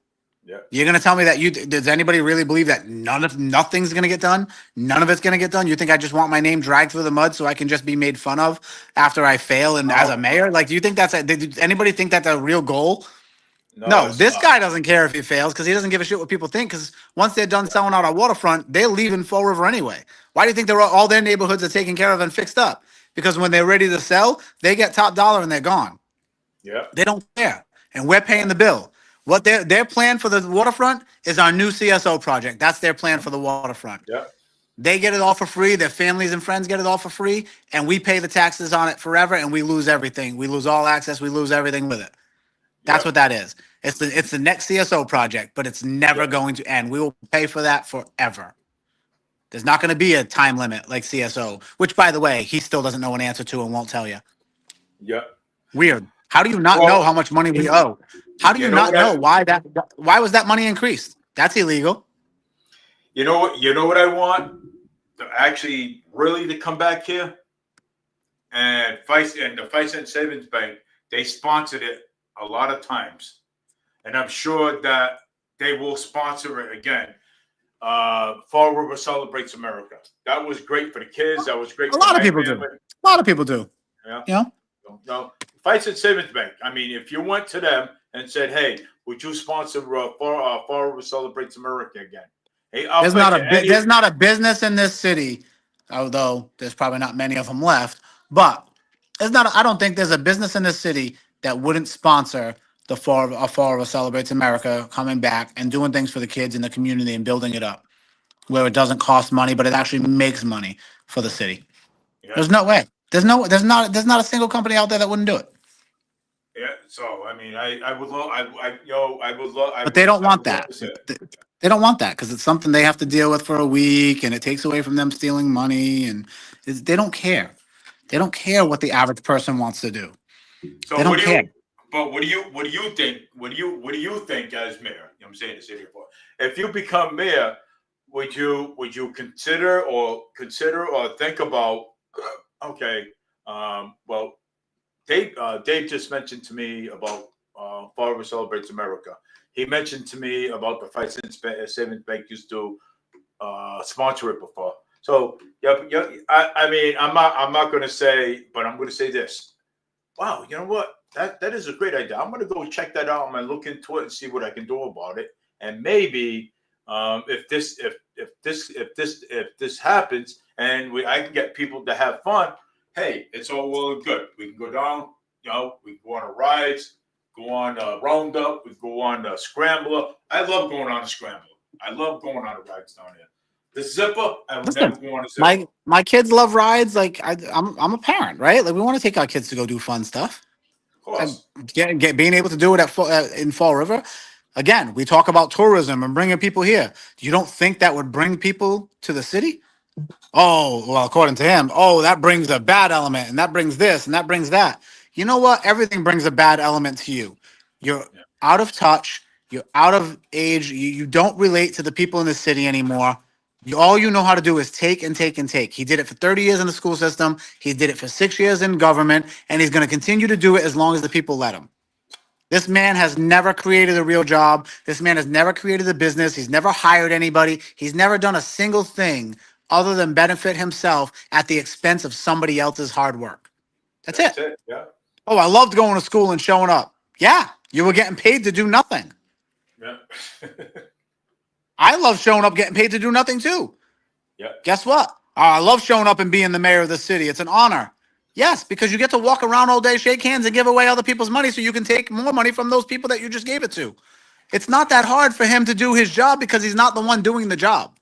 yeah. You're gonna tell me that does anybody really believe that nothing's gonna get done? None of it's gonna get done. You think I just want my name dragged through the mud so I can just be made fun of after I fail and as a mayor? Like, do you think did anybody think that's a real goal? No, It's this not. guy doesn't care if he fails because he doesn't give a shit what people think. Because once they're done selling out our waterfront, they're leaving Fall River anyway. Why do you think all their neighborhoods are taken care of and fixed up? Because when they're ready to sell, they get top dollar and they're gone. Yeah, They don't care, and we're paying the bill. What their plan for the waterfront is our new CSO project. That's their plan for the waterfront. yeah, They get it all for free. Their families and friends get it all for free, and we pay the taxes on it forever, and we lose everything. We lose all access. We lose everything with it. That's yeah, what that is. It's the next CSO project, but it's never yeah, going to end. We will pay for that forever. There's not going to be a time limit like CSO, which, by the way, he still doesn't know an answer to and won't tell you. yeah. Weird. How do you not know Well, how much money we owe? How do you you know not know what? why was that money increased? That's illegal. You know what? You know what I want to actually really to come back here and the Fice and Savings Bank. They sponsored it a lot of times, and I'm sure that they will sponsor it again. Fall River Celebrates America. That was great for the kids. That was great A for lot of my people do. family. A lot of people do. Yeah. You know? No, Fights and Savings Bank. I mean, if you went to them and said, "Hey, would you sponsor Fall River Celebrates America again?" Hey, I'll bet you any. There's not a business in this city, although there's probably not many of them left. But I don't think there's a business in this city that wouldn't sponsor Fall River Celebrates America coming back and doing things for the kids in the community and building it up where it doesn't cost money, but it actually makes money for the city. Yeah, There's no way. There's not a single company out there that wouldn't do it. yeah. So I mean, I would love, I would love, But they don't I want would love that. to say it. They don't want that because it's something they have to deal with for a week, and it takes away from them stealing money, and they don't care. They don't care what the average person wants to do. So They don't care. But what do you think? What do you think as mayor? You know what I'm saying, the city of Florida. If you become mayor, would you consider or think about? Okay, well, Dave just mentioned to me about Fallriver Celebrates America. He mentioned to me about the Five Cent Savings Bank used to sponsor it before. So yeah. I mean, I'm not going to say, but I'm going to say this. Wow, you know what? That is a great idea. I'm going to go check that out. I'm going to look into it and see what I can do about it. And maybe if this happens and I can get people to have fun, hey, it's all well and good. We can go down, we can go on rides, go on roundup, we can go on scrambler. I love going on a scrambler. I love going on the rides down there. The zipper, I would Listen, never go on a zipper. my kids love rides. Like I'm a parent, right? Like we want to take our kids to go do fun stuff. Of course. Being able to do it in Fall River. Again, we talk about tourism and bringing people here. You don't think that would bring people to the city? Oh, well, according to him, that brings a bad element, and that brings this, and that brings that. You know what? Everything brings a bad element to you. You're out of touch. You're out of age. You don't relate to the people in the city anymore. All you know how to do is take and take and take. He did it for 30 years in the school system. He did it for 6 years in government, and he's going to continue to do it as long as the people let him. This man has never created a real job. This man has never created a business. He's never hired anybody. He's never done a single thing other than benefit himself at the expense of somebody else's hard work. That's it. Yeah. Oh, I loved going to school and showing up. Yeah, you were getting paid to do nothing. Yeah. I love showing up, getting paid to do nothing too. Yeah. Guess what? I love showing up and being the mayor of the city. It's an honor. Yes, because you get to walk around all day, shake hands, and give away other people's money so you can take more money from those people that you just gave it to. It's not that hard for him to do his job because he's not the one doing the job.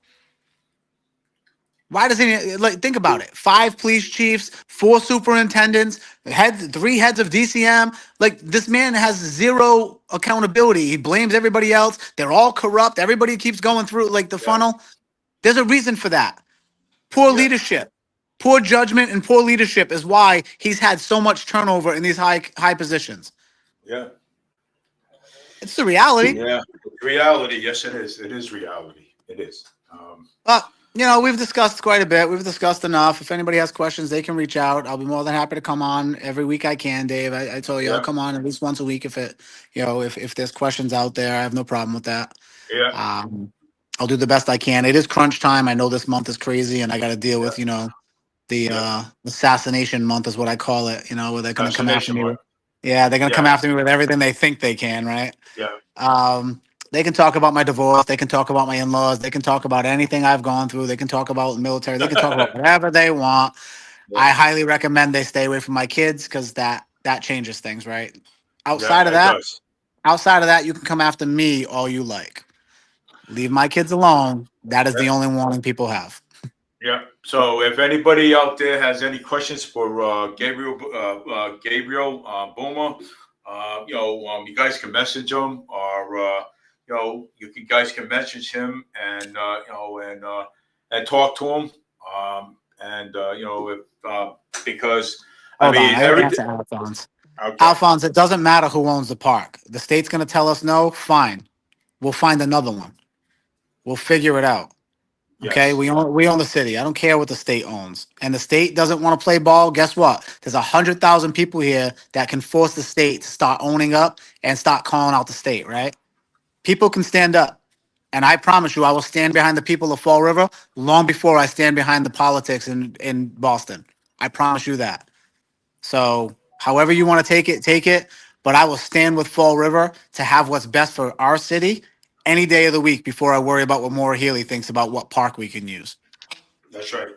Why does he think about it? 5 police chiefs, 4 superintendents, 3 heads of DCM. Like this man has zero accountability. He blames everybody else. They're all corrupt. Everybody keeps going through like the funnel. There's a reason for that. Poor leadership, poor judgment, and poor leadership is why he's had so much turnover in these high positions. Yeah. It's the reality. Yeah. Reality. Yes, it is. It is reality. It is. But we've discussed quite a bit. We've discussed enough. If anybody has questions, they can reach out. I'll be more than happy to come on every week I can, Dave. I told you I'll come on at least once a week if if there's questions out there. I have no problem with that. Yeah. I'll do the best I can. It is crunch time. I know this month is crazy, and I got to deal with the assassination month is what I call it. Where they're going to come after me. Yeah, they're going to come after me with everything they think they can, right? Yeah. They can talk about my divorce. They can talk about my in-laws. They can talk about anything I've gone through. They can talk about the military. They can talk about whatever they want. Yeah. I highly recommend they stay away from my kids because that changes things, right? Outside of that, you can come after me all you like. Leave my kids alone. That is the only warning people have. Yeah. So if anybody out there has any questions for Gabriel Boomer, you guys can message him, or you guys can message him and and talk to him, because everything. Alphonse. Okay. Alphonse, it doesn't matter who owns the park. The state's going to tell us no. Fine, we'll find another one. We'll figure it out. Okay, yes. We own the city. I don't care what the state owns. And the state doesn't want to play ball. Guess what? There's 100,000 people here that can force the state to start owning up and start calling out the state, right? People can stand up. And I promise you, I will stand behind the people of Fall River long before I stand behind the politics in Boston. I promise you that. So however you want to take it. But I will stand with Fall River to have what's best for our city any day of the week before I worry about what Maura Healey thinks about what park we can use. That's right.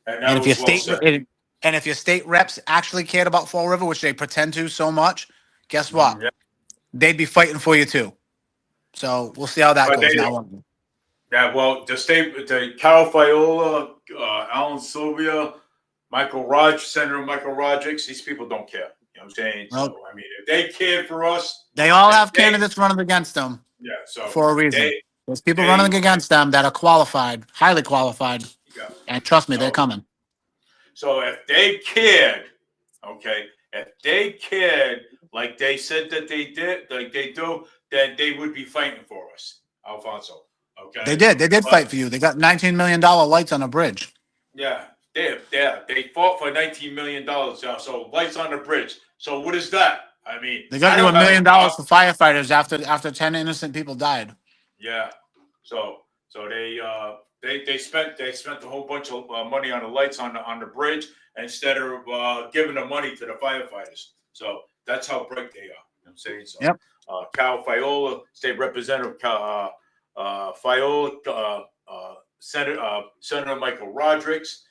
And And that was well said. if your state reps actually cared about Fall River, which they pretend to so much, guess what? Yeah. They'd be fighting for you too. So we'll see how that But goes. they Now, don't. Yeah, well, the Carol Fiola, Alan Sylvia, Senator Michael Rodrigues, these people don't care. You know what I'm saying? well, So, I mean, if they cared for us, they all if have they, candidates running against them yeah, so for a reason. they, There's people they, running against them that are qualified, highly qualified, yeah. and trust me, they're So, coming. so if they cared, okay, if they cared like they said that they did, like they do, then they would be fighting for us, Alfonso. Okay. They did. They did But, fight for you. They got $19 million lights on a bridge. yeah, they fought for $19 million. So lights on the bridge. So what is that? I mean, They got I you don't $1 have a million problem. for firefighters after 10 innocent people died. Yeah. So they spent a whole bunch of money on the lights on the bridge instead of giving the money to the firefighters. So that's how bright they are. You know what I'm saying? So Yep. Cal Fiola, State Representative Fiola, Senator Michael Rodrigues,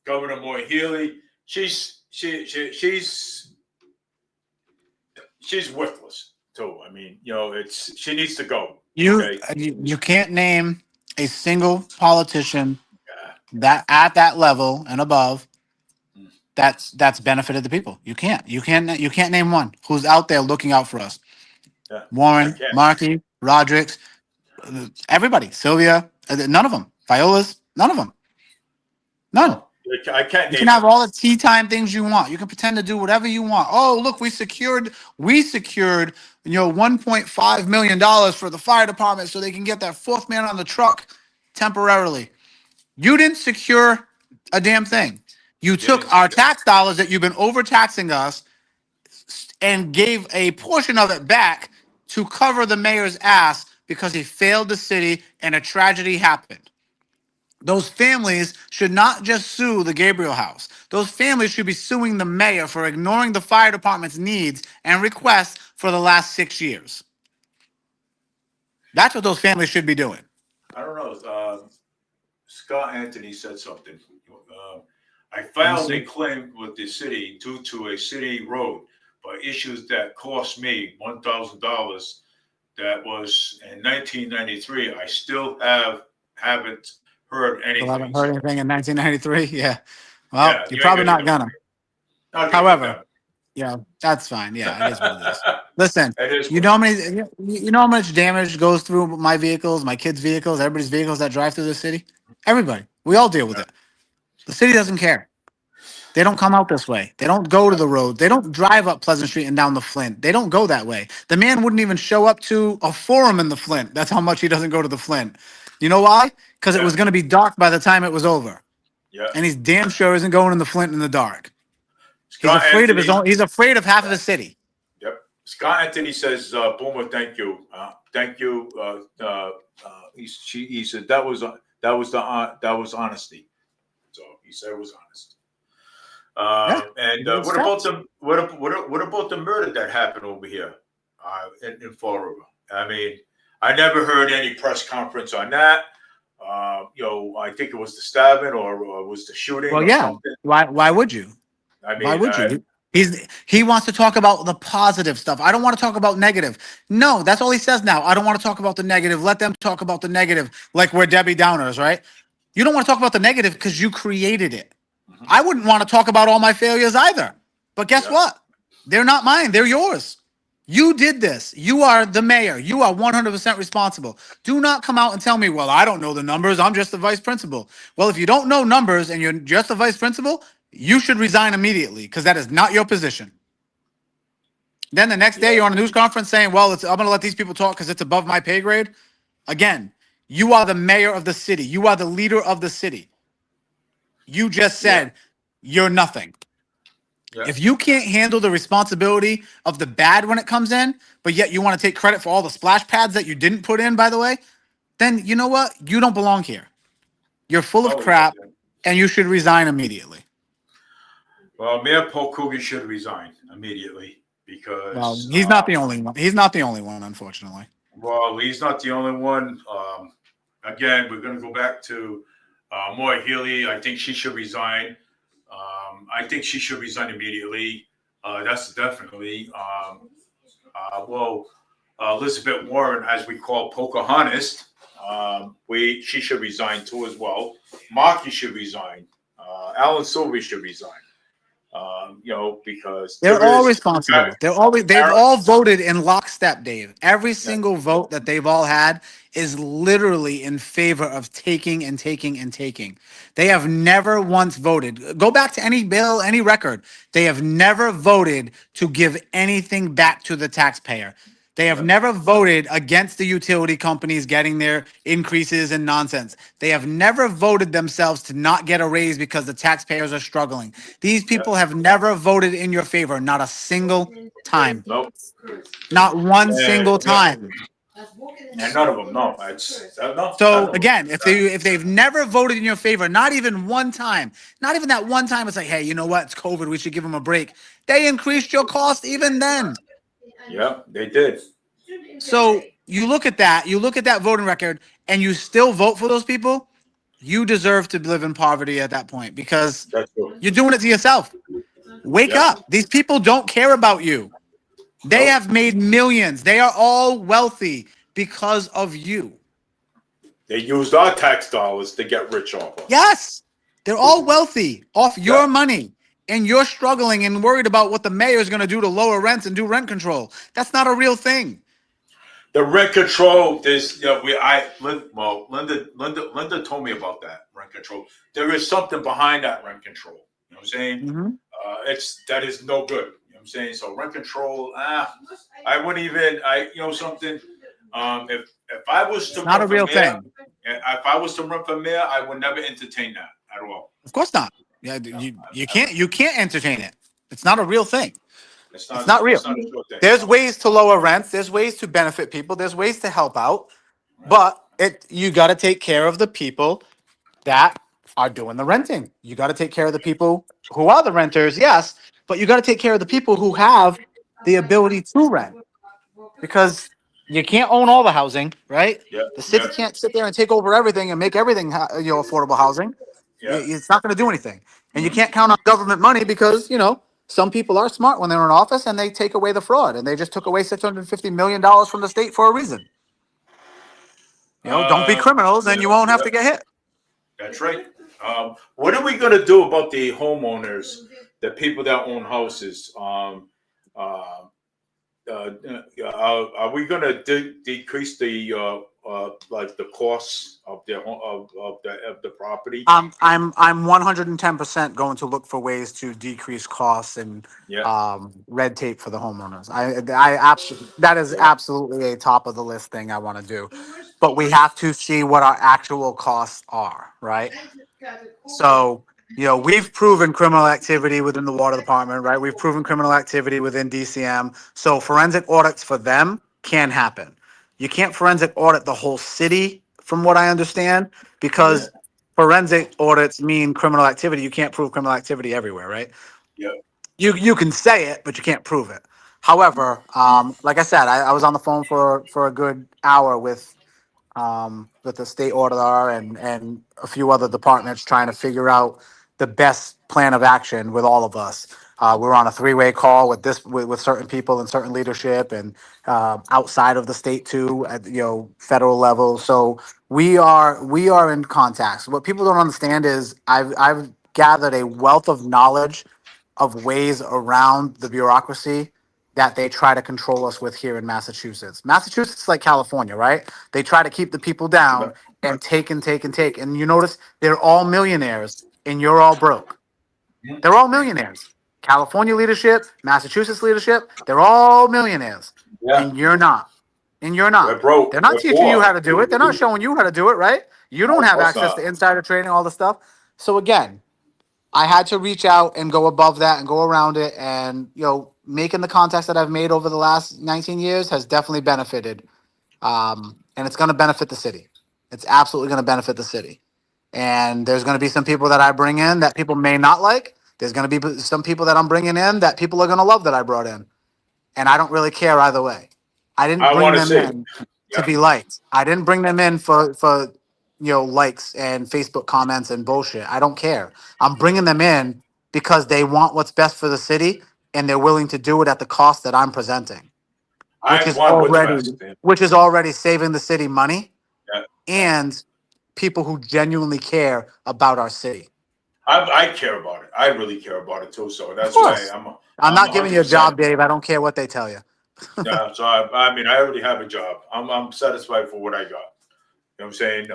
Governor Moore Healy. She's worthless too. I mean, she needs to go. Okay. You can't name a single politician Yeah. that at that level and above that's benefited the people. You can't name one who's out there looking out for us. Yeah. I Warren, can't. Markey, Rodrigues, everybody, Sylvia, none of them. Viola's, none of them. None. No, I can't You name can have them. all the tea time things you want. You can pretend to do whatever you want. Oh, look, we secured, $1.5 million for the fire department so they can get that fourth man on the truck temporarily. You didn't secure a damn thing. You took our tax dollars that you've been overtaxing us and gave a portion of it back to cover the mayor's ass because he failed the city and a tragedy happened. Those families should not just sue the Gabriel House. Those families should be suing the mayor for ignoring the fire department's needs and requests for the last 6 years. That's what those families should be doing. I don't know. Scott Anthony said something. I filed a claim with the city due to a city road for issues that cost me $1,000. That was in 1993. I still haven't heard anything. Still haven't heard anything in 1993? Yeah. Well, Yeah, you're probably not gonna. However, yeah, that's fine. Yeah, it is what it is. Listen, you know how much damage goes through my vehicles, my kids' vehicles, everybody's vehicles that drive through the city? Everybody. We all deal with it. The city doesn't care. They don't come out this way. They don't go to the road. They don't drive up Pleasant Street and down the Flint. They don't go that way. The man wouldn't even show up to a forum in the Flint. That's how much he doesn't go to the Flint. You know why? Because it was going to be dark by the time it was over. Yeah. And he's damn sure isn't going in the Flint in the dark. He's afraid of his own. He's afraid of half of the city. Yep. Scott Anthony says, "Boomer, thank you, thank you." He said that was honesty. So he said it was honest. And what about the murder that happened over here in Fall River? I mean, I never heard any press conference on that. I think it was the stabbing or was the shooting. Well, or yeah. something. Why would you? I mean, why would you? He wants to talk about the positive stuff. I don't want to talk about negative. No, that's all he says now. I don't want to talk about the negative. Let them talk about the negative, like we're Debbie Downers, right? You don't want to talk about the negative because you created it. Mm-hmm. I wouldn't want to talk about all my failures either. But guess what? They're not mine. They're yours. You did this. You are the mayor. You are 100% responsible. Do not come out and tell me, well, I don't know the numbers. I'm just the vice principal. Well, if you don't know numbers and you're just the vice principal, you should resign immediately because that is not your position. Then the next day you're on a news conference saying, well, I'm going to let these people talk because it's above my pay grade. Again, you are the mayor of the city. You are the leader of the city. You just said you're nothing. Yeah. If you can't handle the responsibility of the bad when it comes in, but yet you want to take credit for all the splash pads that you didn't put in, by the way, then you know what? You don't belong here. You're full of crap, and you should resign immediately. Well, Mayor Paul Coogan should resign immediately. Well, because he's not the only one. He's not the only one, unfortunately. well, he's not the only one. Again, we're going to go back to Moy Healy. I think she should resign. I think she should resign immediately. That's definitely. Well, Elizabeth Warren, as we call Pocahontas, she should resign too as well. Markey should resign. Alan Silver should resign. Because They're there all is. responsible. They've all voted in lockstep, Dave. Every single vote that they've all had is literally in favor of taking and taking and taking. They have never once voted. Go back to any bill, any record. They have never voted to give anything back to the taxpayer. They have never voted against the utility companies getting their increases and nonsense. They have never voted themselves to not get a raise because the taxpayers are struggling. These people have never voted in your favor, not a single time. Nope. Not one single Yeah. time. And none of them. No, it's no. So again, if they've never voted in your favor, not even one time, not even that one time, it's like, hey, you know what? It's COVID. We should give them a break. They increased your cost even then. Yeah, they did. So you look at that voting record, and you still vote for those people. You deserve to live in poverty at that point because That's true. you're doing it to yourself. Wake Yeah. up. These people don't care about you. They Nope. have made millions. They are all wealthy because of you. They used our tax dollars to get rich off of. Yes. They're all wealthy off your Yeah. money. And you're struggling and worried about what the mayor is going to do to lower rents and do rent control. That's not a real thing. The rent control. There's, Linda told me about that rent control. There is something behind that rent control. You know what I'm saying? Mm-hmm. That is no good. You know what I'm saying? So rent control. I wouldn't even. Something. If I was to It's not a run for real mayor, thing. if I was to run for mayor, I would never entertain that at all. Of course not. Yeah, you can't entertain it. It's not a real thing. It's not real. It's not a sure thing. There's ways to lower rents. There's ways to benefit people. There's ways to help out. But you got to take care of the people that are doing the renting. You got to take care of the people who are the renters, yes, but you got to take care of the people who have the ability to rent because you can't own all the housing, right? Yeah. The city can't sit there and take over everything and make everything affordable housing. Yeah. It's not going to do anything. And you can't count on government money because, some people are smart when they're in office and they take away the fraud. And they just took away $650 million from the state for a reason. Don't be criminals and you won't have to get hit. That's right. What are we going to do about the homeowners, the people that own houses? Are we going to decrease the the costs of the property? I'm 110% going to look for ways to decrease costs and red tape for the homeowners. I absolutely, that is absolutely a top of the list thing I want to do, but we have to see what our actual costs are, right? So, we've proven criminal activity within the water department, right? We've proven criminal activity within DCM. So forensic audits for them can happen. You can't forensic audit the whole city, from what I understand, because forensic audits mean criminal activity. You can't prove criminal activity everywhere, right? Yeah. You can say it, but you can't prove it. However, like I said, I was on the phone for a good hour with the state auditor and a few other departments trying to figure out the best plan of action with all of us. We're on a three-way call with certain people and certain leadership and outside of the state too, at federal level. So we are in contacts. What people don't understand is I've gathered a wealth of knowledge of ways around the bureaucracy that they try to control us with here in Massachusetts. Massachusetts is like California, right? They try to keep the people down and take and take and take. And you notice they're all millionaires and you're all broke. They're all millionaires. California leadership, Massachusetts leadership, they're all millionaires. Yeah. And you're not. And you're not. We're broke. They're not We're teaching you poor. how to do it. They're not showing you how to do it, right? You don't of have course access not. to insider trading, all the stuff. So again, I had to reach out and go above that and go around it. And, making the contacts that I've made over the last 19 years has definitely benefited. And it's going to benefit the city. It's absolutely going to benefit the city. And there's going to be some people that I bring in that people may not like. There's going to be some people that I'm bringing in that people are going to love that I brought in. and I don't really care either way. I didn't I bring want to them see. in to Yeah. be liked. I didn't bring them in for likes and Facebook comments and bullshit. I don't care. I'm bringing them in because they want what's best for the city, and they're willing to do it at the cost that I'm presenting, which I is want what's already best, man. saving the city money Yeah. and people who genuinely care about our city. I care about it. I really care about it too. So Of that's why course. I'm I'm I'm not giving you a 100%. job, Dave. I don't care what they tell you. Yeah. So I mean, I already have a job. I'm satisfied for what I got. You know what I'm saying?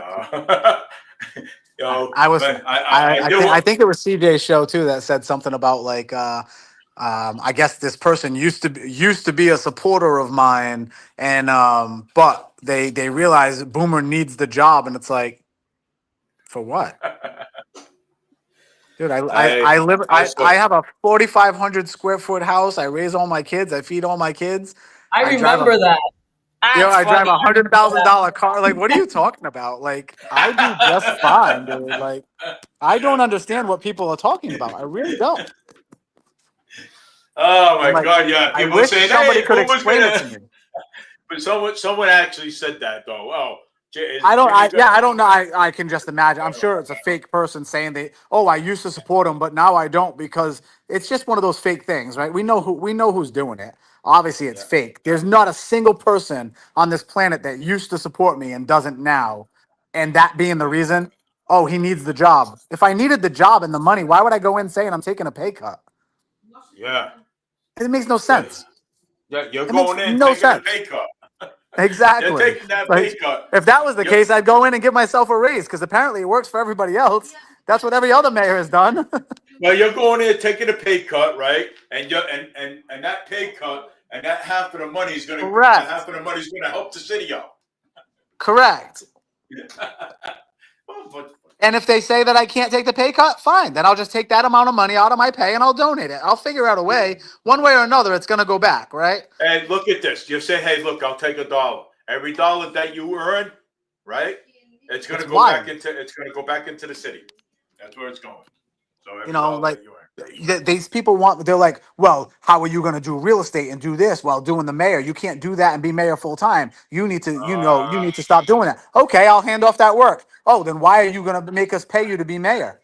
I was but I do. I think it was CJ's show too that said something about like I guess this person used to be a supporter of mine, and but they realize Boomer needs the job, and it's like, for what? Dude, I I live I saw. I have a 4,500 square foot house. I raise all my kids. I feed all my kids. I I drive a remember that. That's I drive funny. I remember that. $100,000 car. Like, what are you talking about? Like, I do just fine, dude. Like, I don't understand what people are talking about. I really don't. Oh I'm my like, God! Yeah, I people wish saying, somebody "Hey, could Boomer's explain it gonna." to me. But someone actually said that though. Oh, is I don't. Jimmy gonna? I don't know. I can just imagine. I'm sure it's a fake person saying they. Oh, I used to support him, but now I don't because it's just one of those fake things, right? We know who's doing it. Obviously, it's Yeah. fake. There's not a single person on this planet that used to support me and doesn't now, and that being the reason. Oh, he needs the job. If I needed the job and the money, why would I go in saying I'm taking a pay cut? Yeah. It makes no Yeah. sense. Yeah. You're It makes going in no taking a sense. pay cut. You're Exactly. taking that Like, pay cut. if that was the You're, case, I'd go in and give myself a raise because apparently it works for everybody else. That's what every other mayor has done. well, you're going in taking a pay cut, right? And you and that pay cut and that half of the money is gonna that Correct. half of the money is gonna help the city out. Correct. Well, but, And if they say that I can't take the pay cut, fine. Then I'll just take that amount of money out of my pay and I'll donate it. I'll figure out a way. One way or another, it's going to go back, right? and look at this. You say, "Hey, look, I'll take $1. Every dollar that you earn, right? It's gonna It's go back wild. into the city. That's where it's going. So every You know, dollar like that you earn. these people they're like, well, how are you going to do real estate and do this while doing the mayor? You can't do that and be mayor full time. You need to, you Uh, need to stop doing that. Okay, I'll hand off that work. Oh, then why are you going to make us pay you to be mayor?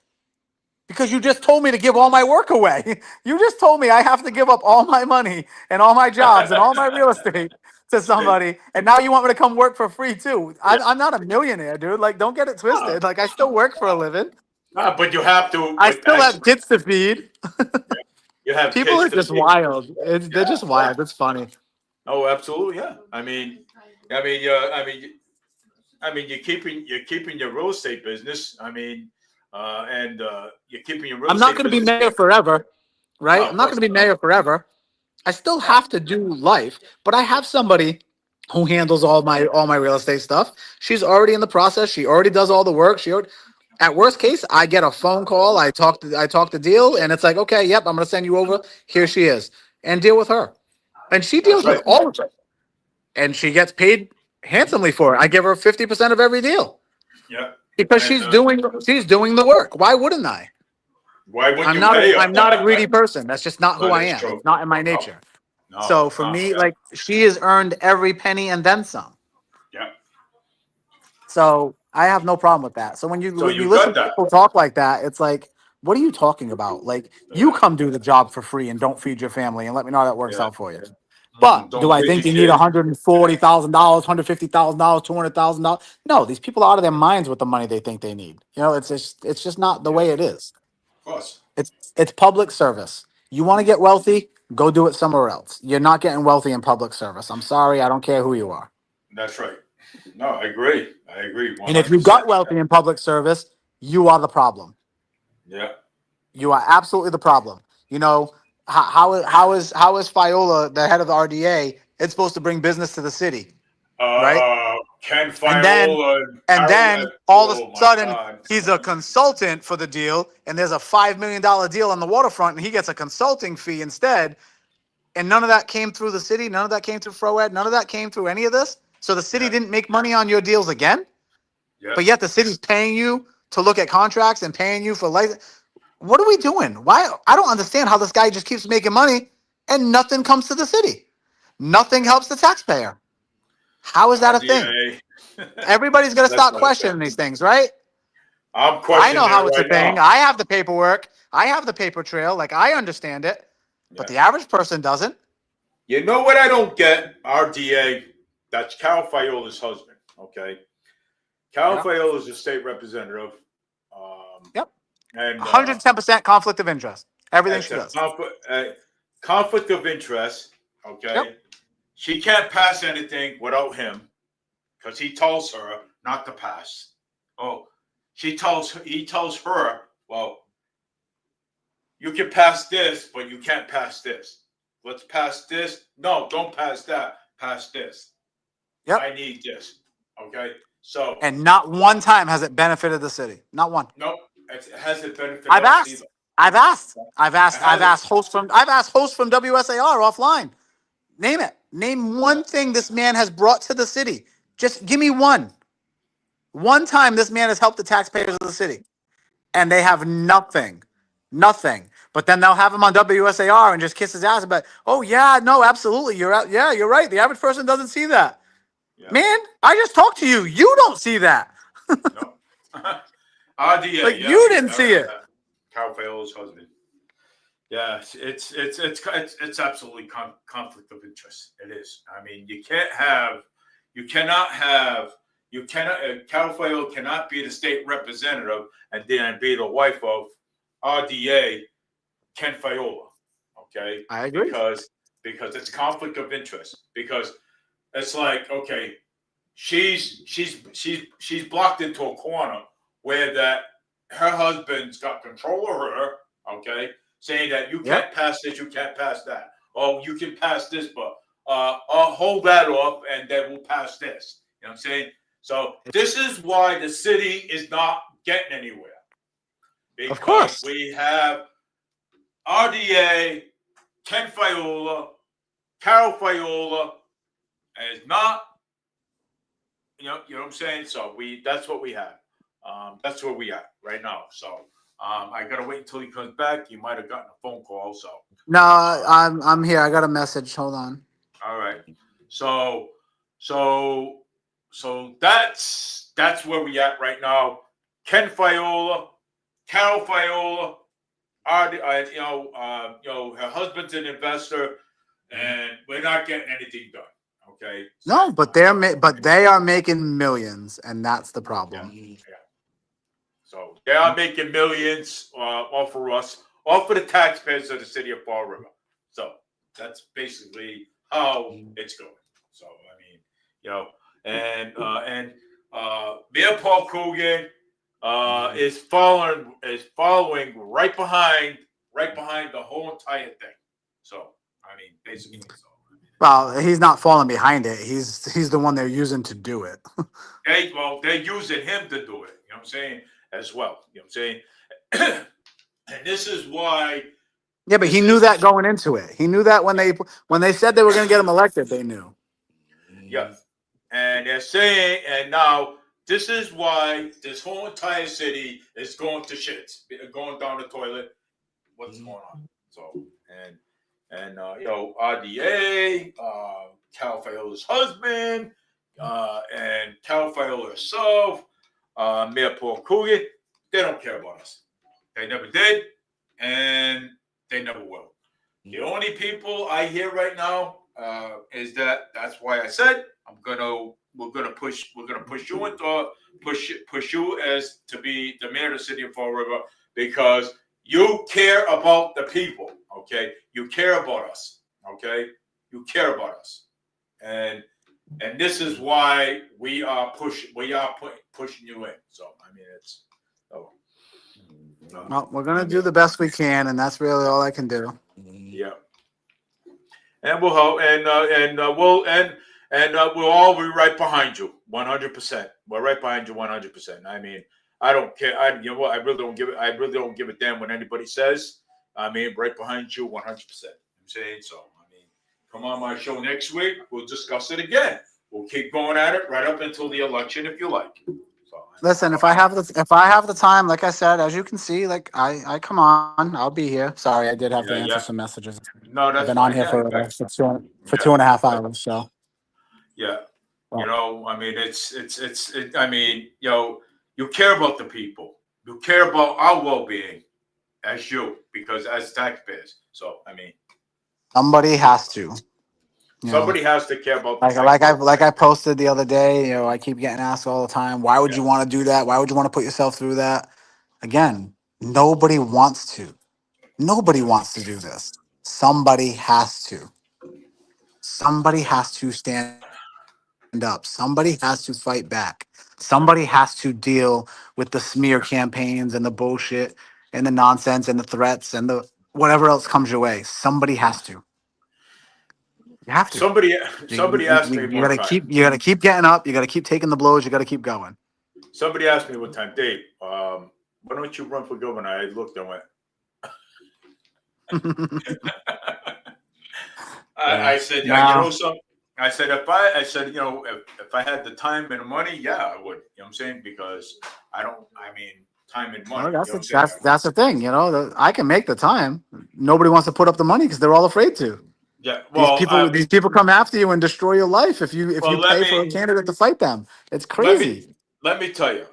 Because you just told me to give all my work away. You just told me I have to give up all my money and all my jobs and all my real estate to somebody, and now you want me to come work for free too. yeah. I'm not a millionaire, dude. Like, don't get it Uh, twisted. Like, I still work for a living. but you have to. I But still have kids to feed. you have People kids are to just feed. wild. They're Yeah. just wild. It's funny. Oh, absolutely. Yeah. I mean, you're keeping your real estate business. And you're keeping your real I'm not estate going to be business. mayor forever, right? No, I'm of not going course to be mayor forever. I still not. have to do life, but I have somebody who handles all my real estate stuff. She's already in the process. She already does all the work. At worst case, I get a phone call. I talk the deal, and it's like, okay, yep, I'm going to send you over. Here she is, and deal with her. And she That's deals with right. all of it, and she gets paid handsomely for it. I give her 50% of every deal Yeah. because And she's doing the work. Why wouldn't I? why wouldn't you pay her? I'm not a greedy person. That's just not who Well, I that's am. true. It's not in my No, nature. no, So for no. me, Yeah. like, she has earned every penny and then some. Yeah. So I have no problem with that. So So when you you listen got to that. people talk like that, it's like, what are you talking about? Like, you Yeah. come do the job for free and don't feed your family and let me know how that works Yeah. out for you. But do Don't I feed think your you need kids. $140,000, $150,000, $200,000? No, these people are out of their minds with the money they think they need. It's just not the Yeah. way it is. Of course. It's public service. You want to get wealthy, go do it somewhere else. You're not getting wealthy in public service. I'm sorry, I don't care who you are. That's right. No, I agree. I agree. And if you 100%. got wealthy in public service, you are the problem. Yeah. You are absolutely the problem. You know, how is Fiola, the head of the RDA, it's supposed to bring business to the city, right? Ken And then Fiola and Harold. then all of Oh a my sudden God. he's a consultant for the deal, and there's a $5 million deal on the waterfront, and he gets a consulting fee instead. And none of that came through the city. None of that came through Froed. None of that came through any of this. So the city Yeah. didn't make money on your deals again, Yeah. but yet the city's paying you to look at contracts and paying you for life. What are we doing? Why? I don't understand how this guy just keeps making money and nothing comes to the city. Nothing helps the taxpayer. How is that a thing? RDA. Everybody's going to That's start not a thing. questioning these things, right? I'm I questioning know how it it's a right thing. now. I have the paperwork. I have the paper trail. Like, I understand it, but Yeah. the average person doesn't. You know what I don't get? RDA. That's Cal Fiola's husband. Okay. Cal Yeah. Fiola is a state representative. Yep. And 110% conflict of interest. Everything it's she a does. conflict of interest. Okay. Yep. She can't pass anything without him because he tells her not to pass. Oh, he tells her, well, you can pass this, but you can't pass this. Let's pass this. No, don't pass that. Pass this. Yep. I need this. Okay. So, And not one time has it benefited the city. Not one. nope, it hasn't benefited I've us asked. either. I've asked. I've asked. It I've hasn't. asked hosts from WSAR offline. Name it. Name one thing this man has brought to the city. Just give me one. One time this man has helped the taxpayers of the city. And they have nothing. Nothing. But then they'll have him on WSAR and just kiss his ass about, oh yeah, no, absolutely. You're out. Yeah, you're right. The average person doesn't see that. Yeah. Man, I just talked to you. You don't see that. No. RDA. Like, Yeah. you didn't see it. Cal Faiola's husband. Yeah, it's absolutely conflict of interest. It is. I mean, Cal Faiola cannot be the state representative and then be the wife of RDA Ken Faiola. Okay, I agree. because it's conflict of interest. Because it's like, okay, she's blocked into a corner where that her husband's got control of her. Okay, saying that you can't pass this, you can't pass that. Oh, you can pass this, but I'll hold that off, and then we'll pass this. You know what I'm saying? So this is why the city is not getting anywhere. Because Of course. we have RDA, Ken Faiola, Carol Faiola, and it's not, you know what I'm saying? So that's what we have. That's where we are right now. So I gotta wait until he comes back. He might have gotten a phone call. So No, I'm here. I got a message. Hold on. all right. So that's where we at right now. Ken Faiola, Carol Faiola, her husband's an investor, and we're not getting anything done. Okay. No, but they are making millions, and that's the problem. Yeah. So they are making millions off for us, off for the taxpayers of the city of Fall River. So that's basically how it's going. So I mean, and Mayor Paul Coogan is following right behind the whole entire thing. So I mean, basically, so. Well, he's not falling behind it. He's the one they're using to do it. They're using him to do it. You know what I'm saying? As well. You know what I'm saying? And this is why. Yeah, but he knew that going into it. He knew that when they said they were going to get him elected, they knew. Yeah. And they're saying, and now this is why this whole entire city is going to shit, going down the toilet. What's going on? So and RDA, Cal Faiola's husband, and Cal Faiola herself, Mayor Paul Coogan, they don't care about us. They never did, and they never will. The only people I hear right now is that's why I said we're gonna push you into push you as to be the mayor of the city of Fall River, because you care about the people. Okay, you care about us. Okay, you care about us, and this is why we are pushing you in. So I mean, it's Well, we're going to do the best we can, and that's really all I can do. yeah. And we'll help, we'll all be right behind you, 100%. We're right behind you, 100%. I mean, I don't care. I really don't give a damn what anybody says. I mean, right behind you, 100%. I'm saying so. I mean, come on my show next week. We'll discuss it again. We'll keep going at it right up until the election, if you like. So. I mean, Listen, if I have the time, like I said, as you can see, like I come on, I'll be here. Sorry, I did have to yeah, answer yeah. some messages. No, I've that's been on fine. here Yeah, for yeah, 2.5 hours. So, yeah. You well, know, I mean, I mean, you care about the people. You care about our well-being as you, because as taxpayers. So, I mean, somebody has to, you know. somebody has to care about the Like taxpayers. I posted the other day, I keep getting asked all the time, why would Yeah. you want to do that? Why would you want to put yourself through that? Again, nobody wants to. Nobody wants to do this. Somebody has to. Somebody Yeah. has to stand up. Somebody has to fight back. Somebody has to deal with the smear campaigns and the bullshit and the nonsense and the threats and the whatever else comes your way. Somebody has to. You have to. Somebody, somebody asked me You one gotta time. keep getting up. You gotta keep taking the blows. You gotta keep going. Somebody asked me one time, Dave, why don't you run for governor? I looked and went. Yeah. I said, Now, something. I said, if I had the time and the money, yeah, I would. You know what I'm saying? Because I don't. I mean, time and money. well, You know what I'm saying? that's the thing. I can make the time. Nobody wants to put up the money because they're all afraid to. Yeah. Well, These people come after you and destroy your life if you well, let pay for a me candidate to fight them. It's let me crazy. let me tell you.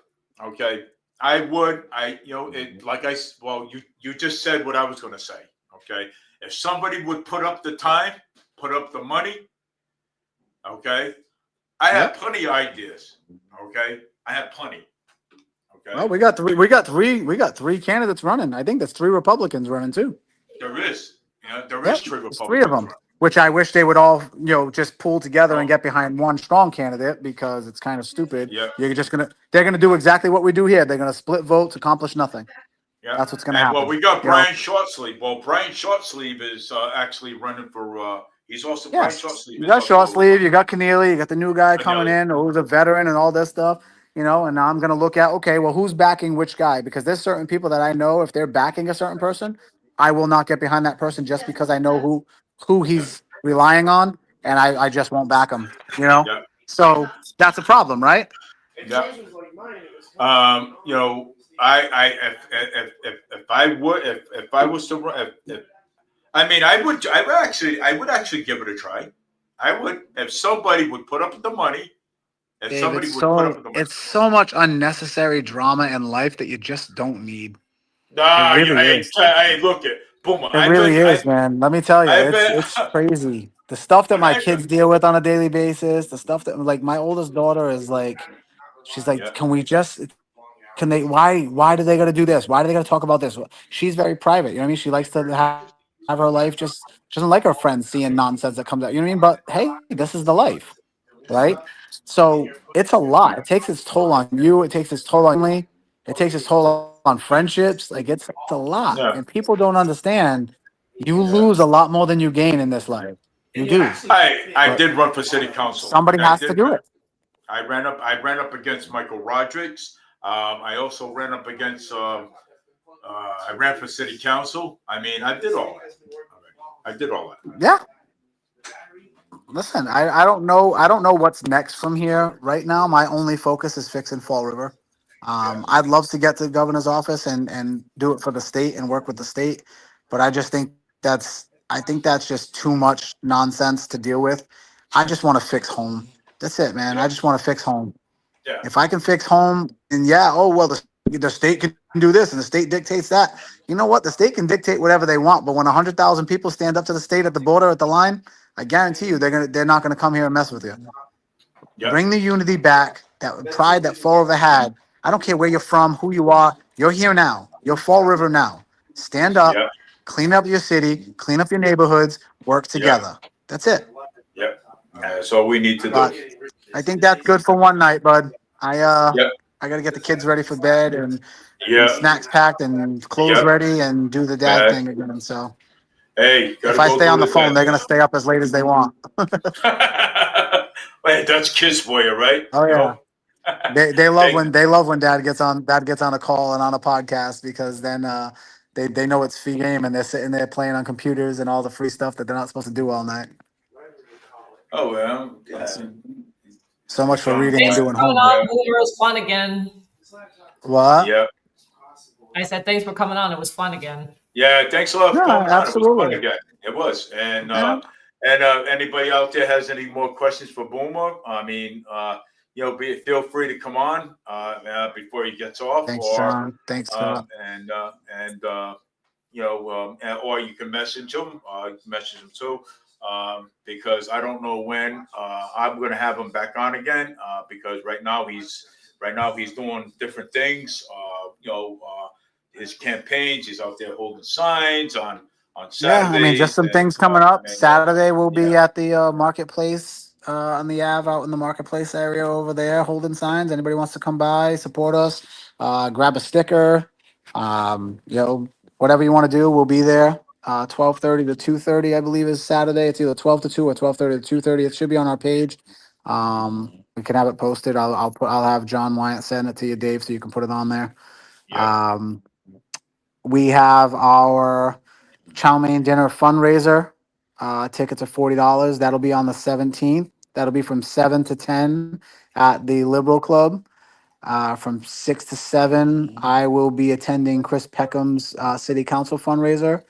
Okay, I would. It like well, you just said what I was going to say. Okay, if somebody would put up the time, put up the money. Okay, I have Yep. plenty of ideas. Okay, I have plenty. Well, Okay, we got three candidates running. I think there's three Republicans running too. there is. There is Yep, three there's three of Republicans them. running. Which I wish they would all just pull together and Oh, get behind one strong candidate because it's kind of stupid. yeah, They're gonna do exactly what we do here. They're gonna split votes, accomplish nothing. yeah. That's what's gonna And well, happen. we got You know. Brian Shortsleeve. Well, Brian Shortsleeve is actually running for. He's also Brian Yes, Shortsleeve you is got short also sleeve, you got Keneally, you got the new guy coming Anelli. in who's a veteran and all this stuff. And now I'm gonna look at, okay, well, who's backing which guy? Because there's certain people that I know if they're backing a certain person, I will not get behind that person just because I know who Yeah, he's relying on, and I just won't back him. yeah, So that's a problem, right? yeah. I if I would if I was to run, I mean, I would actually give it a try. I would if somebody would put up the money. If Dave, somebody would put up the money. it's so much unnecessary drama in life that you just don't need. It Nah, really is. I look at Boomer. It really is, man. Let me tell you, I've been, it's crazy. The stuff that my I, kids deal with on a daily basis, the stuff that like my oldest daughter is like, she's like, yeah, can they? Why do they got to do this? Why do they got to talk about this? She's very private. You know what I mean? She likes to have her life. Just she doesn't like her friends seeing nonsense that comes out. You know what I mean? But hey, this is the life, right? So it's a lot. It takes its toll on you. It takes its toll on me. It takes its toll on friendships. Like it's a lot, yeah, and people don't understand. You yeah. lose a lot more than you gain in this life. You do, I but did run for city council. somebody I has to did. do it. I ran up against Michael Rodriguez. I also ran up against. I ran for city council. I mean, I did all that. I did all that. Yeah. Listen, I don't know what's next from here. Right now, my only focus is fixing Fall River. Yeah, I'd love to get to the governor's office and do it for the state and work with the state, but I think that's just too much nonsense to deal with. I just want to fix home. That's it, man. yeah, I just want to fix home. yeah, If I can fix home, and yeah, oh well, the state can do this and the state dictates that. You know what? The state can dictate whatever they want, but when 100,000 people stand up to the state at the border at the line, I guarantee you they're not gonna come here and mess with you. yeah, Bring the unity back, that pride that Fall River had. I don't care where you're from, who you are. You're here now. You're Fall River now. Stand up, yeah, clean up your city, clean up your neighborhoods, work yeah, together. That's it. yeah. That's all we need to But do. I think that's good for one night, bud. Yeah, I gotta get the kids ready for bed and yeah, snacks packed and clothes yeah. ready and do the dad thing again. So Hey, if gotta I go stay on do the the phone, they're gonna stay up as late as they want. that. Wait, that's kids for you, right? Oh yeah. They love Hey, when dad gets on a call and on a podcast because then they know it's free game and they're sitting there playing on computers and all the free stuff that they're not supposed to do all night. oh well, yeah. So much for So reading and Thanks for doing coming homework. on. It was fun again. What? yeah. I said thanks for coming on. It was fun again. Yeah, thanks a lot for No, coming on. It was fun absolutely. again. It was. Yeah. And anybody out there has any more questions for Boomer? I mean, feel free to come on before he gets off, Thanks, John. Thanks, Scott. or you can message him. You can message him too, because I don't know when I'm going to have him back on again. Because right now he's doing different things. His campaigns. He's out there holding signs on Yeah, I mean, just Saturdays some things coming up. and Saturday we'll be yeah, at the marketplace on the Ave out in the marketplace area over there holding signs. Anybody wants to come by, support us, grab a sticker, whatever you want to do, we'll be there. 12:30 to 2:30, I believe, is Saturday. It's either 12 to 2 or 12:30 to 2:30. It should be on our page. We can have it posted. I'll have John Wyatt send it to you, Dave, so you can put it on there. yeah, We have our chow mein dinner fundraiser. Tickets are $40. That'll be on the 17th. That'll be from 7 to 10 at the Liberal Club. From 6 to 7, I will be attending Chris Peckham's City Council fundraiser.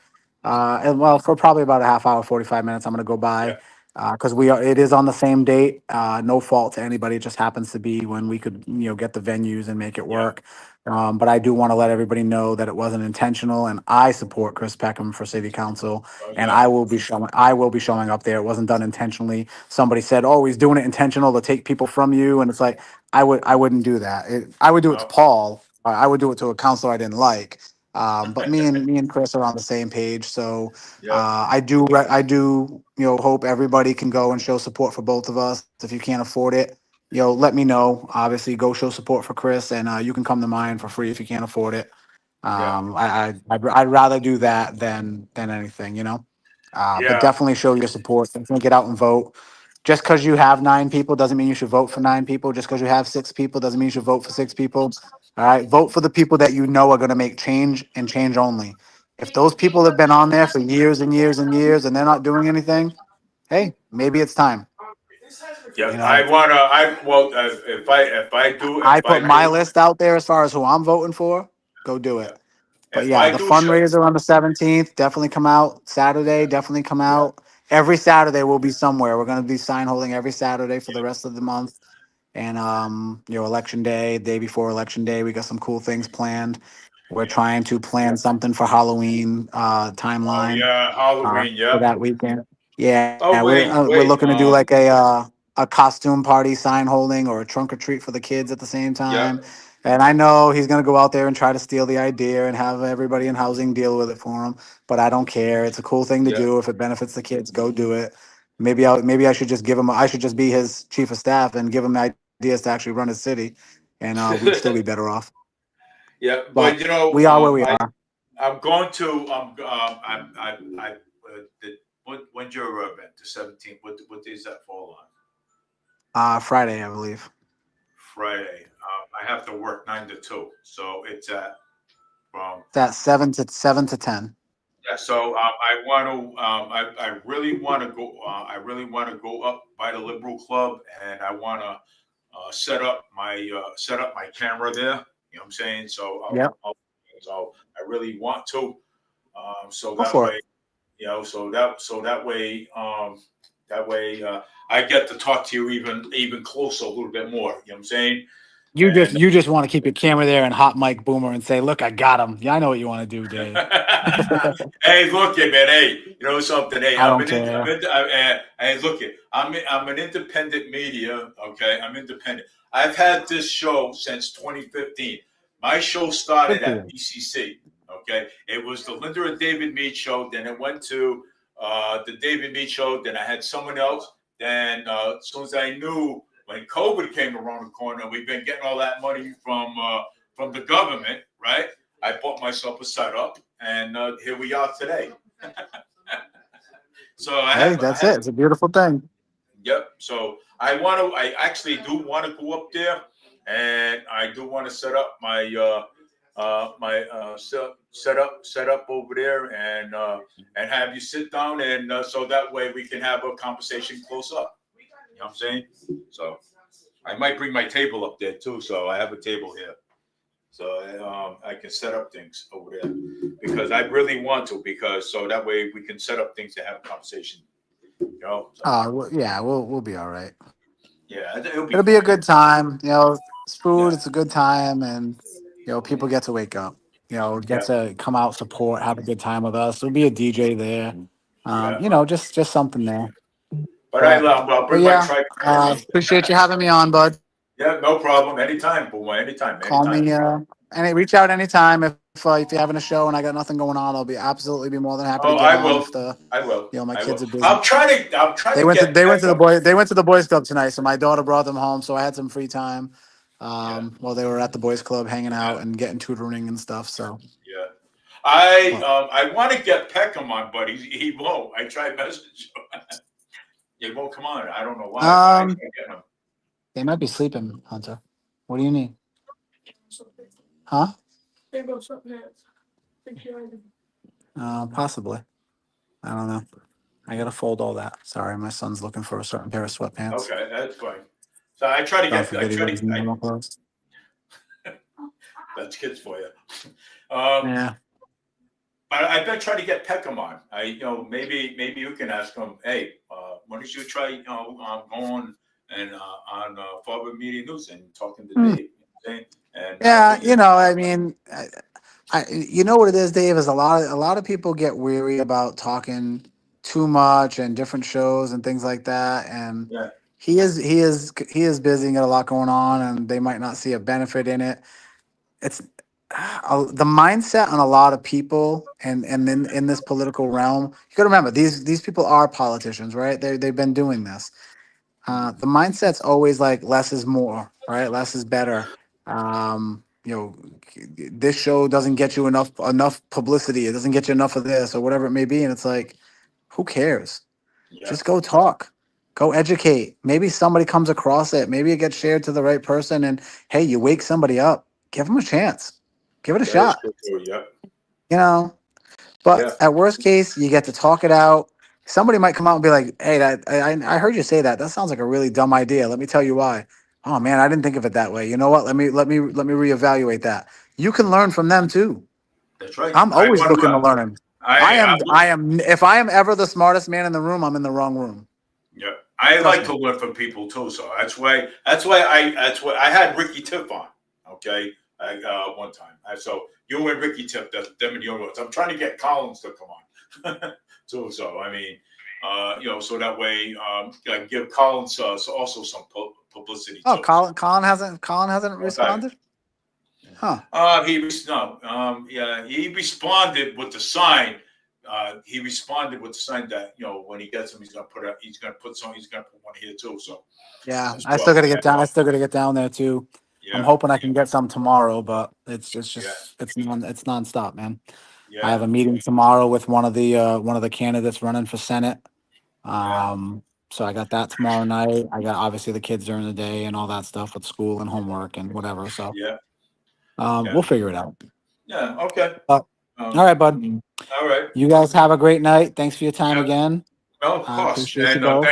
And well, for probably about a half hour, 45 minutes, I'm going to go yeah, by because it is on the same date. No fault to anybody. It just happens to be when we could, get the venues and make it yeah. work. But I do want to let everybody know that it wasn't intentional, and I support Chris Peckham for City Council, and Okay. I will be showing up there. It wasn't done intentionally. Somebody said, "Oh, he's doing it intentional to take people from you," and it's like I wouldn't do that. I would do it to No. Paul. I would do it to a counselor I didn't like. But me and Chris are on the same page. So Yeah. I do hope everybody can go and show support for both of us. If you can't afford it, let me know. Obviously, go show support for Chris, and you can come to mine for free if you can't afford it. Yeah. I'd rather do that than anything. But Yeah. definitely show your support. Definitely get out and vote. Just because you have 9 people doesn't mean you should vote for 9 people. Just because you have 6 people doesn't mean you should vote for 6 people. All right, vote for the people that you know are going to make change and change only. If those people have been on there for years and years and years and they're not doing anything, hey, maybe it's time. Yeah. You know, I if I put my do, list out there as far as who I'm voting for. Go do yeah, it. But if yeah, I the do show, fundraiser on the 17th, definitely come out. Saturday, definitely come out. Every Saturday we'll be somewhere. We're going to be sign holding every Saturday for the rest of the month. And election day before election day, we got some cool things planned. We're yeah. trying to plan something for Halloween Oh timeline yeah, Halloween. for Yep. that weekend. Yeah, Oh we're wait. looking to do like a costume party sign holding or a trunk or treat for the kids at the same Yep. time. And I know he's gonna go out there and try to steal the idea and have everybody in housing deal with it for him. But I don't care. It's a cool thing to Yep. do. If it benefits the kids, go do it. Maybe I should just give him. I should just be his chief of staff and give him ideas to actually run his city, and we'd still be better off. Yeah. But But we are where we are. I'm going to when's your event? The 17th. What days that fall on? Friday, I believe. Friday. I have to work 9 to 2, so it's at from. It's at 7 to 10. Yeah, so I want to. I really want to go. I really want to go up by the Liberal Club, and I want to set up my camera there. You know what I'm saying? Yep, So I really want to. So go that for it. way, that way I get to talk to you even closer a little bit more. You know what I'm saying? And You just want to keep your camera there and hot mic Boomer and say, "Look, I got him." Yeah, I know what you want to do, Dave. hey, look it, man. Hey, you know something? Hey, I don't care. hey, look it. I'm an independent media. Okay, I'm independent. I've had this show since 2015. My show Good started for at you. BCC. Okay, it was the Linda and David Mead show. Then it went to the David Mead show. Then I had someone else. Then as soon as I knew when COVID came around the corner, we've been getting all that money from the government, right? I bought myself a setup, and here we are today. So Hey, that's it. It's a beautiful thing. yep. So I actually do want to go up there, and I do want to set up my set up over there, and have you sit down, and so that way we can have a conversation close up. You know what I'm saying? So I might bring my table up there too. So I have a table here. So I can set up things over there because I really want to, because so that way we can set up things to have a conversation. You know, so, Yeah, we'll be all right. yeah, it'll be It'll be a fine. good time. It's food. Yeah, It's a good time, and people get to wake up. Get yeah, to come out, support, have a good time with us. There'll be a DJ there. yeah. Just something there. But But I'll but bring my yeah, tripod. appreciate you having me on, bud. Yeah, no problem. Anytime, Puma. Anytime, Call anytime. me. And reach out anytime if you're having a show and I got nothing going on. I'll be absolutely be more than happy to Oh, get I on will. if the I will. my I will. kids are busy. I'm trying They to went to get they went to the Beckham. boy they went to the boys club tonight, so my daughter brought them home, so I had some free time Yeah, while they were at the boys club hanging yeah, out and getting tutoring and stuff. So yeah. what? I want to get Peckham on, but he won't. I tried message him. He won't come on. I don't know why, but I Um, can't get him. they might be sleeping, Hunter. What do you need? Huh? Possibly. I don't know. I gotta fold all that. Sorry, my son's looking for a certain pair of sweatpants. Okay, that's fine. So I try to Don't get. I forget he try wears to. normal clothes. That's kids for you. Um, Yeah. but I've been trying to get Peckham on. Maybe you can ask him. Hey, why don't you try going and on Forward Media News and talking to Hmm. Dave? You know what I'm saying? And Yeah, maybe I mean, you know what it is, Dave, is a lot of people get weary about talking too much and different shows and things like that. And yeah, he is busy and got a lot going on, and they might not see a benefit in it. It's the mindset on a lot of people, and in this political realm. You got to remember these people are politicians, right? They've been doing this. The mindset's always like less is more, right? Less is better. This show doesn't get you enough publicity. It doesn't get you enough of this or whatever it may be, and it's like, who cares? yeah, Just go talk, go educate. Maybe somebody comes across it. Maybe it gets shared to the right person, and hey, you wake somebody up. Give them a chance. Give it a that is shot. true too. Yeah, You know. But yeah, at worst case, you get to talk it out. Somebody might come out and be like, "Hey, I heard you say that. That sounds like a really dumb idea. Let me tell you why." Oh man, I didn't think of it that way. You know what? Let me reevaluate that. You can learn from them too. that's right. I'm I always want looking to to. learn. I I am. I am. If I am ever the smartest man in the room, I'm in the wrong room. Yeah, I Trust like me. to learn from people too. So that's why I had Ricky Tip on. Okay, one time. So you and Ricky Tip, them and your ones. I'm trying to get Collins to come on too. So I mean, so that way I can give Collins also some publicity Oh, too. So, Colin hasn't okay. responded. Huh? He responded with the sign. He responded with the sign that when he gets him, he's gonna put one here too. So Yeah, as I well. still got to get down. I still got to get down there too. I'm Yeah, hoping I can get some tomorrow, but it's yeah, just it's nonstop, man. I yeah, have a meeting tomorrow with one of the candidates running for Senate. yeah, So I got that tomorrow night. I got obviously the kids during the day and all that stuff with school and homework and whatever. So yeah, yeah, we'll figure it out. yeah. Okay. But all Um, right, bud. all right. You guys have a great night. Thanks for your time Yeah. again. No, of I course. appreciate you both.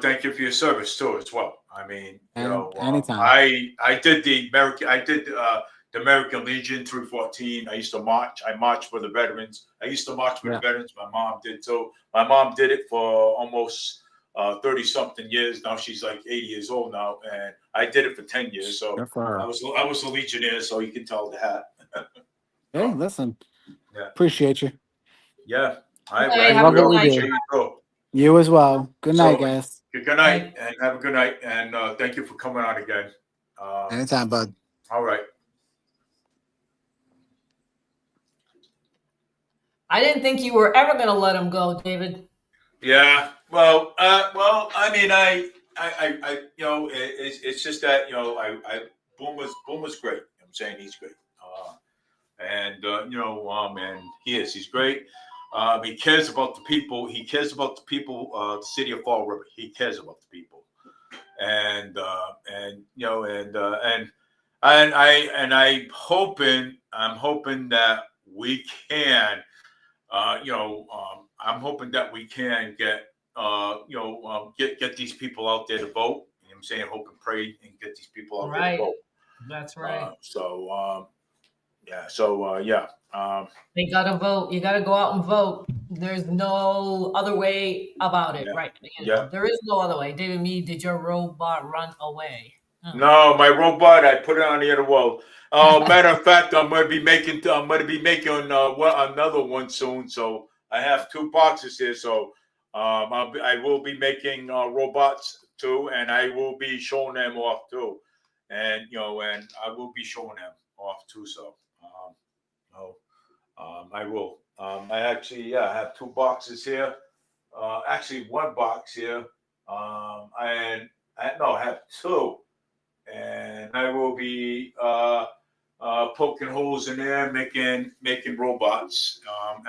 Thank you for your service too as well. I mean, And anytime. I did the American Legion 314. I used to march. I marched for the veterans. I used to march for the Yeah. veterans. My mom did too. My mom did it for almost 30 something years. Now she's like 80 years old now, and I did it for 10 years. So Good for her. I was a Legionnaire, so you can tell that. Hey, Oh, listen. yeah, Appreciate you. yeah. Okay, I I have a love good what you will night. appreciate do. you too. You as well. Good night, So guys. good night Bye. and have a good night. And thank you for coming on again. Anytime, bud. All right. I didn't think you were ever going to let him go, David. Yeah. I mean, it's just that, Boom was great. I'm saying he's great. And he's great. He cares about the people. He cares about the people, the city of Fall River. He cares about the people. I'm hoping that we can, I'm hoping that we can get, get these people out there to vote. You know what I'm saying, hope and pray and get these people out there Right. to vote. That's right. Yeah. They gotta vote. You gotta go out and vote. There's no other way about it, Yeah. right? Yeah. There is no other way. David, did your robot run away? Oh. No, my robot, I put it on the other wall. Matter of fact, I'm gonna be making another one soon. So I have 2 boxes here. So I will be making robots too, and I will be showing them off too, and and I will be showing them off too. So I will. I actually I have 2 boxes here. Actually, 1 box here. And I have 2. And I will be poking holes in there, making robots.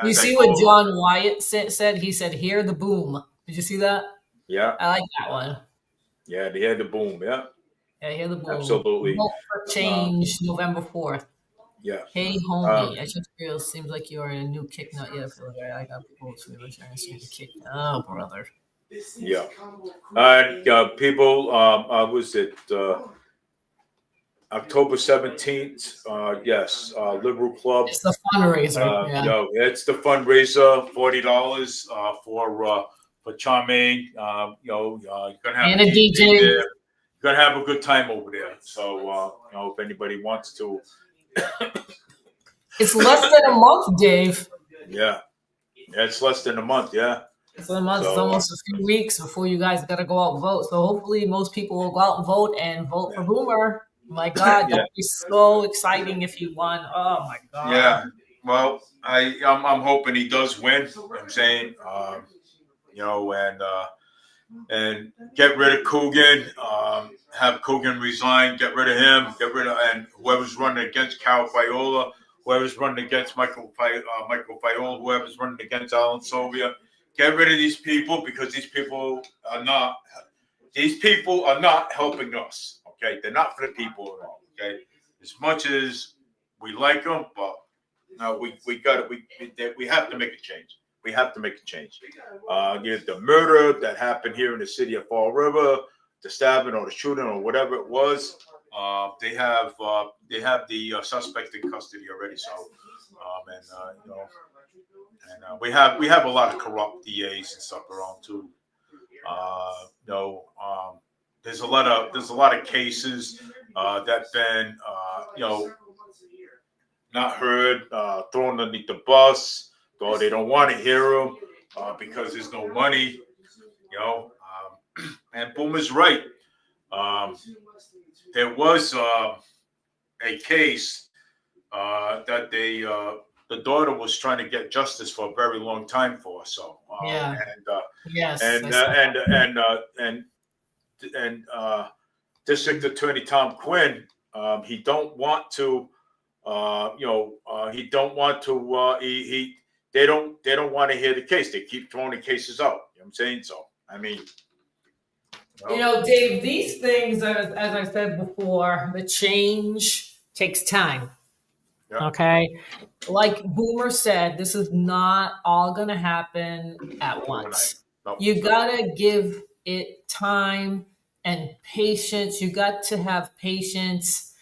You As I see go what along. John Wyatt said? He said, "Hear the boom." Did you see that? Yeah, I like that one. yeah, they had the boom. Yeah, Yeah, hear the boom. absolutely. Vote for change, November 4th. Yeah. Hey, homie. I just real seems like you are in a new kick nut yet. I got votes for you. Sharing the kick. Oh, brother. Yeah. And people, was it October 17th? Yes, Liberal Club. It's the fundraiser. Yeah. It's the fundraiser, $40 for Charmaine. You're gonna have And a a DJ DJ. there. You're gonna have a good time over there. So if anybody wants to, It's less than a month, Dave. yeah, it's less than a month. Yeah, It's a month. It's So, almost a few weeks before you guys got to go out and vote. So hopefully, most people will go out and vote for Boomer. My God, Yeah. that'd be so exciting if he won. Oh my God. yeah. Well, I'm hoping he does win. I'm saying, and get rid of Coogan. Have Coogan resign. Get rid of him. And whoever's running against Cal Fiola, whoever's running against Michael Fiola, whoever's running against Alan Sylvia. Get rid of these people because these people are not helping us. Okay, they're not for the people at all. Okay, as much as we like them, but no, we have to make a change. We have to make a change. The murder that happened here in the city of Fall River, the stabbing or the shooting or whatever it was, they have the suspect in custody already. So, we have a lot of corrupt DAs and stuff around too. There's a lot of cases that been not heard, thrown underneath the bus, though they don't want to hear them because there's no money, and Boomer's right. There was a case that the daughter was trying to get justice for a very long time for. So Yeah. Yes. and District Attorney Tom Quinn, he don't want to. He don't want to. They don't want to hear the case. They keep throwing the cases out. You know what I'm saying? So I mean, Dave, these things, as I said before, the change takes time. Yeah. Okay. Like Boomer said, this is not all going to happen at once. No, You got to give it time and patience. You got to have patience.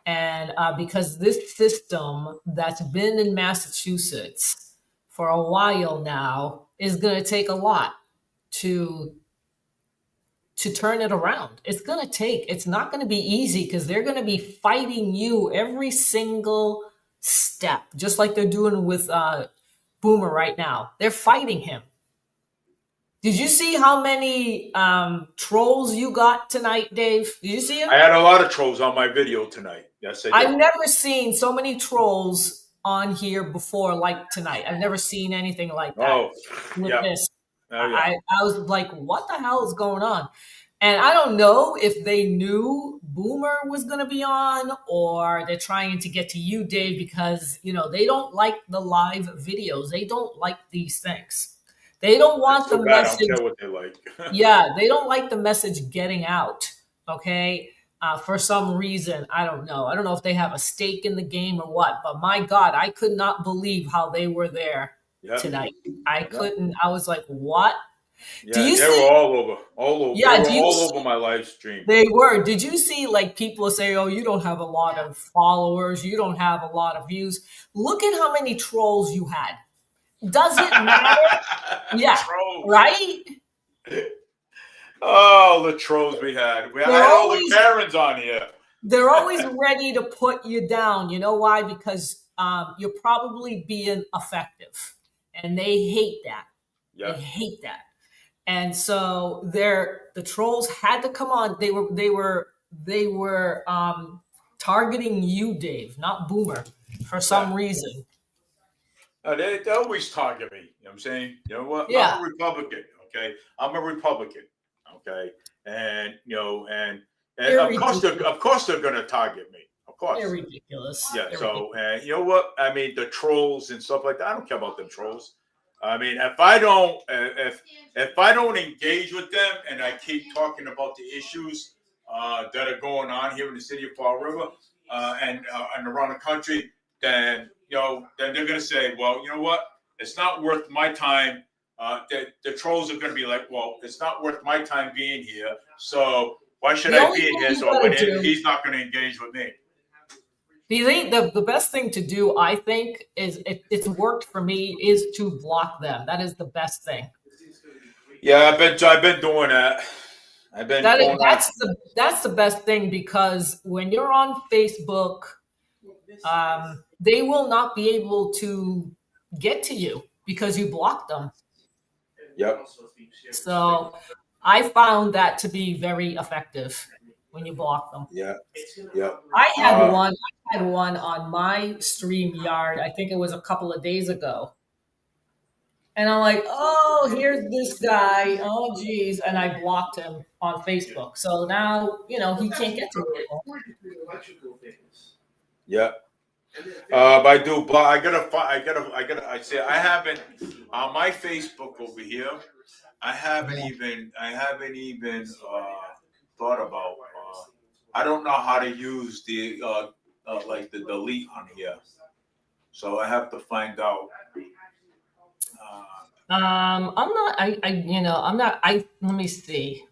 And because this system that's been in Massachusetts for a while now is going to take a lot to turn it around. It's not going to be easy because they're going to be fighting you every single step, just like they're doing with Boomer right now. They're fighting him. Did you see how many trolls you got tonight, Dave? Did you see it? I had a lot of trolls on my video tonight. Yes, I did. I've never seen so many trolls on here before like tonight. I've never seen anything like that. Oh, with yeah. this. Oh, yeah. I was like, what the hell is going on? And I don't know if they knew Boomer was going to be on or they're trying to get to you, Dave, because, they don't like the live videos. They don't like these things. They don't want the message. I don't care what they like. Yeah, they don't like the message getting out. Okay. For some reason, I don't know. I don't know if they have a stake in the game or what, but my God, I could not believe how they were there tonight. I couldn't. I was like, what? Do Yeah, you they were see? all over, all over. They Yeah, were do you all see? over my live stream. They were. Did you see like people say, "Oh, you don't have a lot of followers, you don't have a lot of views." Look at how many trolls you had. Does it matter? Yeah, Trolls. right? Oh, the trolls we had. I They're had all the always Karens on here. they're always ready to put you down. You know why? Because you're probably being effective, and they hate that. They Yeah, hate that. And so the trolls had to come on. They were targeting you, Dave, not Boomer, for yeah. some reason. They always target me. You know what I'm saying? You know what? I'm Yeah, a Republican. Okay, I'm a Republican. Okay, and and they're ridiculous. of course they're gonna target me. Of They're course. ridiculous. Yeah. They're So ridiculous. you know what? I mean, the trolls and stuff like that. I don't care about them trolls. I mean, if I don't engage with them and I keep talking about the issues that are going on here in the city of Fall River and around the country, then then they're gonna say, well, you know what? It's not worth my time. The trolls are gonna be like, well, it's not worth my time being here. So why should The I only be in thing here? you So when gotta do, he's not gonna engage with me. the best thing to do, I think, is it's worked for me, is to block them. That is the best thing. Yeah, I've been doing that. I've been That is, going on. that's the best thing because when you're on Facebook, they will not be able to get to you because you blocked them. Yep. So I found that to be very effective when you block them. Yeah. Yep. I had one. I had one on my stream yard. I think it was a couple of days ago. And I'm like, oh, here's this guy. Oh, geez. And I blocked him on Facebook. So now, he can't get to me anymore. Yeah. I do, but I say I haven't on my Facebook over here. I haven't even thought about. I don't know how to use the like the delete on here, so I have to find out. Uh, I'm not, I'm not, let me see.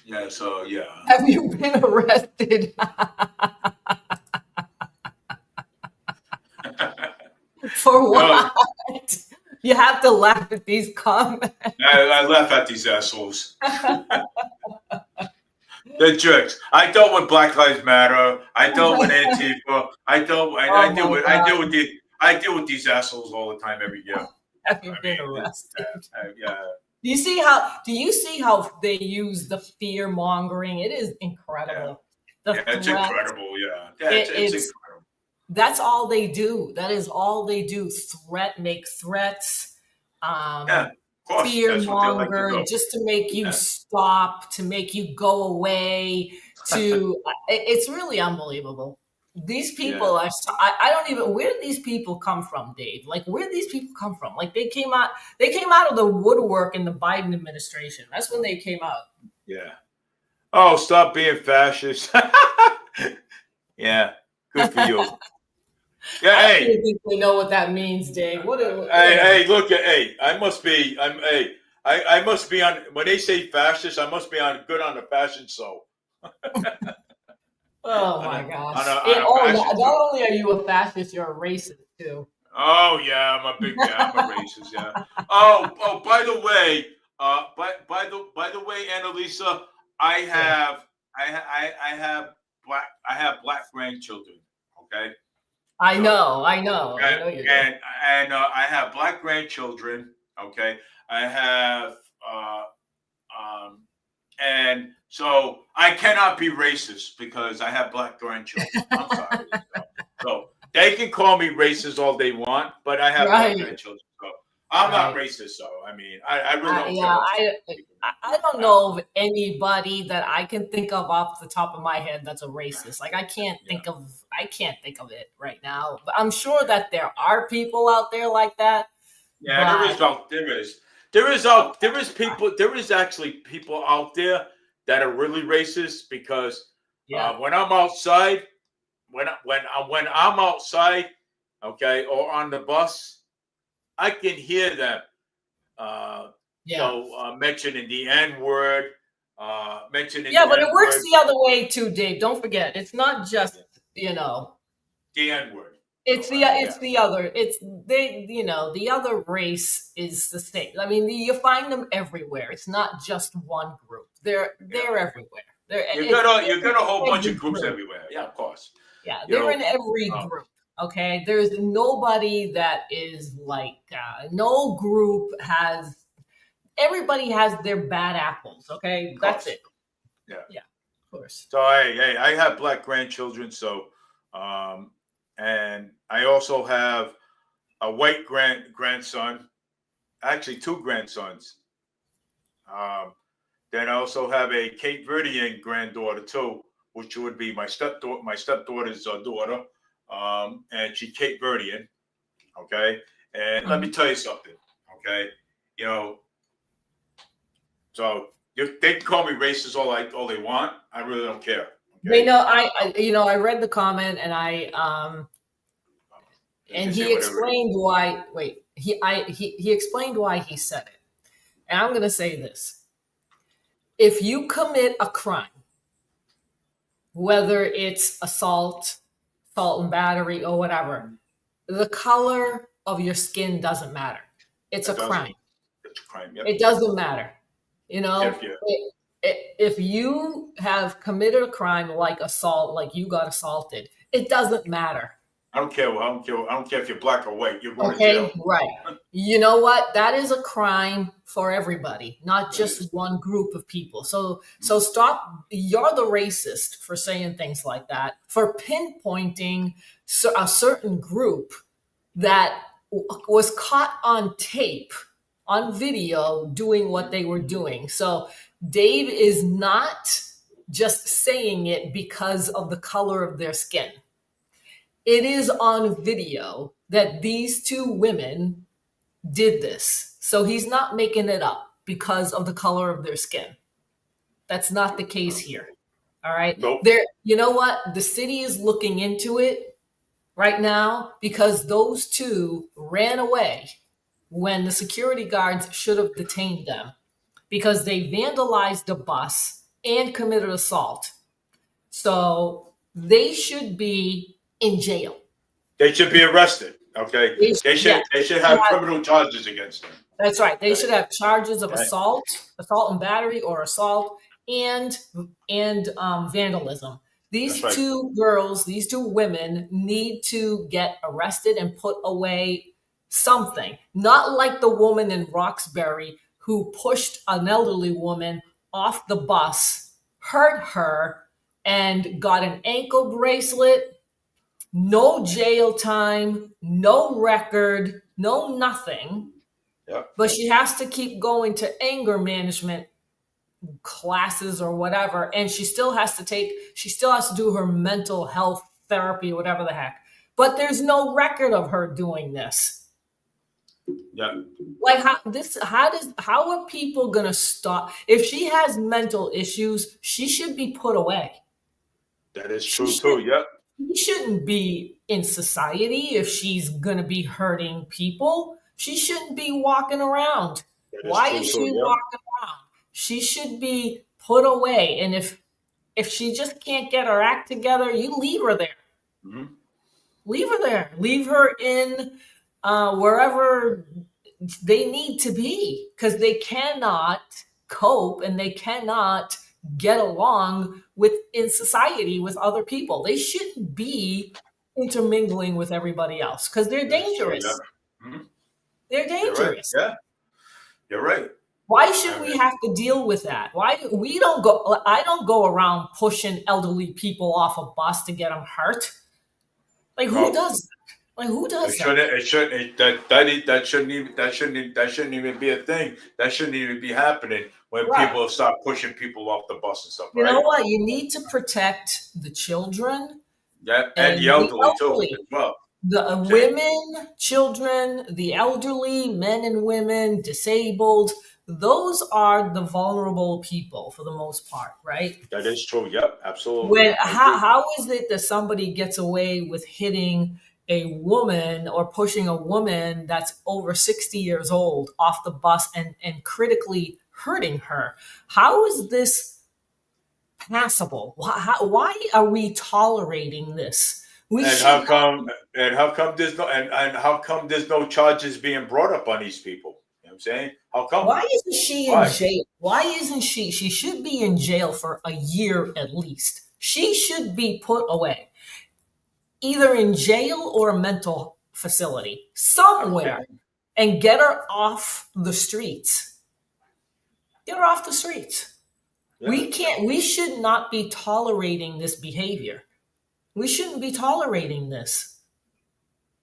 yeah. So yeah. Have you been arrested? For No, what? You have to laugh at these comments. I laugh at these assholes. They're jerks. I dealt with Black Lives Matter. I dealt with Antifa. Oh my God. I deal with these assholes all the time every year. Have you I been mean, arrested? yeah. Do you see how they use the fear mongering? It is incredible. The Yeah, it's threat. incredible. Yeah, it's incredible. That's all they do. That is all they do. Make threats. Yeah, of course. Fear That's what they like to monger do. just to make you Yeah. stop, to make you go away. It's really unbelievable. These people Yeah. I don't even, where did these people come from, Dave? Like, where did these people come from? Like, they came out of the woodwork in the Biden administration. That's when they came out. Yeah. Oh, stop being fascist. Yeah. Good for you. Yeah. I don't Hey. even think they know what that means, Dave. Hey. Look at. Hey. I must be. Hey. I must be on. When they say fascist, I must be on good on the fashion show. Oh my gosh. Not fashion only are you a fascist, you're a racist too. Oh yeah, I'm a racist. Yeah. Oh. By the way, by the way, Annalisa, I have black grandchildren. Okay. I know you do. And I have black grandchildren. Okay. I have and so I cannot be racist because I have black grandchildren. I'm sorry. So they can call me racist all they want, but I have black grandchildren. So I'm not racist. So I mean, I really don't care. I don't know of anybody that I can think of off the top of my head that's a racist. Like, I can't think of it right now. But I'm sure that there are people out there like that. Yeah, there is actually people out there that are really racist because when I'm outside, when I'm outside, okay, or on the bus, I can hear them, Yeah. mentioning the N word, mentioning Yeah, the but it N works word, the other way too, Dave. Don't forget, it's not just, you know, the N word. it's So, I mean, it's the other. It's they, the other race is the same. I mean, you find them everywhere. It's not just one group. They're everywhere. You got a whole bunch Every of groups group. everywhere. Yeah, of course. Yeah, You they're in know, every uh, group. Okay, there's nobody that is like no group has. Everybody has their bad apples. Okay, of that's course. it. Yeah. Yeah, of course. So hey, I have black grandchildren. So, and I also have a white grandson. Actually, two grandsons. Um, then I also have a Cape Verdean granddaughter too, which would be my stepdaughter's daughter, and she Cape Verdean. Okay, and let me Mhm. tell you something. Okay, you know, so they can call me racist all they want. I really don't care. They Okay, know I read the comment and they and can say he whatever. explained why. Wait, he explained why he said it. And I'm going to say this: if you commit a crime, whether it's assault and battery, or whatever, the color of your skin doesn't matter. It's a It doesn't. crime. It's a crime. Yep. It doesn't matter. You know, If you, if you have committed a crime like assault, like you got assaulted, it doesn't matter. I don't care. I don't care. I don't care if you're black or white. You're going to Okay, jail. right. You know what? That is a crime for everybody, not That is. just one group of people. So stop. You're the racist for saying things like that, for pinpointing a certain group that was caught on tape, on video, doing what they were doing. So Dave is not just saying it because of the color of their skin. It is on video that these two women did this. So he's not making it up because of the color of their skin. That's not the case here. All right. Nope. You know what? The city is looking into it right now because those two ran away when the security guards should have detained them because they vandalized a bus and committed assault. So they should be in jail. They should be arrested. Okay. Yes, They they should should have have. criminal charges against them. That's right. They Okay. should have charges of Okay. assault and battery, or assault and vandalism. That's These right. two girls, these two women, need to get arrested and put away something. Not like the woman in Roxbury who pushed an elderly woman off the bus, hurt her, and got an ankle bracelet. No jail time, no record, no nothing, Yep. but she has to keep going to anger management classes or whatever, and she still has to do her mental health therapy, whatever the heck. But there's no record of her doing this. Yep. Like how are people gonna stop? If she has mental issues, she should be put away. That is She true too. should Yep. She shouldn't be in society if she's going to be hurting people. She shouldn't be walking around. That is Why true is too. she Yep. walking around? She should be put away. And if she just can't get her act together, you leave her there. Mm-hmm. Leave her there. Leave her in wherever they need to be, because they cannot cope and they cannot get along in society with other people. They shouldn't be intermingling with everybody else because they're That's true. dangerous. Yep. Mm-hmm. They're You're right. dangerous. Yeah. You're right. Why should I we mean, have to deal with that? Why do we don't go? I don't go around pushing elderly people off a bus to get them hurt. Like who no, does that? Like who it does that? shouldn't. It shouldn't. That shouldn't even be a thing. That shouldn't even be happening when Right. people start pushing people off the bus and stuff. You know Right. what? You need to protect the children Yeah, and the and the elderly too elderly. as well. The See? women, children, the elderly, men and women, disabled, those are the vulnerable people for the most part, right? That is true. Yep, absolutely. When I agree. how is it that somebody gets away with hitting a woman or pushing a woman that's over 60 years old off the bus and critically hurting her. How is this passable? Why are we tolerating this? We And should how not come? be. And how come there's no? And how come there's no charges being brought up on these people? You know what I'm saying? How come? Why isn't she in Why? jail? Why isn't she? She should be in jail for a year at least. She should be put away, either in jail or a mental facility, somewhere, Okay. and get her off the streets. Get her off the streets. Yeah. We should not be tolerating this behavior. We shouldn't be tolerating this.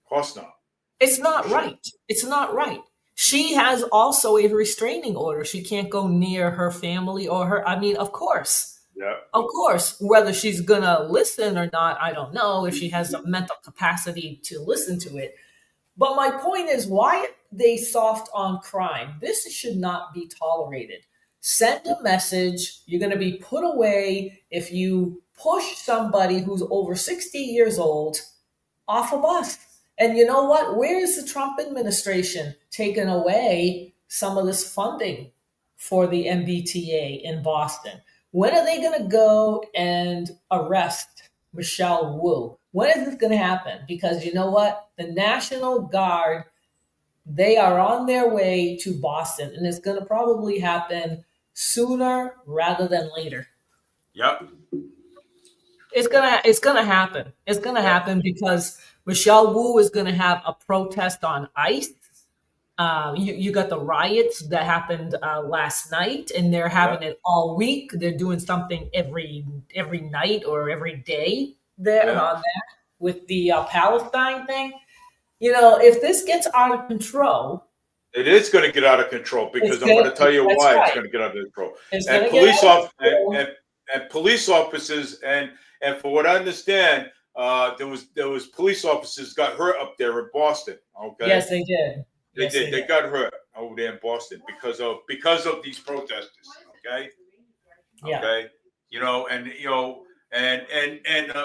Of course not. It's not right. It's not right. She has also a restraining order. She can't go near her family or her. I mean, of course. Yeah. Of course, whether she's going to listen or not, I don't know if she has the mental capacity to listen to it. But my point is, why are they soft on crime? This should not be tolerated. Send a message. You're going to be put away if you push somebody who's over 60 years old off a bus. And you know what? Where is the Trump administration taking away some of this funding for the MBTA in Boston? When are they going to go and arrest Michelle Wu? When is this going to happen? Because you know what? The National Guard, they are on their way to Boston, and it's going to probably happen sooner rather than later. Yep. It's gonna happen. It's gonna happen because Michelle Wu is gonna have a protest on ICE. You got the riots that happened last night, and they're having it all week. They're doing something every night or every day there Yeah. on that with the Palestine thing. You know, if this gets out of control, It is going to get out of control because It's I'm going gonna- to tell you that's why it's right. going to get out of control. it's And gonna police get out of off control. and police officers and for what I understand, there was police officers got hurt up there in Boston. Okay. Yes, they did. They Yes, did. They got hurt over there in Boston because of these protesters. Okay. Yeah. Okay. You know, and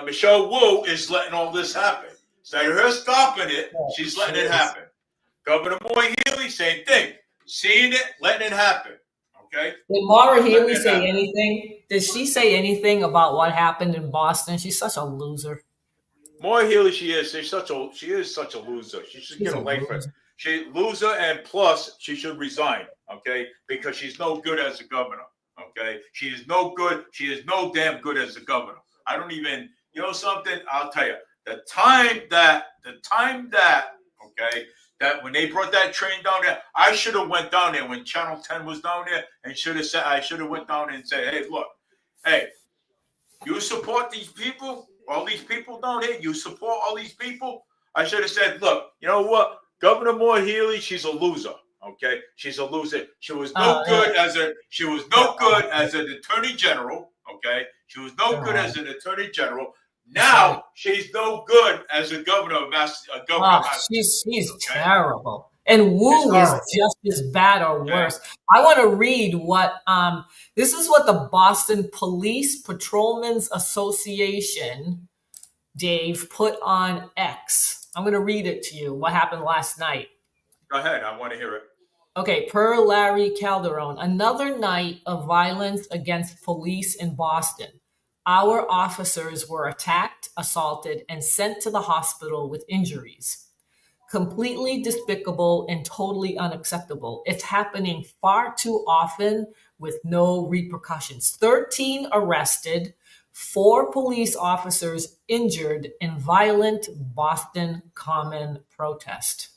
Michelle Wu is letting all this happen. Instead of her stopping it, Yeah, she's letting she it is. happen. Governor Moy Healy, same thing. Seeing it, letting it happen. Okay. Did Maura Healey Let it say happen. anything? Did she say anything about what happened in Boston? She's such a loser. Moy Healy, she is such a loser. She should She's get a a life. loser. She loser, and plus she should resign. Okay, because she's no good as a governor. Okay, she is no good. She is no damn good as a governor. I don't even. You know something? I'll tell you. The time that okay, that when they brought that train down there, I should have went down there when Channel 10 was down there and should have said, I should have went down there and said, hey, look, hey, you support these people, all these people down here, you support all these people. I should have said, look, you know what? Governor Moore Healy, she's a loser. Okay, she's a loser. She was no good as an attorney general. Okay, she was no good as an attorney general. Now she's no good as a governor of Massachusetts. She's Okay? terrible. And Wu is just as bad or worse. I want to read what this is what the Boston Police Patrolmen's Association, Dave, put on X. I'm going to read it to you. What happened last night? Go ahead. I want to hear it. Okay, per Larry Calderon, another night of violence against police in Boston. Our officers were attacked, assaulted, and sent to the hospital with injuries. Completely despicable and totally unacceptable. It's happening far too often with no repercussions. 13 arrested, 4 police officers injured in violent Boston Common protest.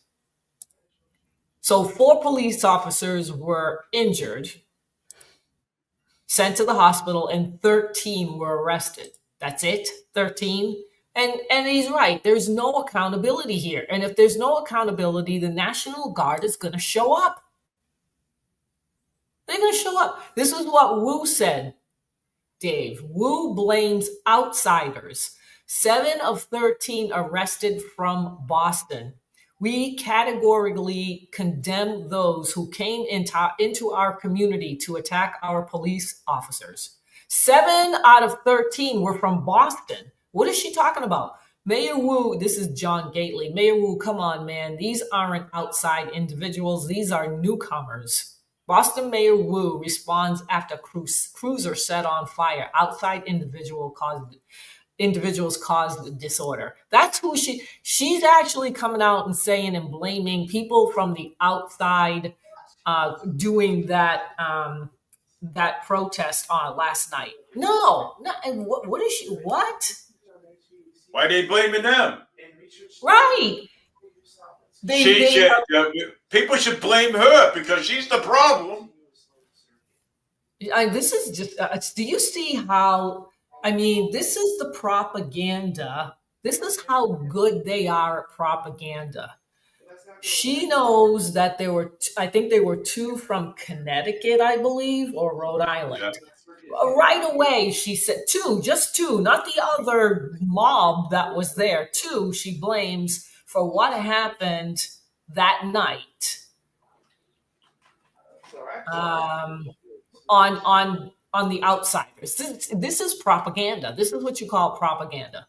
So 4 police officers were injured, sent to the hospital, and 13 were arrested. That's it, 13. And he's right. There's no accountability here. And if there's no accountability, the National Guard is going to show up. They're going to show up. This is what Wu said, Dave. Wu blames outsiders. 7 of 13 arrested from Boston. We categorically condemn those who came into our community to attack our police officers. 7 out of 13 were from Boston. What is she talking about? Mayor Wu, this is John Gately. Mayor Wu, come on, man. These aren't outside individuals. These are newcomers. Boston Mayor Wu responds after cruiser set on fire. Outside individuals caused disorder. That's who she's actually coming out and saying and blaming people from the outside doing that protest on last night. No, and what is she? What? Why are they blaming them? Right. People should blame her because she's the problem. This is just. Do you see how? I mean, this is the propaganda. This is how good they are at propaganda. She knows that there were. I think there were two from Connecticut, I believe, or Rhode Island. Yeah. Right away, she said two, just two, not the other mob that was there. Two, she blames for what happened that night. On the outsiders. This is propaganda. This is what you call propaganda.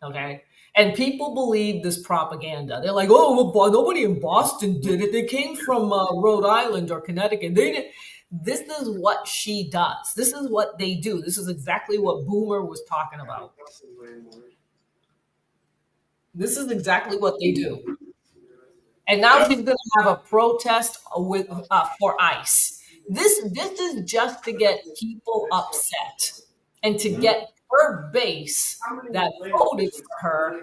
Okay. And people believe this propaganda. They're like, oh, well, nobody in Boston did it. They came from Rhode Island or Connecticut. They didn't. This is what she does. This is what they do. This is exactly what Boomer was talking about. This is exactly what they do. And now she's going to have a protest for ICE. This is just to get people upset and to get her base that voted for her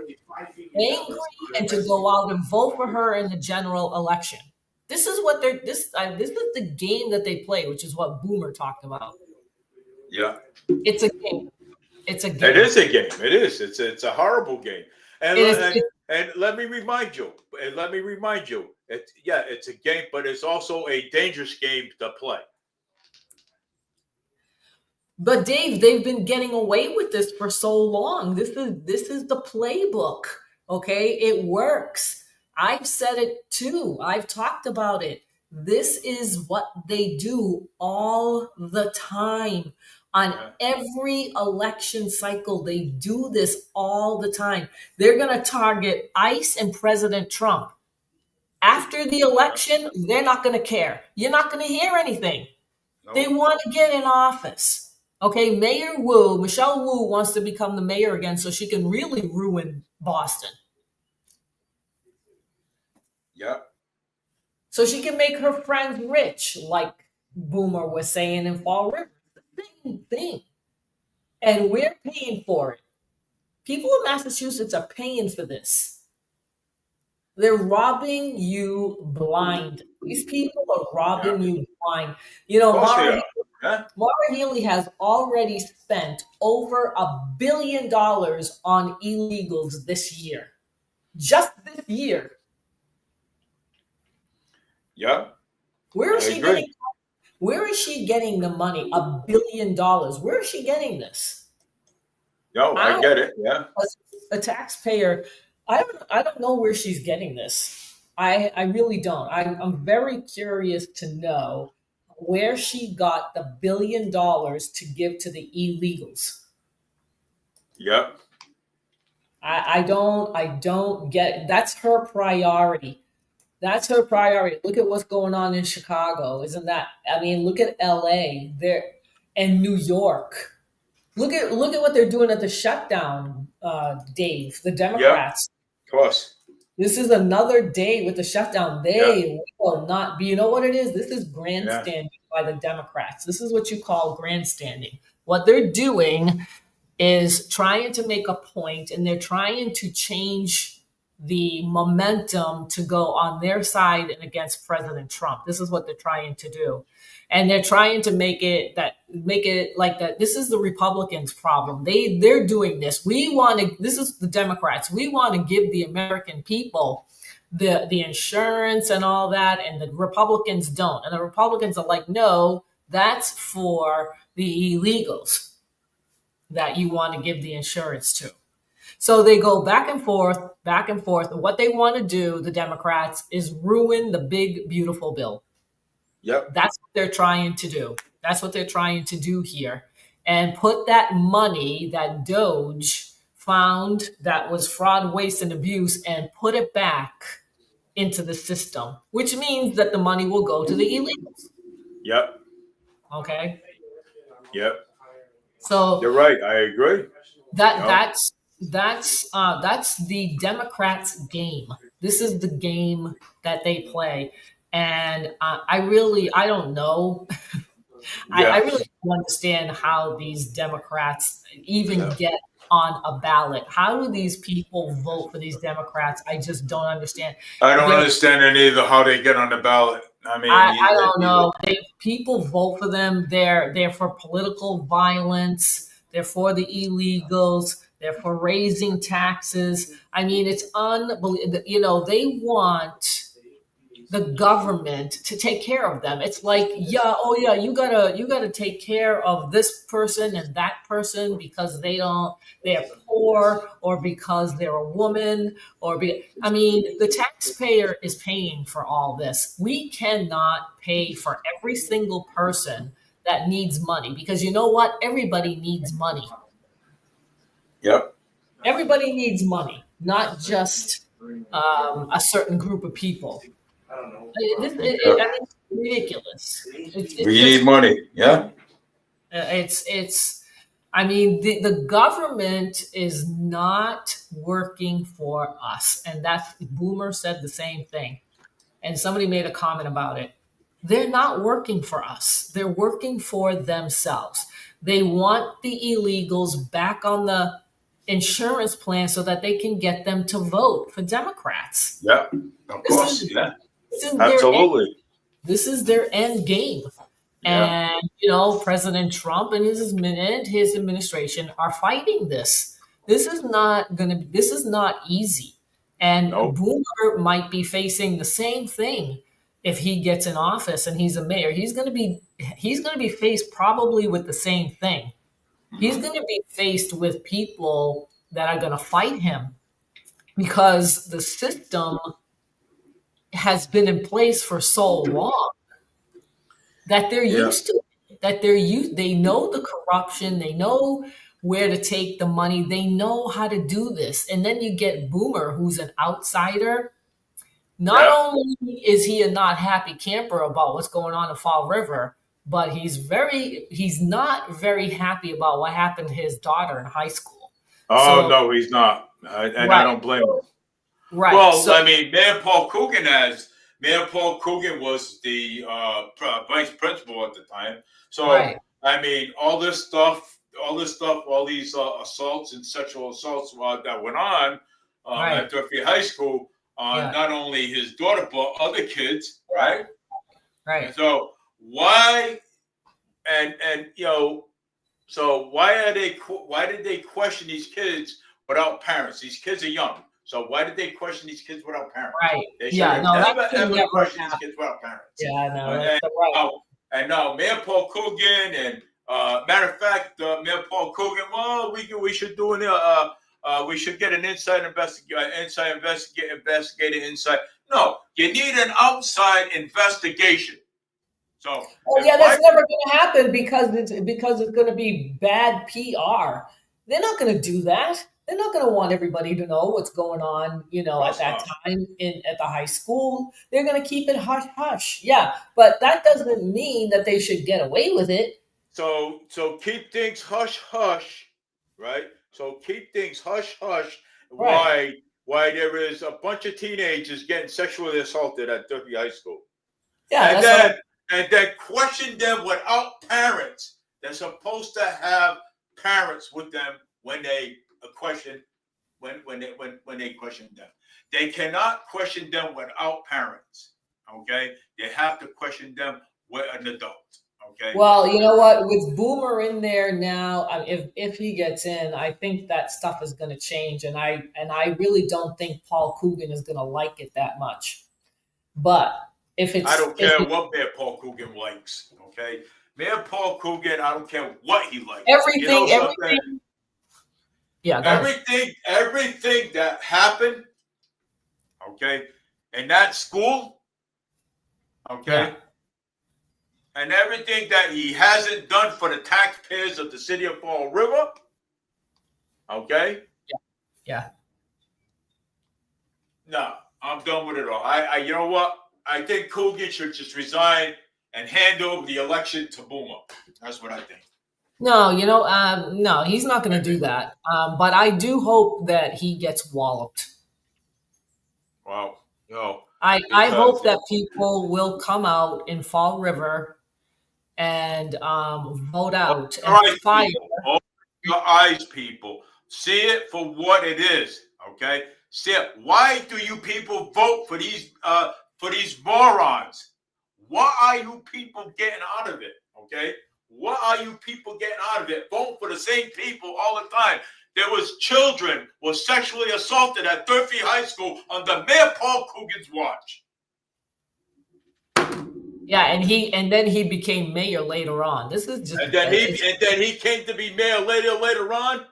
angry and to go out and vote for her in the general election. This is what this is the game that they play, which is what Boomer talked about. Yeah. It's a game. It's a game. It is a game. It is. It's a horrible game. And let me remind you. It's a game, but it's also a dangerous game to play. But Dave, they've been getting away with this for so long. This is the playbook. Okay, it works. I've said it too. I've talked about it. This is what they do all the time. On every election cycle, they do this all the time. They're going to target ICE and President Trump. After the election, they're not going to care. You're not going to hear anything. No. They want to get in office. Okay, Michelle Wu wants to become the mayor again so she can really ruin Boston. Yeah. So she can make her friends rich, like Boomer was saying in Fallriver. The same thing. And we're paying for it. People in Massachusetts are paying for this. They're robbing you blind. These people are robbing you blind. You know, Maura Healey has already spent over $1 billion on illegals this year. Just this year. Yeah. Where is she getting the money? $1 billion. Where is she getting this? No, I get it. Yeah. A taxpayer. I don't know where she's getting this. I really don't. I'm very curious to know where she got the $1 billion to give to the illegals. Yep. I don't get. That's her priority. That's her priority. Look at what's going on in Chicago. Isn't that? I mean, look at LA there and New York. Look at what they're doing at the shutdown, Dave. The Democrats. Yep, of course. This is another day with the shutdown. They will not be. You know what it is? This is grandstanding by the Democrats. This is what you call grandstanding. What they're doing is trying to make a point, and they're trying to change the momentum to go on their side and against President Trump. This is what they're trying to do. And they're trying to make it like that. This is the Republicans' problem. They're doing this. This is the Democrats. We want to give the American people the insurance and all that, and the Republicans don't. And the Republicans are like, no, that's for the illegals that you want to give the insurance to. So they go back and forth. And what they want to do, the Democrats, is ruin the big, beautiful bill. Yep. That's what they're trying to do. That's what they're trying to do here. And put that money, that Doge found that was fraud, waste, and abuse and put it back into the system, which means that the money will go to the illegals. Yep. Okay. Yep. So You're right. I agree. that's the Democrats' game. This is the game that they play, and I don't know. I Yeah. really don't understand how these Democrats even get on a ballot. How do these people vote for these Democrats? I just don't understand. I don't They're understand it either how they get on the ballot. I mean, I don't know. People vote for them. They're for political violence. They're for the illegals. They're for raising taxes. I mean, it's unbelievable. You know, they want the government to take care of them. It's like, yeah, oh yeah, you gotta take care of this person and that person because they're poor or because they're a woman I mean, the taxpayer is paying for all this. We cannot pay for every single person that needs money because you know what? Everybody needs money. Yep. Everybody needs money, not just a certain group of people. I mean, it's ridiculous. It's We just need money. Yeah. it's. I mean, the government is not working for us, and that's Boomer said the same thing, and somebody made a comment about it. They're not working for us. They're working for themselves. They want the illegals back on the insurance plan so that they can get them to vote for Democrats. Yeah. Of This course. is Yeah. this is their Absolutely. this is their end game. Yeah. And President Trump and his administration are fighting this. This is not easy. And Nope. Boomer might be facing the same thing if he gets in office and he's a mayor. He's going to be faced probably with the same thing. He's going to be faced with people that are going to fight him because the system has been in place for so long that they're Yeah. used to it, they know the corruption, they know where to take the money, they know how to do this. And then you get Boomer, who's an outsider. Not Yeah. only is he a not happy camper about what's going on in Fall River, but he's not very happy about what happened to his daughter in high school. Oh So no, he's not. And I right, don't blame him. right. Well, So I mean, Mayor Paul Coogan was the vice principal at the time. So, right, I mean, all these assaults and sexual assaults that went on right, at Durfee High School on yeah, not only his daughter but other kids, right? right. And so why and so why did they question these kids without parents? These kids are young. So why did they question these kids without parents? Right. They should Yeah, have no, that never should ever never questioned these happen. kids without parents. Yeah, no, And that's right. now Mayor Paul Coogan and matter of fact, Mayor Paul Coogan. Well, we should do we should get an investigator inside. No, you need an outside investigation. So Oh yeah, that's never going to happen because it's going to be bad PR. They're not going to do that. They're not going to want everybody to know what's going on, at that time at the high school. They're going to keep it hush hush. Yeah, but that doesn't mean that they should get away with it. So keep things hush hush, right? So keep things hush hush. Right. Why there is a bunch of teenagers getting sexually assaulted at Durfee High School. Yeah, And then question them without parents. They're supposed to have parents with them when they question they question them. They cannot question them without parents. Okay, they have to question them with an adult. Okay. Well, you know what? With Boomer in there now, if he gets in, I think that stuff is going to change, and I really don't think Paul Coogan is going to like it that much. But I don't care what Mayor Paul Coogan likes. Okay, Mayor Paul Coogan, I don't care what he likes. Everything. Yeah, everything that happened, okay, in that school, okay, yeah. and everything that he hasn't done for the taxpayers of the city of Fall River, okay, Yeah. Yeah. No, I'm done with it all. You know what? I think Coogan should just resign and hand over the election to Boomer. That's what I think. No, no, he's not going to do that. But I do hope that he gets walloped. Well, no, I because hope that people will come out in Fall River and vote out your and eyes, fire. people. Open your eyes, people. See it for what it is. Okay. See it. Why do you people vote for these morons? What are you people getting out of it? Okay. What are you people getting out of it? Vote for the same people all the time. There was children were sexually assaulted at Durfee High School under Mayor Paul Coogan's watch. Yeah, and then he became mayor later on. This is just And then he came to be mayor later on.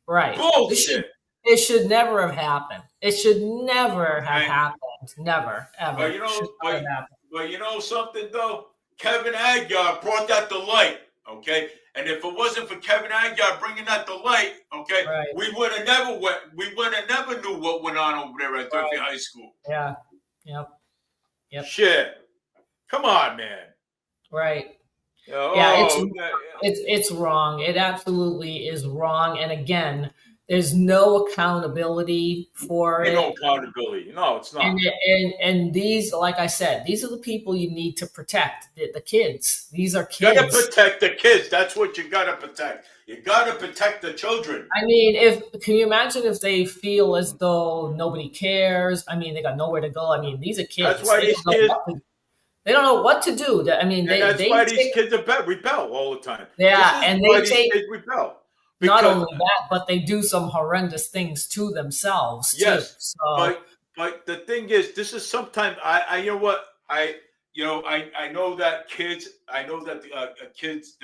right. Bullshit. It should never have happened. It should never have happened. Never, ever. But you know something though? Kevin Aguiar brought that to light. Okay. And if it wasn't for Kevin Aguiar bringing that to light, okay, Right. we would have never knew what went on over there at Durfee High School. Yeah. Yep. Shit. Come on, man. Right. Yeah, Yeah, it's wrong. It absolutely is wrong. And again, there's no accountability for ain't it. no accountability. No, it's not. And these, like I said, these are the people you need to protect. The kids. These are You gotta kids. protect the kids. That's what you gotta protect. You gotta protect the children. I mean, can you imagine if they feel as though nobody cares? I mean, they got nowhere to go. I mean, these are kids. That's why these kids. They don't know what to do. I mean, That's why these kids rebel all the time. Yeah, and they take kids rebel. Not only that, but they do some horrendous things to themselves too. Yes, so, but the thing is, this is sometimes I you know what I know that kids kids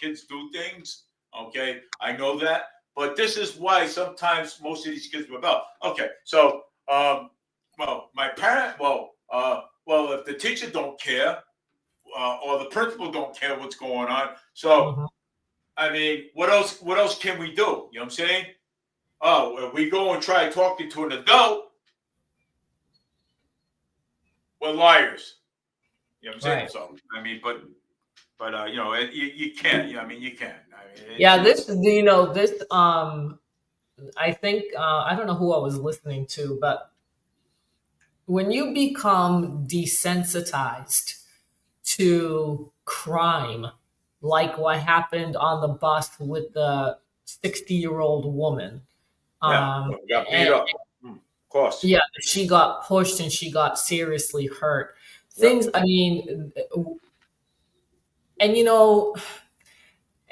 kids do things. Okay, I know that, but this is why sometimes most of these kids rebel. Okay, so my parent well, if the teacher don't care, or the principal don't care what's going on, so I mean, what else can we do? You know what I'm saying? Oh, if we go and try talking to an adult, we're liars. You know what I'm saying? Right. So I mean, but you can't. I mean, you can't. I mean, this. I think I don't know who I was listening to, but when you become desensitized to crime, like what happened on the bus with the 60-year-old woman. Got beat up. Of course. Yeah, she got pushed and she got seriously hurt. Things, I mean, and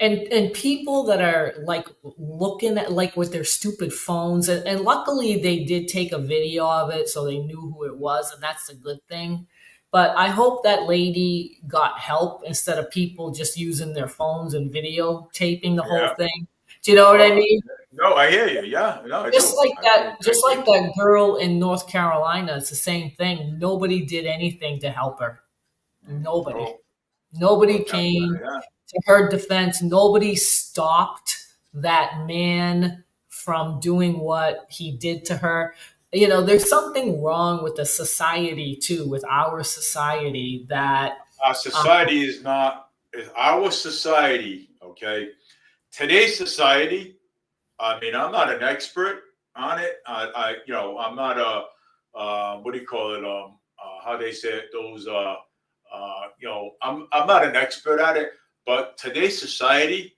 and people that are like looking at like with their stupid phones, and luckily they did take a video of it so they knew who it was, and that's a good thing. But I hope that lady got help instead of people just using their phones and videotaping the whole thing. Do you know what I mean? No, I hear you. Yeah, no, just like that girl in North Carolina. It's the same thing. Nobody did anything to help her. Nobody came to her defense. Nobody stopped that man from doing what he did to her. There's something wrong with the society too, with our society, that our society is our society. Okay, today's society. I mean, I'm not an expert on it. I'm not what do you call it? How they say it? Those I'm not an expert at it, but today's society,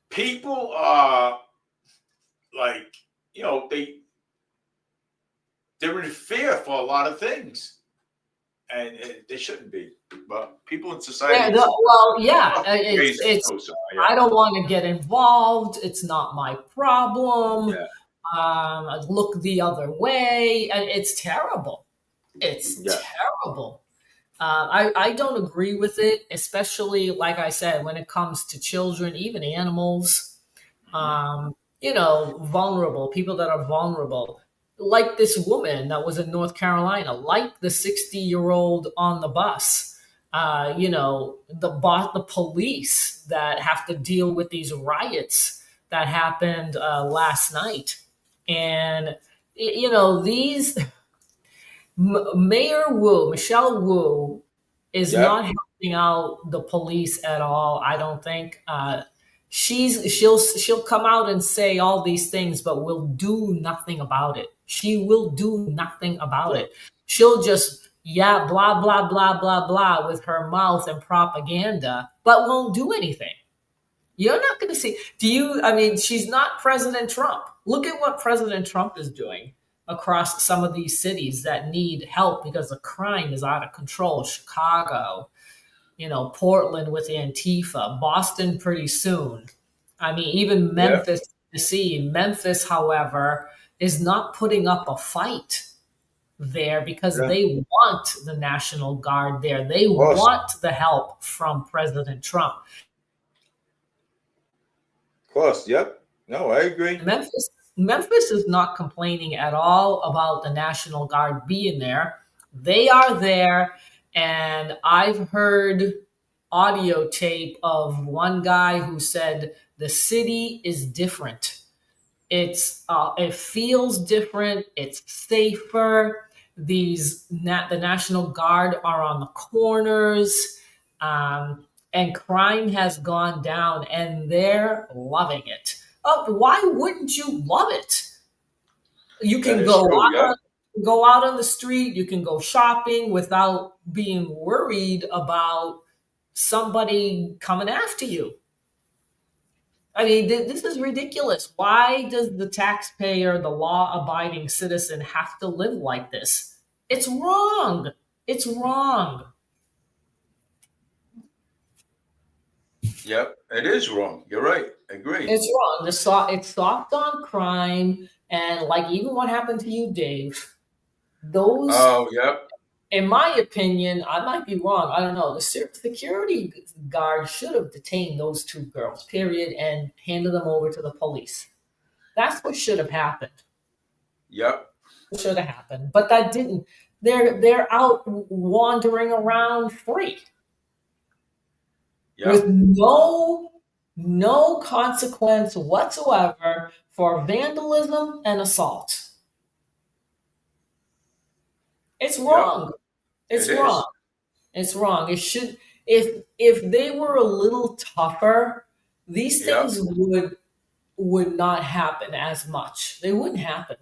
people are like, they're in fear for a lot of things, and they shouldn't be. But people in society, I don't want to get involved. It's not my problem. Yeah. Look the other way, and it's terrible. It's terrible. I don't agree with it, especially like I said, when it comes to children, even animals. Vulnerable people that are vulnerable. Like this woman that was in North Carolina, like the 60-year-old on the bus, the police that have to deal with these riots that happened last night. And, you know, these Mayor Wu, Michelle Wu, is Yep. not helping out the police at all. I don't think. She'll come out and say all these things, but will do nothing about it. She will do nothing about it. She'll just blah blah blah blah blah with her mouth and propaganda, but won't do anything. You're not going to see. I mean, she's not President Trump. Look at what President Trump is doing across some of these cities that need help because the crime is out of control. Chicago, you know, Portland with Antifa, Boston pretty soon. I mean, even Memphis, Tennessee. Memphis, however, is not putting up a fight there because they want the National Guard there. They want the help from President Trump. Of course, yep. No, I agree. Memphis is not complaining at all about the National Guard being there. They are there, and I've heard audio tape of one guy who said the city is different. It feels different. It's safer. The National Guard are on the corners. And crime has gone down, and they're loving it. Oh, why wouldn't you love it? You can go out on the street. You can go shopping without being worried about somebody coming after you. I mean, this is ridiculous. Why does the taxpayer, the law-abiding citizen, have to live like this? It's wrong. It's wrong. Yep, it is wrong. You're right. I agree. It's wrong. It's soft on crime, and like even what happened to you, Dave. Those. Oh, yep. In my opinion, I might be wrong. I don't know. The security guard should have detained those two girls, period, and handed them over to the police. That's what should have happened. Yep. What should have happened, but that didn't. They're out wandering around free. Yep. With no consequence whatsoever for vandalism and assault. It's wrong. Yep. It's wrong. It's wrong. It should if they were a little tougher, these things would not happen as much. They wouldn't happen.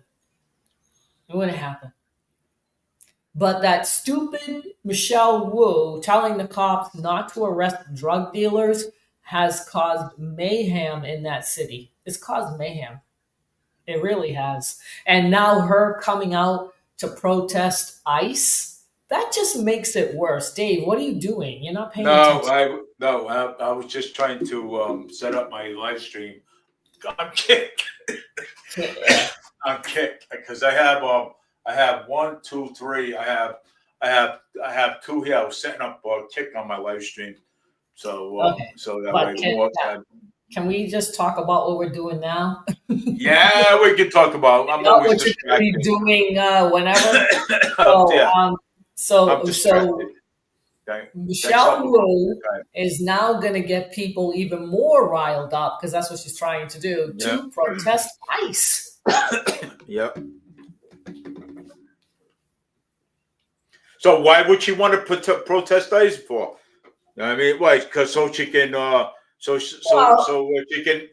It wouldn't happen. But that stupid Michelle Wu telling the cops not to arrest drug dealers has caused mayhem in that city. It's caused mayhem. It really has. And now her coming out to protest ICE, that just makes it worse. Dave, what are you doing? You're not paying attention. I was just trying to set up my live stream. I'm kicked. I'm kicked because I have 1, 2, 3. I have 2 here. I was setting up a kick on my live stream, so so that way. Can we just talk about what we're doing now? Yeah, we can talk about. I'm always what you're going to be doing whenever. So Michelle Wu is now going to get people even more riled up because that's what she's trying to do to protest ICE. Yep. So why would she want to protest ICE for? I mean, why? Because so she can,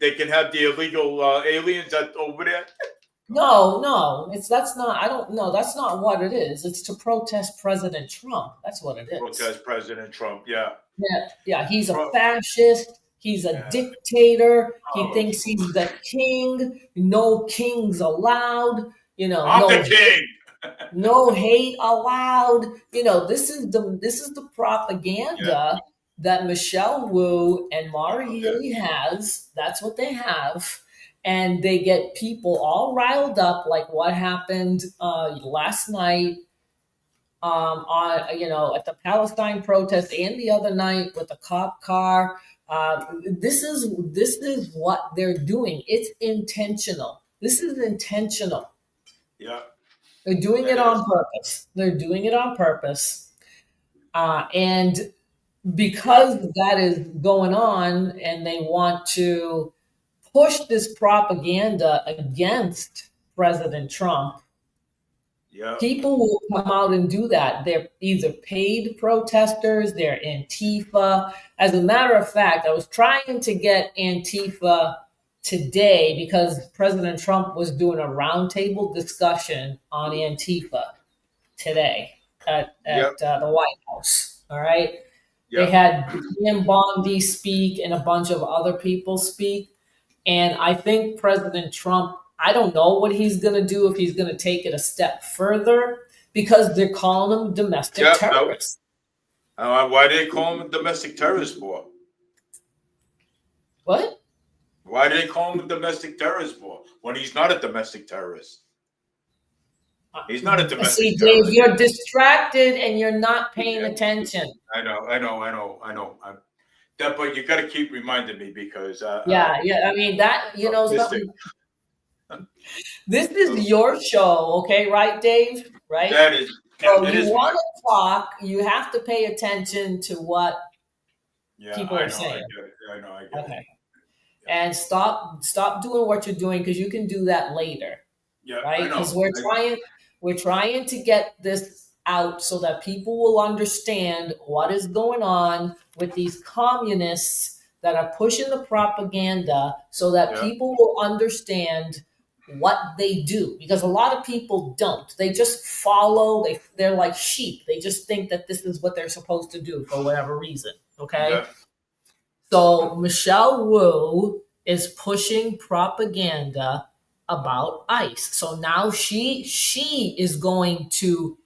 they can have the illegal aliens over there. No, that's not what it is. It's to protest President Trump. That's what it is. Protest President Trump. Yeah. Yeah. He's a fascist. He's a dictator. He thinks he's the king. No kings allowed. I'm the king. No hate allowed. This is the propaganda that Michelle Wu and Mara Healy has. That's what they have. And they get people all riled up, like what happened last night at the Palestine protest, and the other night with the cop car. This is what they're doing. It's intentional. This is intentional. Yeah. They're doing it on purpose. They're doing it on purpose. And because that is going on and they want to push this propaganda against President Trump, Yeah. people will come out and do that. They're either paid protesters, they're Antifa. As a matter of fact, I was trying to get Antifa today because President Trump was doing a roundtable discussion on Antifa today at Yep. the White House. All right. They Yep. had Jim Bondi speak and a bunch of other people speak. And I think President Trump, I don't know what he's going to do, if he's going to take it a step further, because they're calling them domestic Yep. terrorists. Why do they call him a domestic terrorist for? What? Why do they call him a domestic terrorist for when he's not a domestic terrorist? He's not a domestic See, terrorist. Dave, you're distracted and you're not paying attention. I know. But you got to keep reminding me because Yeah. I mean, that, something. This is your show, okay, right, Dave? Right? That is. So It you is want to talk, you have to pay attention to what people are saying. I know. I get Okay. it. And stop doing what you're doing, because you can do that later. Yeah, Right? I know. Because we're trying to get this out so that people will understand what is going on with these communists that are pushing the propaganda, so that Yeah. people will understand what they do, because a lot of people don't. They just follow. They're like sheep. They just think that this is what they're supposed to do for whatever reason. Okay. Yeah. So Michelle Wu is pushing propaganda about ICE. So now she is going to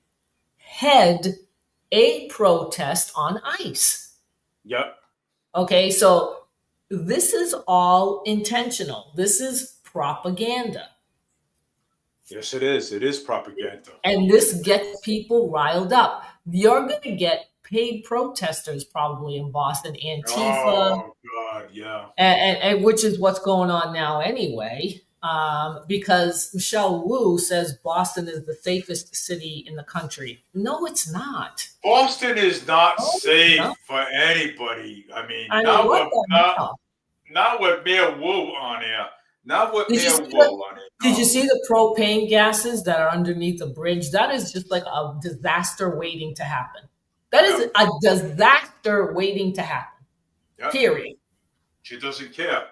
head a protest on ICE. Yep. Okay, so this is all intentional. This is propaganda. Yes, it is. It is propaganda. And this gets people riled up. You're going to get paid protesters probably in Boston, Antifa. Oh God, yeah. And which is what's going on now anyway, because Michelle Wu says Boston is the safest city in the country. No, it's not. Boston is not No, safe no. for anybody. I mean, I mean, not what with the hell? not with Mayor Wu on here. Not with Did you Mayor see Wu on it. Did you see the propane gases that are underneath the bridge? That is just like a disaster waiting to happen. That is a disaster waiting to happen. Yep. Period. She doesn't care.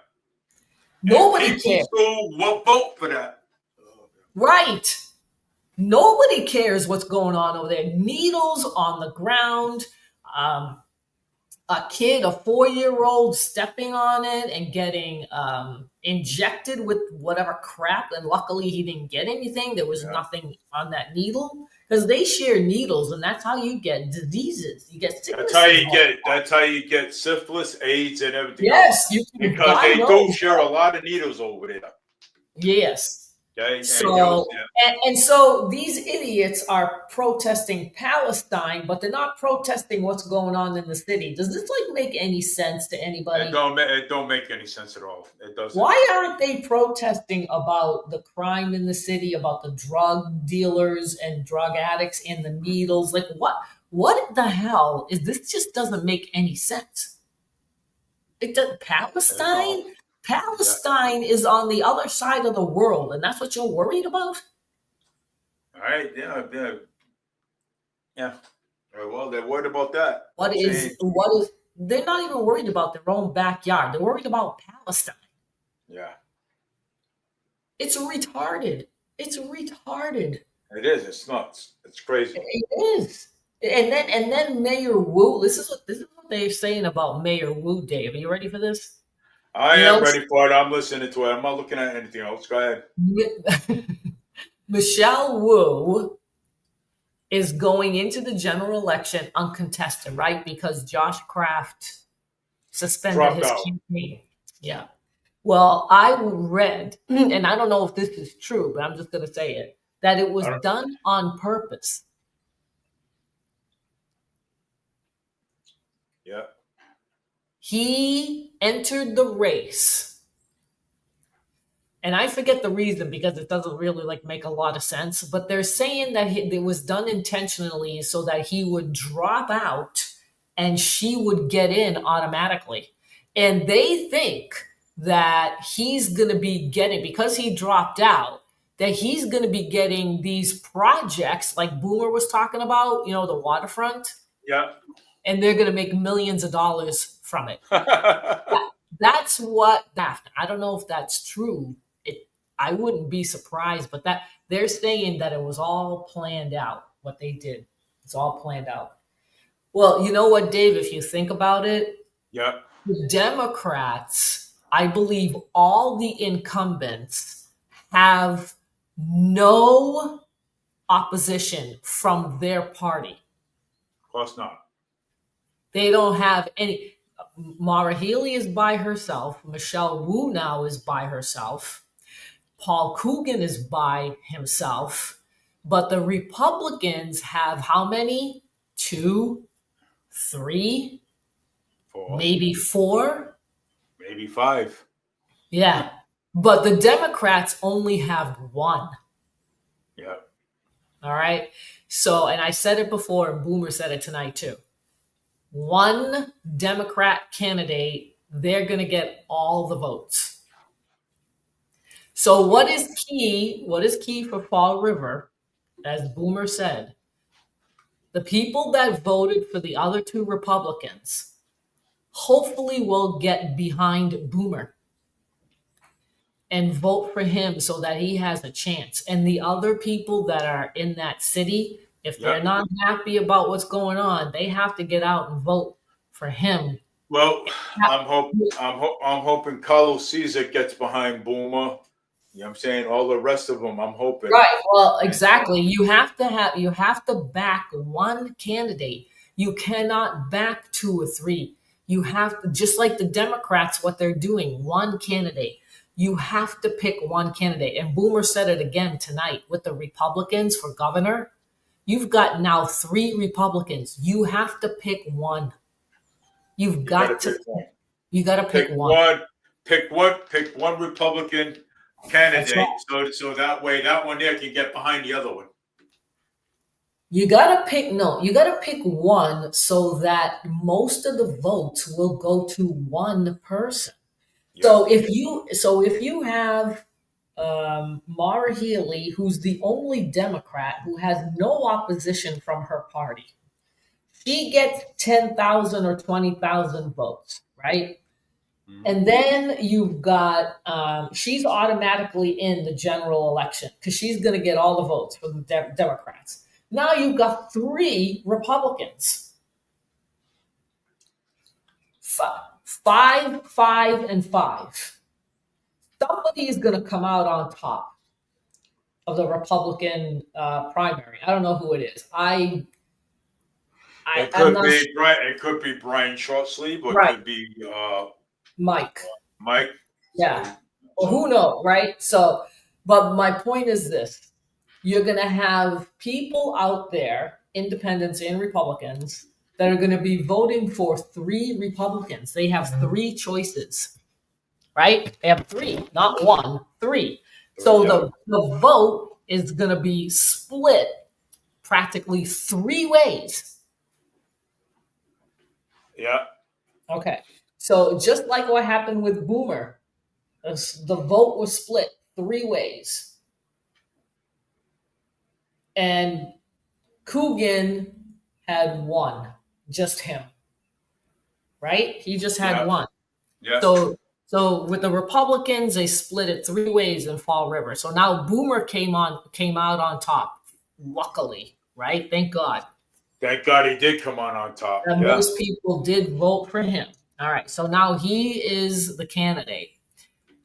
Nobody and cares. people will vote for that. Right. Nobody cares what's going on over there. Needles on the ground. A kid, a 4-year-old, stepping on it and getting injected with whatever crap. And luckily, he didn't get anything. There was nothing on that needle, because they share needles, and that's how you get diseases. You get sickness. That's how you get syphilis, AIDS, and everything. Yes, else. you can. Because God they knows. do share a lot of needles over there. Yes. Okay? So and so these idiots are protesting Palestine, but they're not protesting what's going on in the city. Does this make any sense to anybody? It don't make any sense at all. It doesn't. Why aren't they protesting about the crime in the city, about the drug dealers and drug addicts and the needles? What the hell is this? Just doesn't make any sense. It does. Palestine is on the other side of the world, and that's what you're worried about? All right, yeah. Well, they're worried about that. What is they're not even worried about their own backyard. They're worried about Palestine. Yeah. It's retarded. It's retarded. It is. It's nuts. It's crazy. It is. And then Mayor Wu. This is what they're saying about Mayor Wu, Dave. Are you ready for this? I am ready for it. I'm listening to it. I'm not looking at anything else. Go ahead. Michelle Wu is going into the general election uncontested, right? Because Josh Kraft suspended his campaign. Yeah. Well, I read, and I don't know if this is true, but I'm just going to say it, that it was done on purpose. Yeah. He entered the race, and I forget the reason because it doesn't really make a lot of sense, but they're saying that it was done intentionally so that he would drop out and she would get in automatically. And they think that he's going to be getting, because he dropped out, that he's going to be getting these projects like Boomer was talking about, the waterfront, Yeah. and they're going to make millions of dollars from it. That's what I don't know if that's true. I wouldn't be surprised, but that they're saying that it was all planned out. What they did, it's all planned out. Well, you know what, Dave? If you think about it, Yeah. the Democrats, I believe, all the incumbents have no opposition from their party. Of course not. They don't have any. Mara Healey is by herself. Michelle Wu now is by herself. Paul Coogan is by himself. But the Republicans have how many? 2, 3, 4, maybe 4. maybe 5. Yeah. But the Democrats only have 1. Yeah. All right. So, and I said it before, and Boomer said it tonight too. 1 Democrat candidate, they're going to get all the votes. So what is key? What is key for Fall River, as Boomer said? The people that voted for the other 2 Republicans hopefully will get behind Boomer and vote for him so that he has a chance. And the other people that are in that city, if they're not happy about what's going on, they have to get out and vote for him. Well, I'm hoping Carlos Caesar gets behind Boomer. You know what I'm saying? All the rest of them, I'm hoping. Right. Well, exactly. You have to back 1 candidate. You cannot back 2 or 3. You have to, just like the Democrats, what they're doing, 1 candidate. You have to pick 1 candidate. And Boomer said it again tonight with the Republicans for governor. You've got now 3 Republicans. You have to pick 1. You got to pick one. Pick one Republican candidate, right. so that way that one there can get behind the other one. You gotta pick 1 so that most of the votes will go to 1 person. Yeah. So if you have Mara Healey, who's the only Democrat who has no opposition from her party, she gets 10,000 or 20,000 votes, right? Mm-hmm. And then you've got, she's automatically in the general election because she's going to get all the votes from the Democrats. Now you've got 3 Republicans. 5, 5, and 5. Somebody is going to come out on top of the Republican primary. I don't know who it is. It could be Brian Shortsley, but it could be Mike. Mike. Yeah. Well, who knows, right? So, but my point is this. You're going to have people out there, independents and Republicans, that are going to be voting for 3 Republicans. They have 3 choices, right? They have 3, not 1, 3. So the vote is going to be split practically 3 ways. Yeah. Okay. So just like what happened with Boomer, the vote was split 3 ways. And Coogan had 1, just him. Right? He just had 1. Yeah. So with the Republicans, they split it 3 ways in Fall River. So now Boomer came out on top. Luckily, right? Thank God. Thank God he did come on top. And most people did vote for him. All right. So now he is the candidate.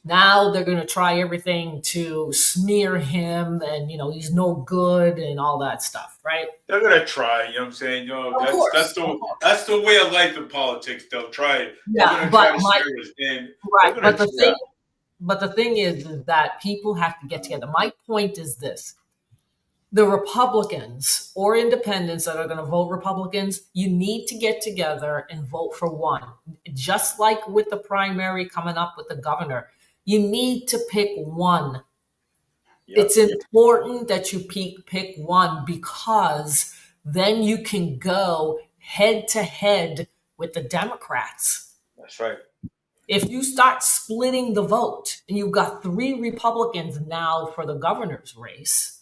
Now they're going to try everything to smear him and, he's no good and all that stuff, right? They're going to try, you know what I'm saying? That's the way of life in politics. They'll try it. Yeah, but the thing is that people have to get together. My point is this. The Republicans or independents that are going to vote Republicans, you need to get together and vote for 1. Just like with the primary coming up with the governor, you need to pick 1. Yep. It's important that you pick 1 because then you can go head to head with the Democrats. That's right. if you start splitting the vote and you've got 3 Republicans now for the governor's race,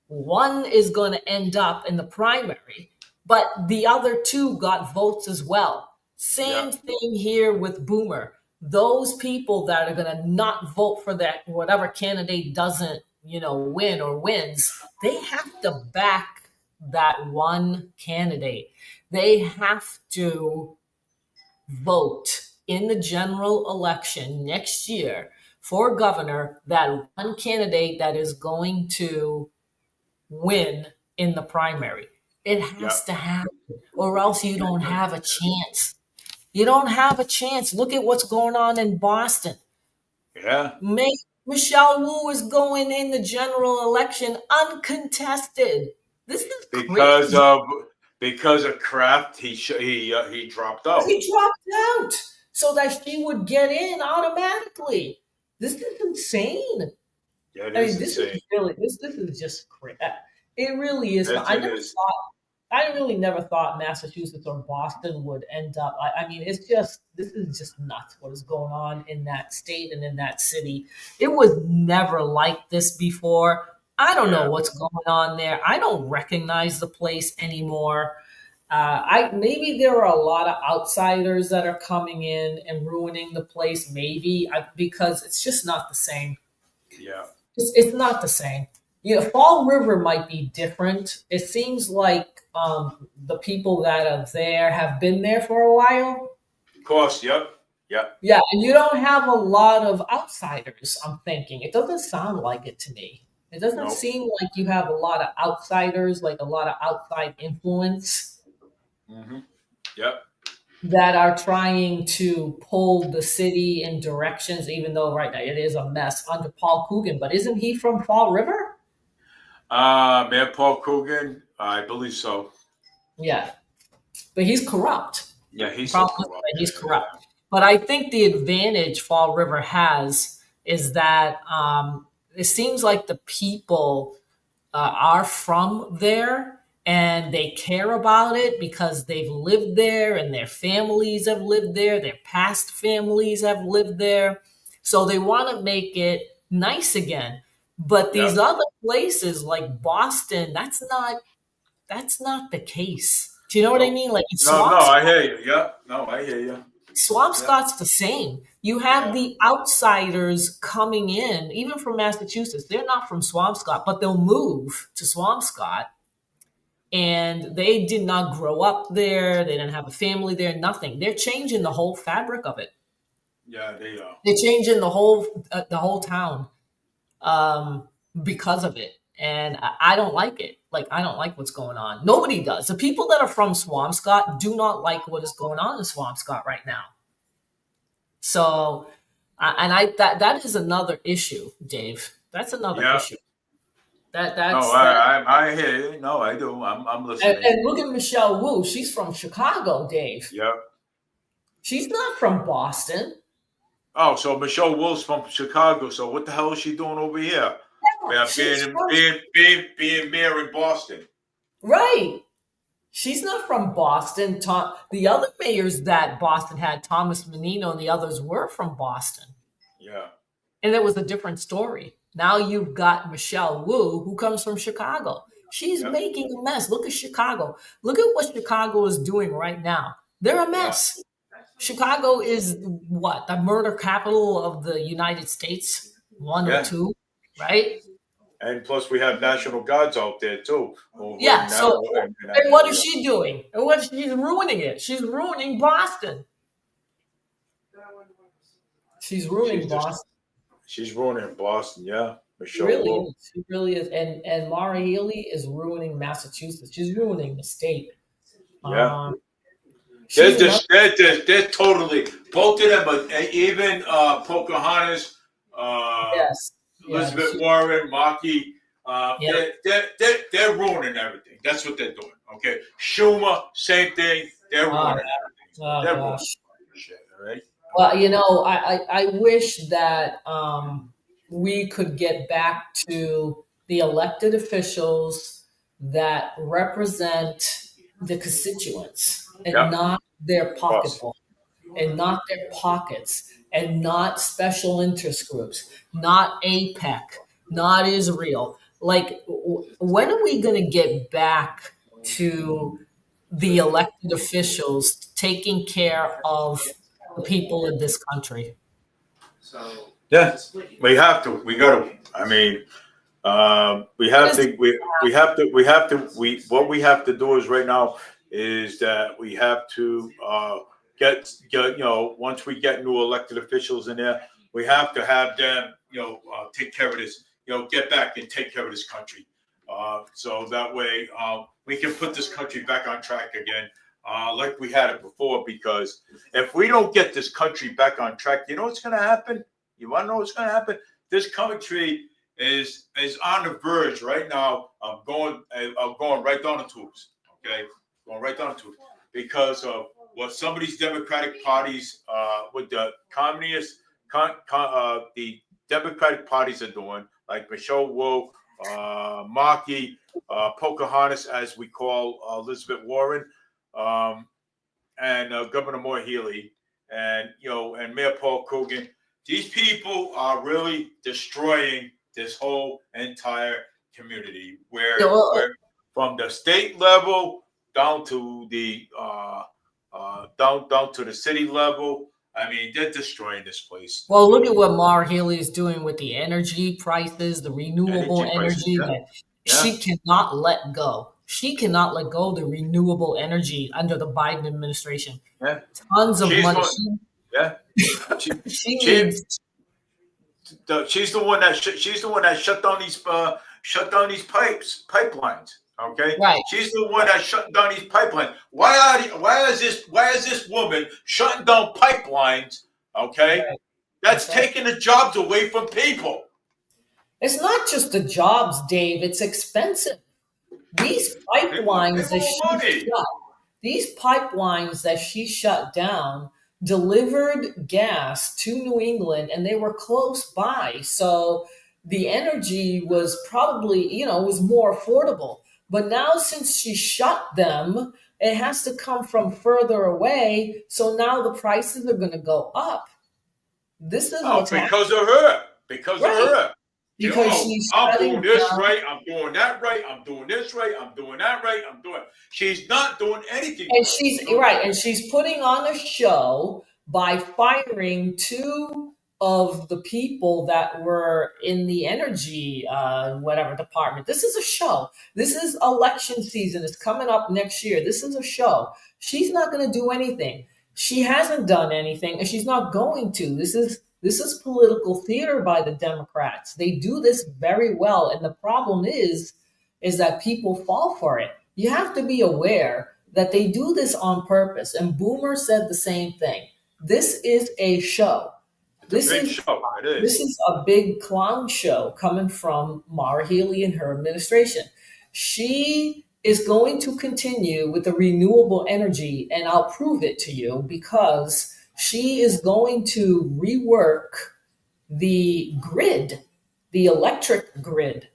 one is going to end up in the primary, but the other 2 got votes as well. Same thing here with Boomer. Those people that are going to not vote for that, whatever candidate doesn't, win or wins, they have to back that one candidate. They have to vote in the general election next year for governor, that one candidate that is going to win in the primary. It has to happen, or else you don't have a chance. You don't have a chance. Look at what's going on in Boston. Yeah. Michelle Wu is going in the general election uncontested. This is Because crazy. because of Kraft, he dropped out. He dropped out so that she would get in automatically. This is insane. Yeah, it I is mean, this insane. is really this is just crazy. It really is. It is. I really never thought Massachusetts or Boston would end up. I mean, this is just nuts what is going on in that state and in that city. It was never like this before. I don't know what's going on there. I don't recognize the place anymore. I maybe there are a lot of outsiders that are coming in and ruining the place. Maybe because it's just not the same. Yeah. It's not the same. Fall River might be different. It seems like the people that are there have been there for a while. Of course. Yep. Yep. Yeah, and you don't have a lot of outsiders, I'm thinking. It doesn't sound like it to me. It doesn't Nope. seem like you have a lot of outsiders, like a lot of outside influence Mm-hmm. Yep. that are trying to pull the city in directions, even though right now it is a mess under Paul Coogan. But isn't he from Fall River? Mayor Paul Coogan, I believe so. Yeah, but he's corrupt. Yeah, he's Problem so is corrupt. that he's corrupt. But I think the advantage Fall River has is that it seems like the people are from there and they care about it because they've lived there and their families have lived there, their past families have lived there. So they want to make it nice again. But these other places like Boston, that's not the case. Do you know what I Nope. mean? Like in No, Swampscott, I hear you. Yeah. No, I hear you. Yeah. Swampscott's the same. You have Yeah. the outsiders coming in, even from Massachusetts. They're not from Swampscott, but they'll move to Swampscott. And they did not grow up there. They didn't have a family there, nothing. They're changing the whole fabric of it. Yeah, they are. They're changing the whole town because of it. And I don't like it. Like, I don't like what's going on. Nobody does. The people that are from Swampscott do not like what is going on in Swampscott right now. So, and that is another issue, Dave. That's another Yeah. issue. That's No, that. I hear you. No, I do. I'm And, listening. and look at Michelle Wu. She's from Chicago, Dave. Yeah. She's not from Boston. Oh, so Michelle Wolf's from Chicago. So what the hell is she doing over here? Yeah, She's from, being mayor in Boston. right. She's not from Boston. The other mayors that Boston had, Thomas Menino and the others, were from Boston. Yeah. And it was a different story. Now you've got Michelle Wu, who comes from Chicago. She's making a mess. Look at Chicago. Look at what Chicago is doing right now. They're a mess. Chicago is what? The murder capital of the United States? One or two, right? And plus, we have National Guards out there too. Yeah. So, and what is she doing? And she's ruining it. She's ruining Boston. She's ruining Boston. She's ruining Boston. Yeah, She really is. She really is. And Maura Healey is ruining Massachusetts. She's ruining the state. Yeah. They're totally, both of them, but even Pocahontas, yes. Elizabeth Warren, Markey, they're ruining everything. That's what they're doing. Okay, Schumer, same thing. They're ruining everything. They're ruining shit. All right. Well, I wish that we could get back to the elected officials that represent the constituents and not their pocketbook. and not their pockets, and not special interest groups, not APEC, not Israel. Like, when are we going to get back to the elected officials taking care of the people in this country? Yeah, we have to. We got to. I mean, we have to. We have to. We have to. What we have to do is right now is that we have to get. You know, once we get new elected officials in there, we have to have them. Take care of this. Get back and take care of this country. So that way we can put this country back on track again, like we had it before. Because if we don't get this country back on track, you know what's going to happen? You want to know what's going to happen? This country is on the verge right now. I'm going right down the tubes. Okay, going right down the tubes because of what some of these Democratic parties, with the the Democratic parties are doing, like Michelle Wu, Markey, Pocahontas, as we call Elizabeth Warren, and Governor Moore Healey, and Mayor Paul Coogan. These people are really destroying this whole entire community, where from the state level down to the down to the city level. I mean, they're destroying this place. Well, look at what Maura Healey is doing with the energy prices, the renewable energy that she cannot let go. She cannot let go of the renewable energy under the Biden administration. Yeah. Tons of money. She needs. She's the one that shut down these pipelines. Okay, right. She's the one that shut down these pipelines. Why is this woman shutting down pipelines? Okay, right. That's taking the jobs away from people. It's not just the jobs, Dave. It's expensive. These pipelines that she shut down delivered gas to New England, and they were close by. So the energy was probably, was more affordable. But now since she shut them, it has to come from further away. So now the prices are going to go up. This is because of her. Because of her. Because I'm doing this right. I'm doing that right. I'm doing this right. I'm doing that right. She's not doing anything. And she's right. And she's putting on a show by firing two of the people that were in the energy, department. This is a show. This is election season. It's coming up next year. This is a show. She's not going to do anything. She hasn't done anything, and she's not going to. This is political theater by the Democrats. They do this very well. And the problem is that people fall for it. You have to be aware that they do this on purpose. And Boomer said the same thing. This is a show. This is a big clown show coming from Maura Healey and her administration. She is going to continue with the renewable energy, and I'll prove it to you, because she is going to rework the grid, the electric grid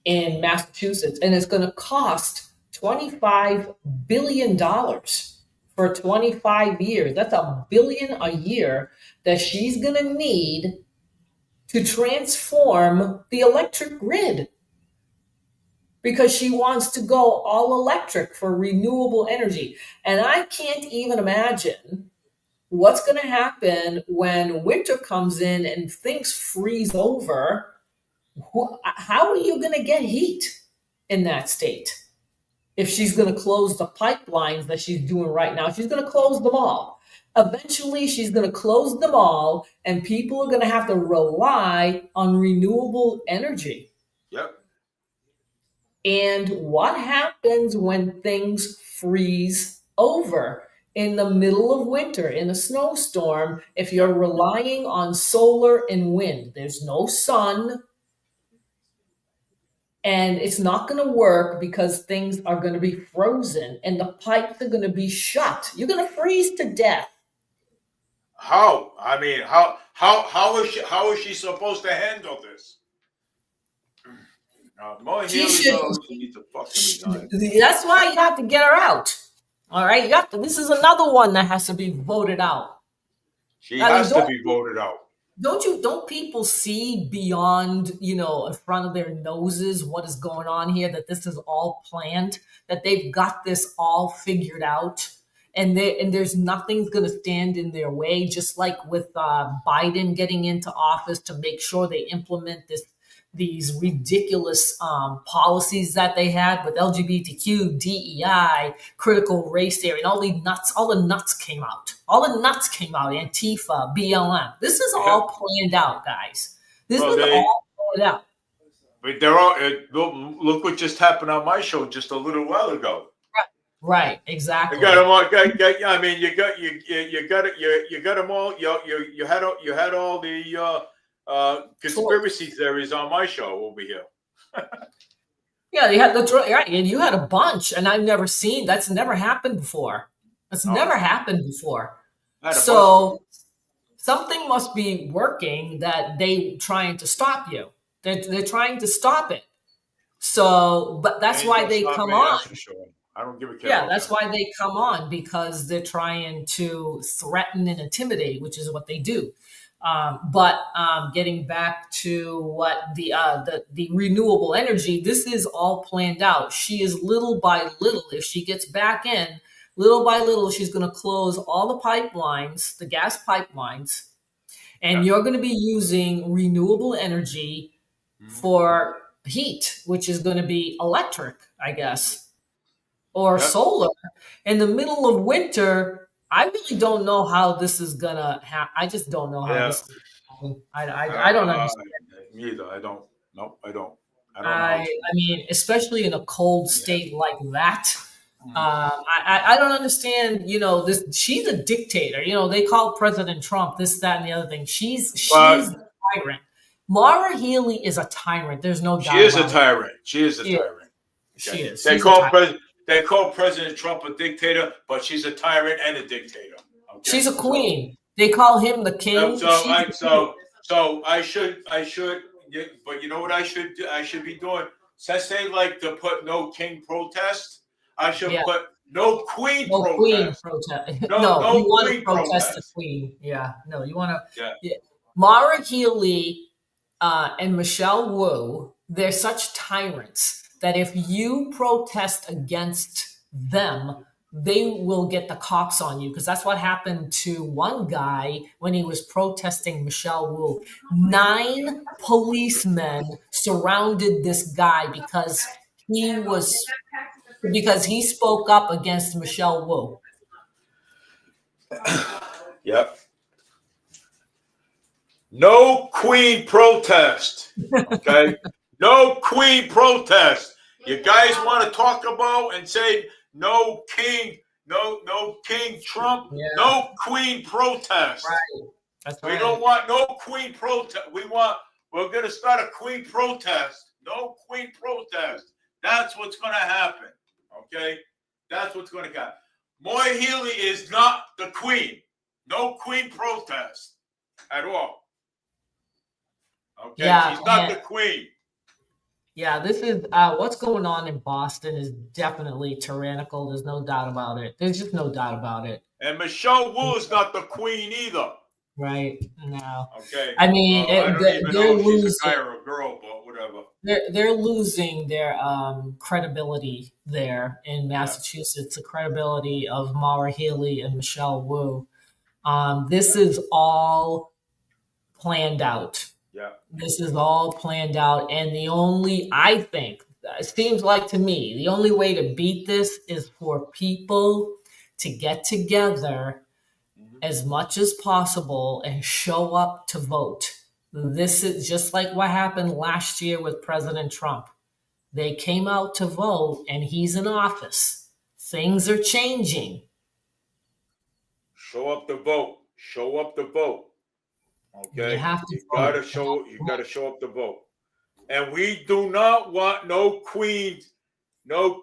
in Massachusetts, and it's going to cost $25 billion for 25 years. That's $1 billion a year that she's going to need to transform the electric grid, because she wants to go all electric for renewable energy. And I can't even imagine what's going to happen when winter comes in and things freeze over. How are you going to get heat in that state if she's going to close the pipelines that she's doing right now? She's going to close them all. Eventually, she's going to close them all, and people are going to have to rely on renewable energy. Yep. And what happens when things freeze over in the middle of winter, in a snowstorm, if you're relying on solar and wind? There's no sun, and it's not going to work because things are going to be frozen and the pipes are going to be shut. You're going to freeze to death. How? I mean, how is she supposed to handle this? That's why you have to get her out. All right, this is another one that has to be voted out. She I mean, has to be voted out. don't people see beyond, in front of their noses what is going on here, that this is all planned, that they've got this all figured out, and there's nothing's going to stand in their way, just like with Biden getting into office, to make sure they implement these ridiculous policies that they had with LGBTQ, DEI, critical race theory, and all the nuts came out. All the nuts came out, Antifa, BLM. This is all planned out, guys. This is all planned out. But they're all, look what just happened on my show just a little while ago. Right, exactly. You got them all. I mean, you got them all. You had all the conspiracy theories on my show over here. Yeah, they had right, and you had a bunch, and I've never seen. That's never happened before. That's never happened before. So something must be working that they trying to stop you. They're trying to stop it. So, but that's why they come on. Sure. I don't give a care. Yeah, that's why they come on, because they're trying to threaten and intimidate, which is what they do. But getting back to what the renewable energy, this is all planned out. She is little by little, if she gets back in, little by little, she's going to close all the pipelines, the gas pipelines, and you're going to be using renewable energy for heat, which is going to be electric, I guess, or solar. In the middle of winter, I really don't know how this is gonna happen. I just don't know how this is gonna happen. I don't understand. Me either. I don't. Nope, I don't. I mean, especially in a cold state like that. I don't understand. This. She's a dictator. They call President Trump this, that, and the other thing. She's the tyrant. Mara Healey is a tyrant. There's no doubt. She is a tyrant. She is a tyrant. She is. They call President Trump a dictator, but she's a tyrant and a dictator. Okay? She's a queen. They call him the king. So I should, but you know what I should do? I should be doing, since they like to put no king protest, I should put no queen protest. Queen protest. No, you want to protest the queen. Yeah, no, you want to. Yeah. Mara Healey and Michelle Wu, they're such tyrants that if you protest against them, they will get the cops on you, because that's what happened to one guy when he was protesting Michelle Wu. 9 policemen surrounded this guy because he spoke up against Michelle Wu. Yep. No queen protest. Okay. No queen protest. You guys want to talk about and say no king, no King Trump, no queen protest. Right. That's right. We don't want no queen protest. We're going to start a queen protest. No queen protest. That's what's going to happen. Okay? That's what's going to happen. Moy Healy is not the queen. No queen protest at all. Okay? Yeah, she's not the queen. Yeah, this is what's going on in Boston is definitely tyrannical. There's no doubt about it. There's just no doubt about it. And Michelle Wu is not the queen either. Right. No. Okay. I mean, I don't even know if she's a guy or a girl, but whatever. They're losing their credibility there in Massachusetts. The credibility of Mara Healey and Michelle Wu. This is all planned out. Yeah. This is all planned out. And I think, it seems like to me, the only way to beat this is for people to get together as much as possible and show up to vote. This is just like what happened last year with President Trump. They came out to vote and he's in office. Things are changing. Show up to vote. Show up to vote. Okay, you gotta show up to vote, and we do not want no queen. No.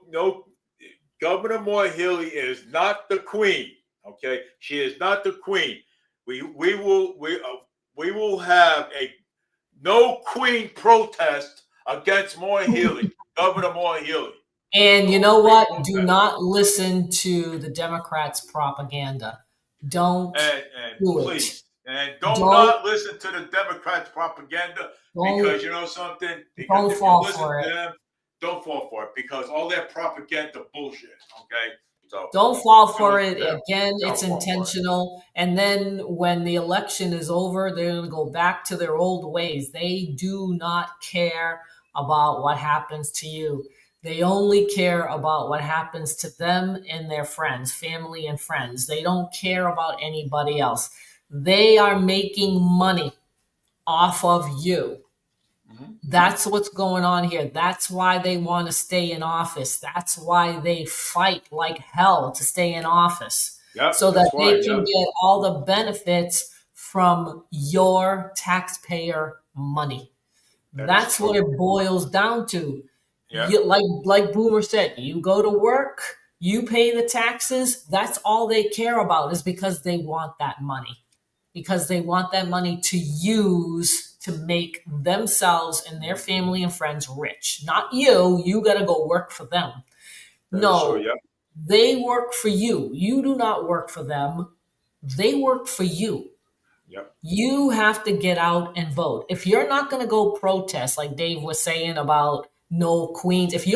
Governor Moy Healey is not the queen. Okay, she is not the queen. We will have a no queen protest against Moy Healey, Governor Moy Healey. And you know what? Do not listen to the Democrats' propaganda. Don't And do it. please, and don't Don't not listen to the Democrats' propaganda, don't because you know something. Because don't if you fall listen for to it. them, don't fall for it, because all that propaganda bullshit. Okay, so Don't fall for don't, it. yeah, Again, don't it's fall for it. intentional. And then when the election is over, they're going to go back to their old ways. They do not care about what happens to you. They only care about what happens to them and their friends, family and friends. They don't care about anybody else. They are making money off of you. That's what's going on here. That's why they want to stay in office. That's why they fight like hell to stay in office, Yep, so that that's why. they can Yep, get all the benefits from your taxpayer money. that is That's what true. it boils down to. Yeah, Like Boomer said, you go to work, you pay the taxes. That's all they care about, is because they want that money, because they want that money to use to make themselves and their family and friends rich. Not you. You got to go work for them. that is true. No, Yep, they work for you. You do not work for them. They work for you. yep. You have to get out and vote. If you're not going to go protest, like Dave was saying about no queens, if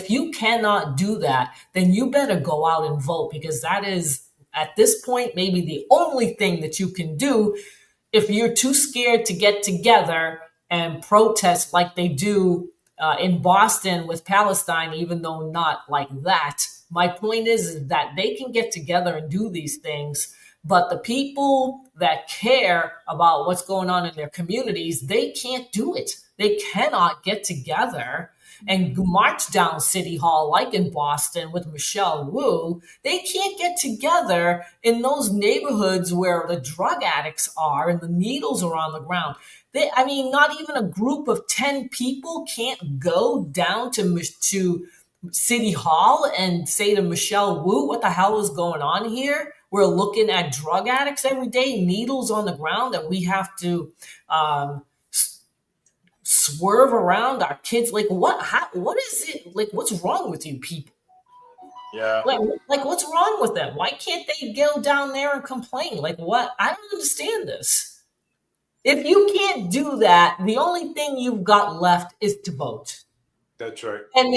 you cannot do that, then you better go out and vote, because that is, at this point, maybe the only thing that you can do if you're too scared to get together and protest like they do in Boston with Palestine, even though not like that. My point is that they can get together and do these things, but the people that care about what's going on in their communities, they can't do it. They cannot get together and march down City Hall like in Boston with Michelle Wu. They can't get together in those neighborhoods where the drug addicts are and the needles are on the ground. I mean, not even a group of 10 people can't go down to City Hall and say to Michelle Wu, what the hell is going on here? We're looking at drug addicts every day, needles on the ground that we have to um, swerve around our kids. Like, what is it? Like, what's wrong with you people? Yeah, Like, what's wrong with them? Why can't they go down there and complain? Like, what? I don't understand this. If you can't do that, the only thing you've got left is to vote. that's right. And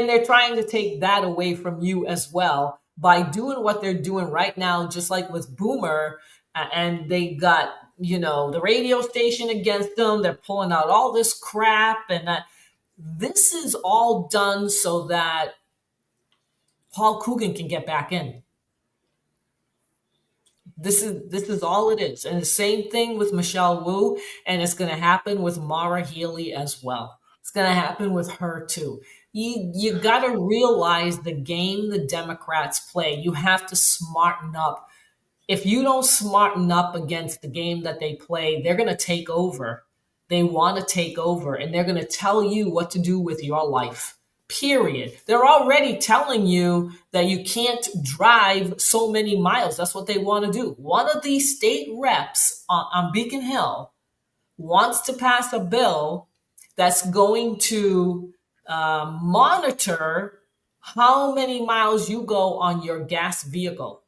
they're trying to take that away from you as well by doing what they're doing right now, just like with Boomer. And they got, the radio station against them. They're pulling out all this crap, and this is all done so that Paul Coogan can get back in. This is all it is. And the same thing with Michelle Wu, and it's going to happen with Mara Healy as well. It's going to happen with her too. You got to realize the game the Democrats play. You have to smarten up. If you don't smarten up against the game that they play, they're going to take over. They want to take over, and they're going to tell you what to do with your life. Period. They're already telling you that you can't drive so many miles. That's what they want to do. One of these state reps on Beacon Hill wants to pass a bill that's going to monitor how many miles you go on your gas vehicle.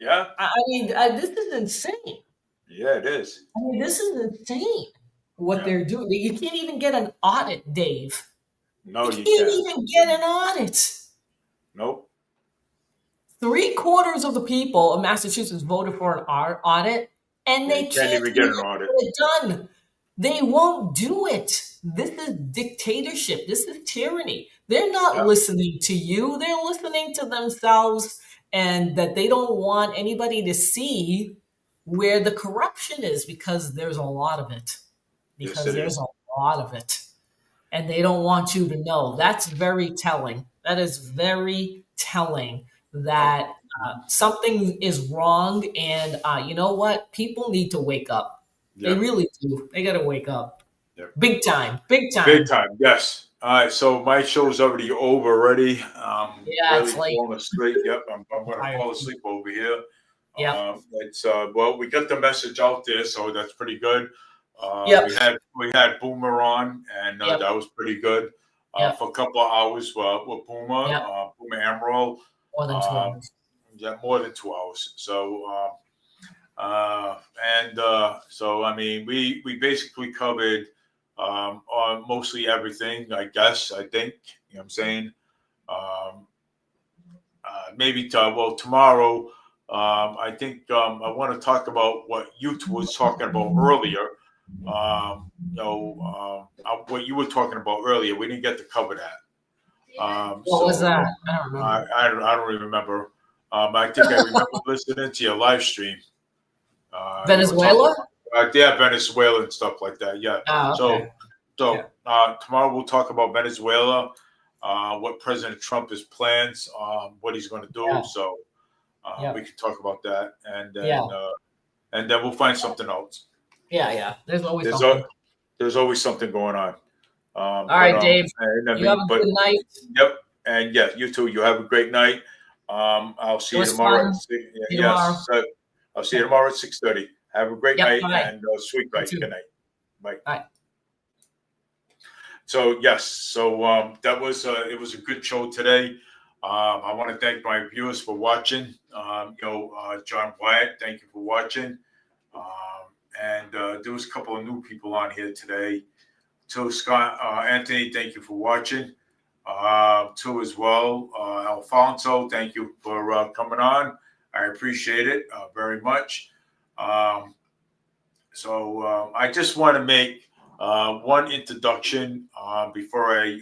Yeah, I mean, this is insane. yeah, it is. I mean, this is insane what Yeah, they're doing. You can't even get an audit, Dave. no, You you can't can't. even get an audit. Nope. 3/4 of the people of Massachusetts voted for an audit, and Yeah, they you can't can't even get even an audit. get it done. They won't do it. This is dictatorship. This is tyranny. They're not Yeah, listening to you. They're listening to themselves, and that they don't want anybody to see where the corruption is, because there's a lot of it. yes, Because it there's is. a lot of it. And they don't want you to know. That's very telling. That is very telling that something is wrong. And you know what? People need to wake up. They Yeah, really do. They got to wake up. yeah. Big time. Big Big time. time. Yes. All right. So my show's already over already. Yeah, Really it's like falling asleep. Yep. I'm going to tired. fall asleep over here. Yep. It's well, we got the message out there, so that's pretty good. Yep. We had Boomer on, and Yep. that was pretty good. Yeah. for a couple of hours with Puma, Yeah. Puma Emerald. More than 2 hours. Yeah, more than 2 hours. So, so I mean, we basically covered on mostly everything. I guess I think you know what I'm saying. Um, Maybe tomorrow. I think I want to talk about what you was talking about earlier. What you were talking about earlier. We didn't get to cover that. What was So that? I don't remember. I don't even remember. I think I remember listening to your live stream. You were talking Venezuela? about Venezuela and stuff like that. Yeah. Oh, okay. Tomorrow we'll talk about Venezuela, what President Trump's plans, what he's going to do. Yeah. So Yeah. we can talk about that, and then Yeah. and then we'll find something else. Yeah. There's always There's something. there's always something going on. All right, Dave. You have a good night. Yep. And yeah, you too. You have a great night. I'll see you tomorrow. Yes. So I'll see you tomorrow at 6:30. Have a great night and sweet night. Good night. Bye. Bye. So yes, so that was it was a good show today. I want to thank my viewers for watching. John Wyatt, thank you for watching. And there was a couple of new people on here today. So Scott, Anthony, thank you for watching. Too as well. Alfonso, thank you for coming on. I appreciate it very much. So I just want to make one introduction before I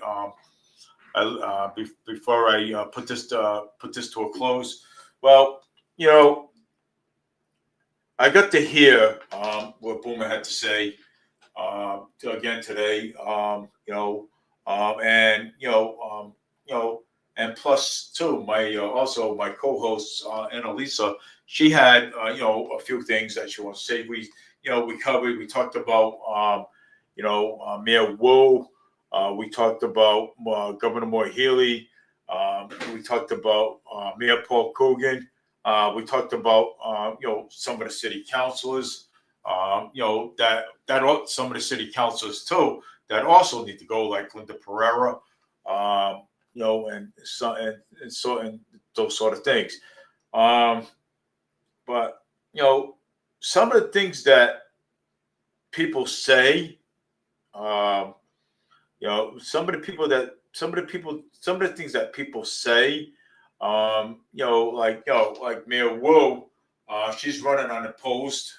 put this to a close. Well, I got to hear what Boomer had to say again today. And plus too, also my co-host Annalisa, she had a few things that she wants to say. We covered. We talked about Mayor Wu. We talked about Governor Moore Healy. We talked about Mayor Paul Coogan. We talked about some of the city councilors. That some of the city councilors too that also need to go, like Linda Pereira. And those sort of things. But some of the things that people say, some of the things that people say, like Mayor Wu, she's running unopposed.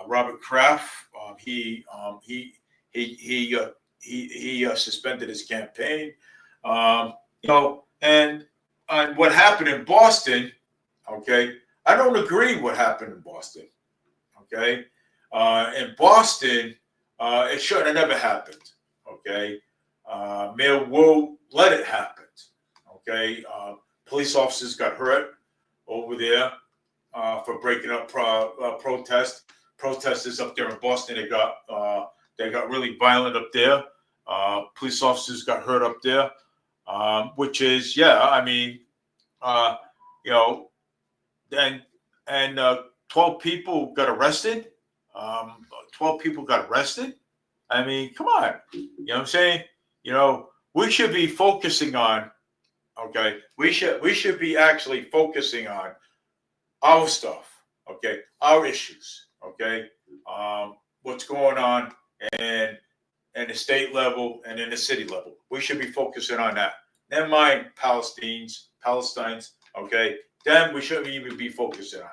Robert Kraft, he suspended his campaign. And what happened in Boston, okay, I don't agree what happened in Boston, okay? In Boston, it should have never happened, okay? Mayor Wu let it happen, okay? Police officers got hurt over there for breaking up protests. Protesters up there in Boston, they got really violent up there. Police officers got hurt up there, which is, 12 people got arrested. 12 people got arrested. I mean, come on. You know what I'm saying? We should be focusing on, okay, we should be actually focusing on our stuff, okay, our issues, okay, what's going on in the state level and in the city level. We should be focusing on that. Never mind Palestine's, okay, then we shouldn't even be focusing on,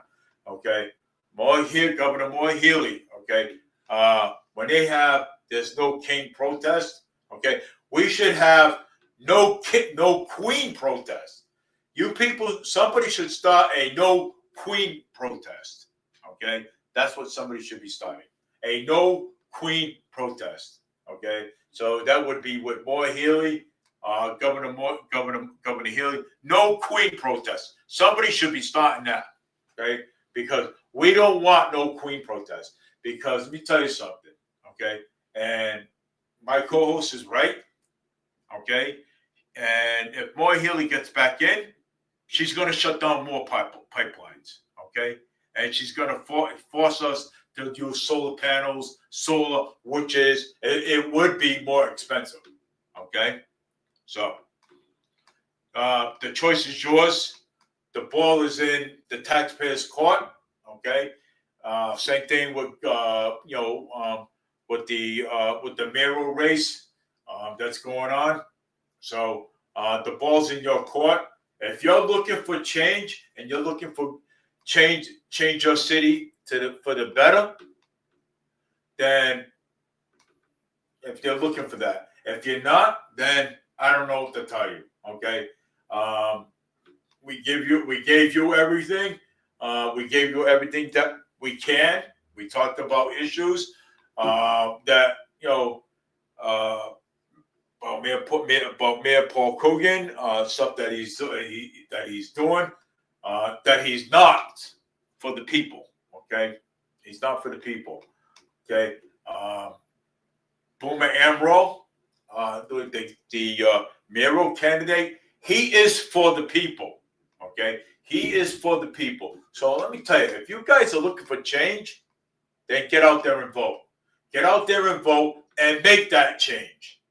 okay. Governor Moore Healy, okay, when there's no king protest, okay, we should have no queen protest. You people, somebody should start a no queen protest, okay? That's what somebody should be starting. A no queen protest, okay? So that would be with Moore Healy, Governor Healy, no queen protest. Somebody should be starting that, okay? Because we don't want no queen protest. Because let me tell you something, okay? And my co-host is right, okay? And if Moore Healy gets back in, she's going to shut down more pipelines, okay? And she's going to force us to use solar panels, solar, which is, it would be more expensive. Okay? So, the choice is yours. The ball is in the taxpayers' court. Okay? Same thing with, with the mayoral race that's going on. So, the ball's in your court. If you're looking for change and you're looking for change your city for the better, then if you're looking for that, if you're not, then I don't know what to tell you. Okay, we gave you everything. We gave you everything that we can. We talked about issues that about Mayor Paul Coogan, stuff that he's doing, that he's not for the people. Okay, he's not for the people. Okay, Boomer Amro, the mayoral candidate, he is for the people. Okay, he is for the people. So let me tell you, if you guys are looking for change, then get out there and vote. Get out there and vote and make that change.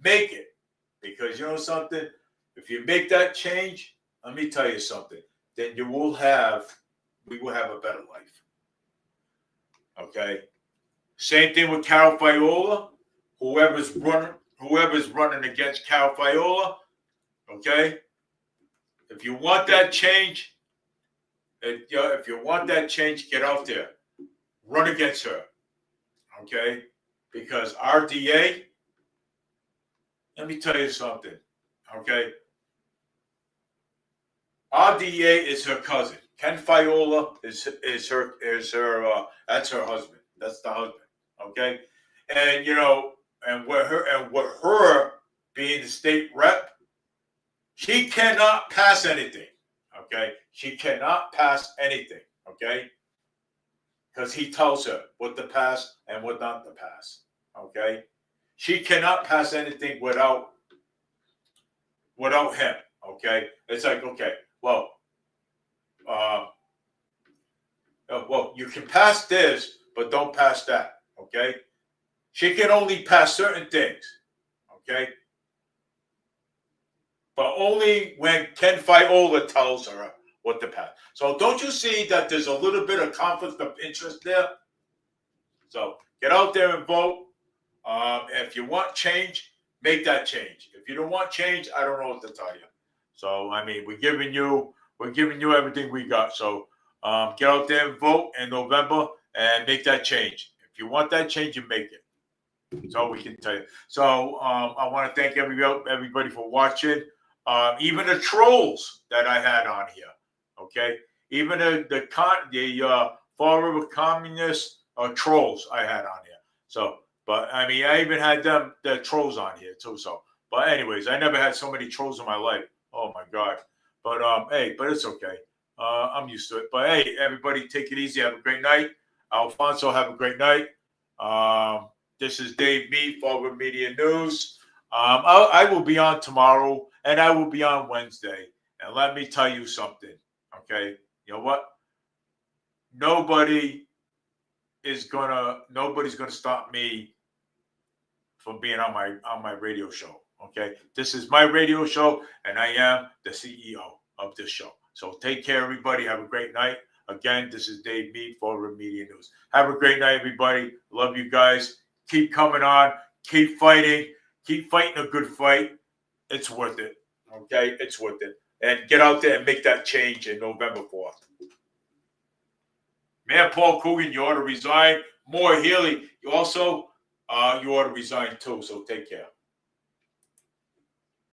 Make it. Because you know something? If you make that change, let me tell you something. Then we will have a better life. Okay? Same thing with Carol Fiola. Whoever's running against Carol Fiola, okay? If you want that change, if you want that change, get out there. Run against her. Okay? Because our DA, let me tell you something, okay? Our DA is her cousin. Ken Fiola is her that's her husband. That's the husband, okay? And and with her being the state rep, she cannot pass anything, okay? She cannot pass anything, okay? Because he tells her what to pass and what not to pass, okay? She cannot pass anything without him. Okay, it's like, okay, well, you can pass this, but don't pass that. Okay, she can only pass certain things. Okay, but only when Ken Fiola tells her what to pass. So don't you see that there's a little bit of conflict of interest there? So get out there and vote. If you want change, make that change. If you don't want change, I don't know what to tell you. So I mean, we're giving you everything we got. So get out there and vote in November and make that change. If you want that change, you make it. That's all we can tell you. So I want to thank everybody for watching. Even the trolls that I had on here. Okay, even the Fallriver communist trolls I had on here. So, but I mean, I even had the trolls on here too. So, but anyways, I never had so many trolls in my life. Oh my God. But hey, but it's okay. I'm used to it. But hey, everybody, take it easy. Have a great night. Alfonso, have a great night. This is Dave Mead, Fallriver Media News. I will be on tomorrow, and I will be on Wednesday. And let me tell you something. Okay, you know what? Nobody's gonna stop me from being on my radio show. Okay, this is my radio show, and I am the CEO of this show. So take care, everybody. Have a great night. Again, this is Dave Mead, Fallriver Media News. Have a great night, everybody. Love you guys. Keep coming on. Keep fighting. Keep fighting a good fight. It's worth it. Okay, it's worth it. And get out there and make that change in November 4th. Mayor Paul Coogan, you ought to resign. Moore Healy, you ought to resign too. So take care.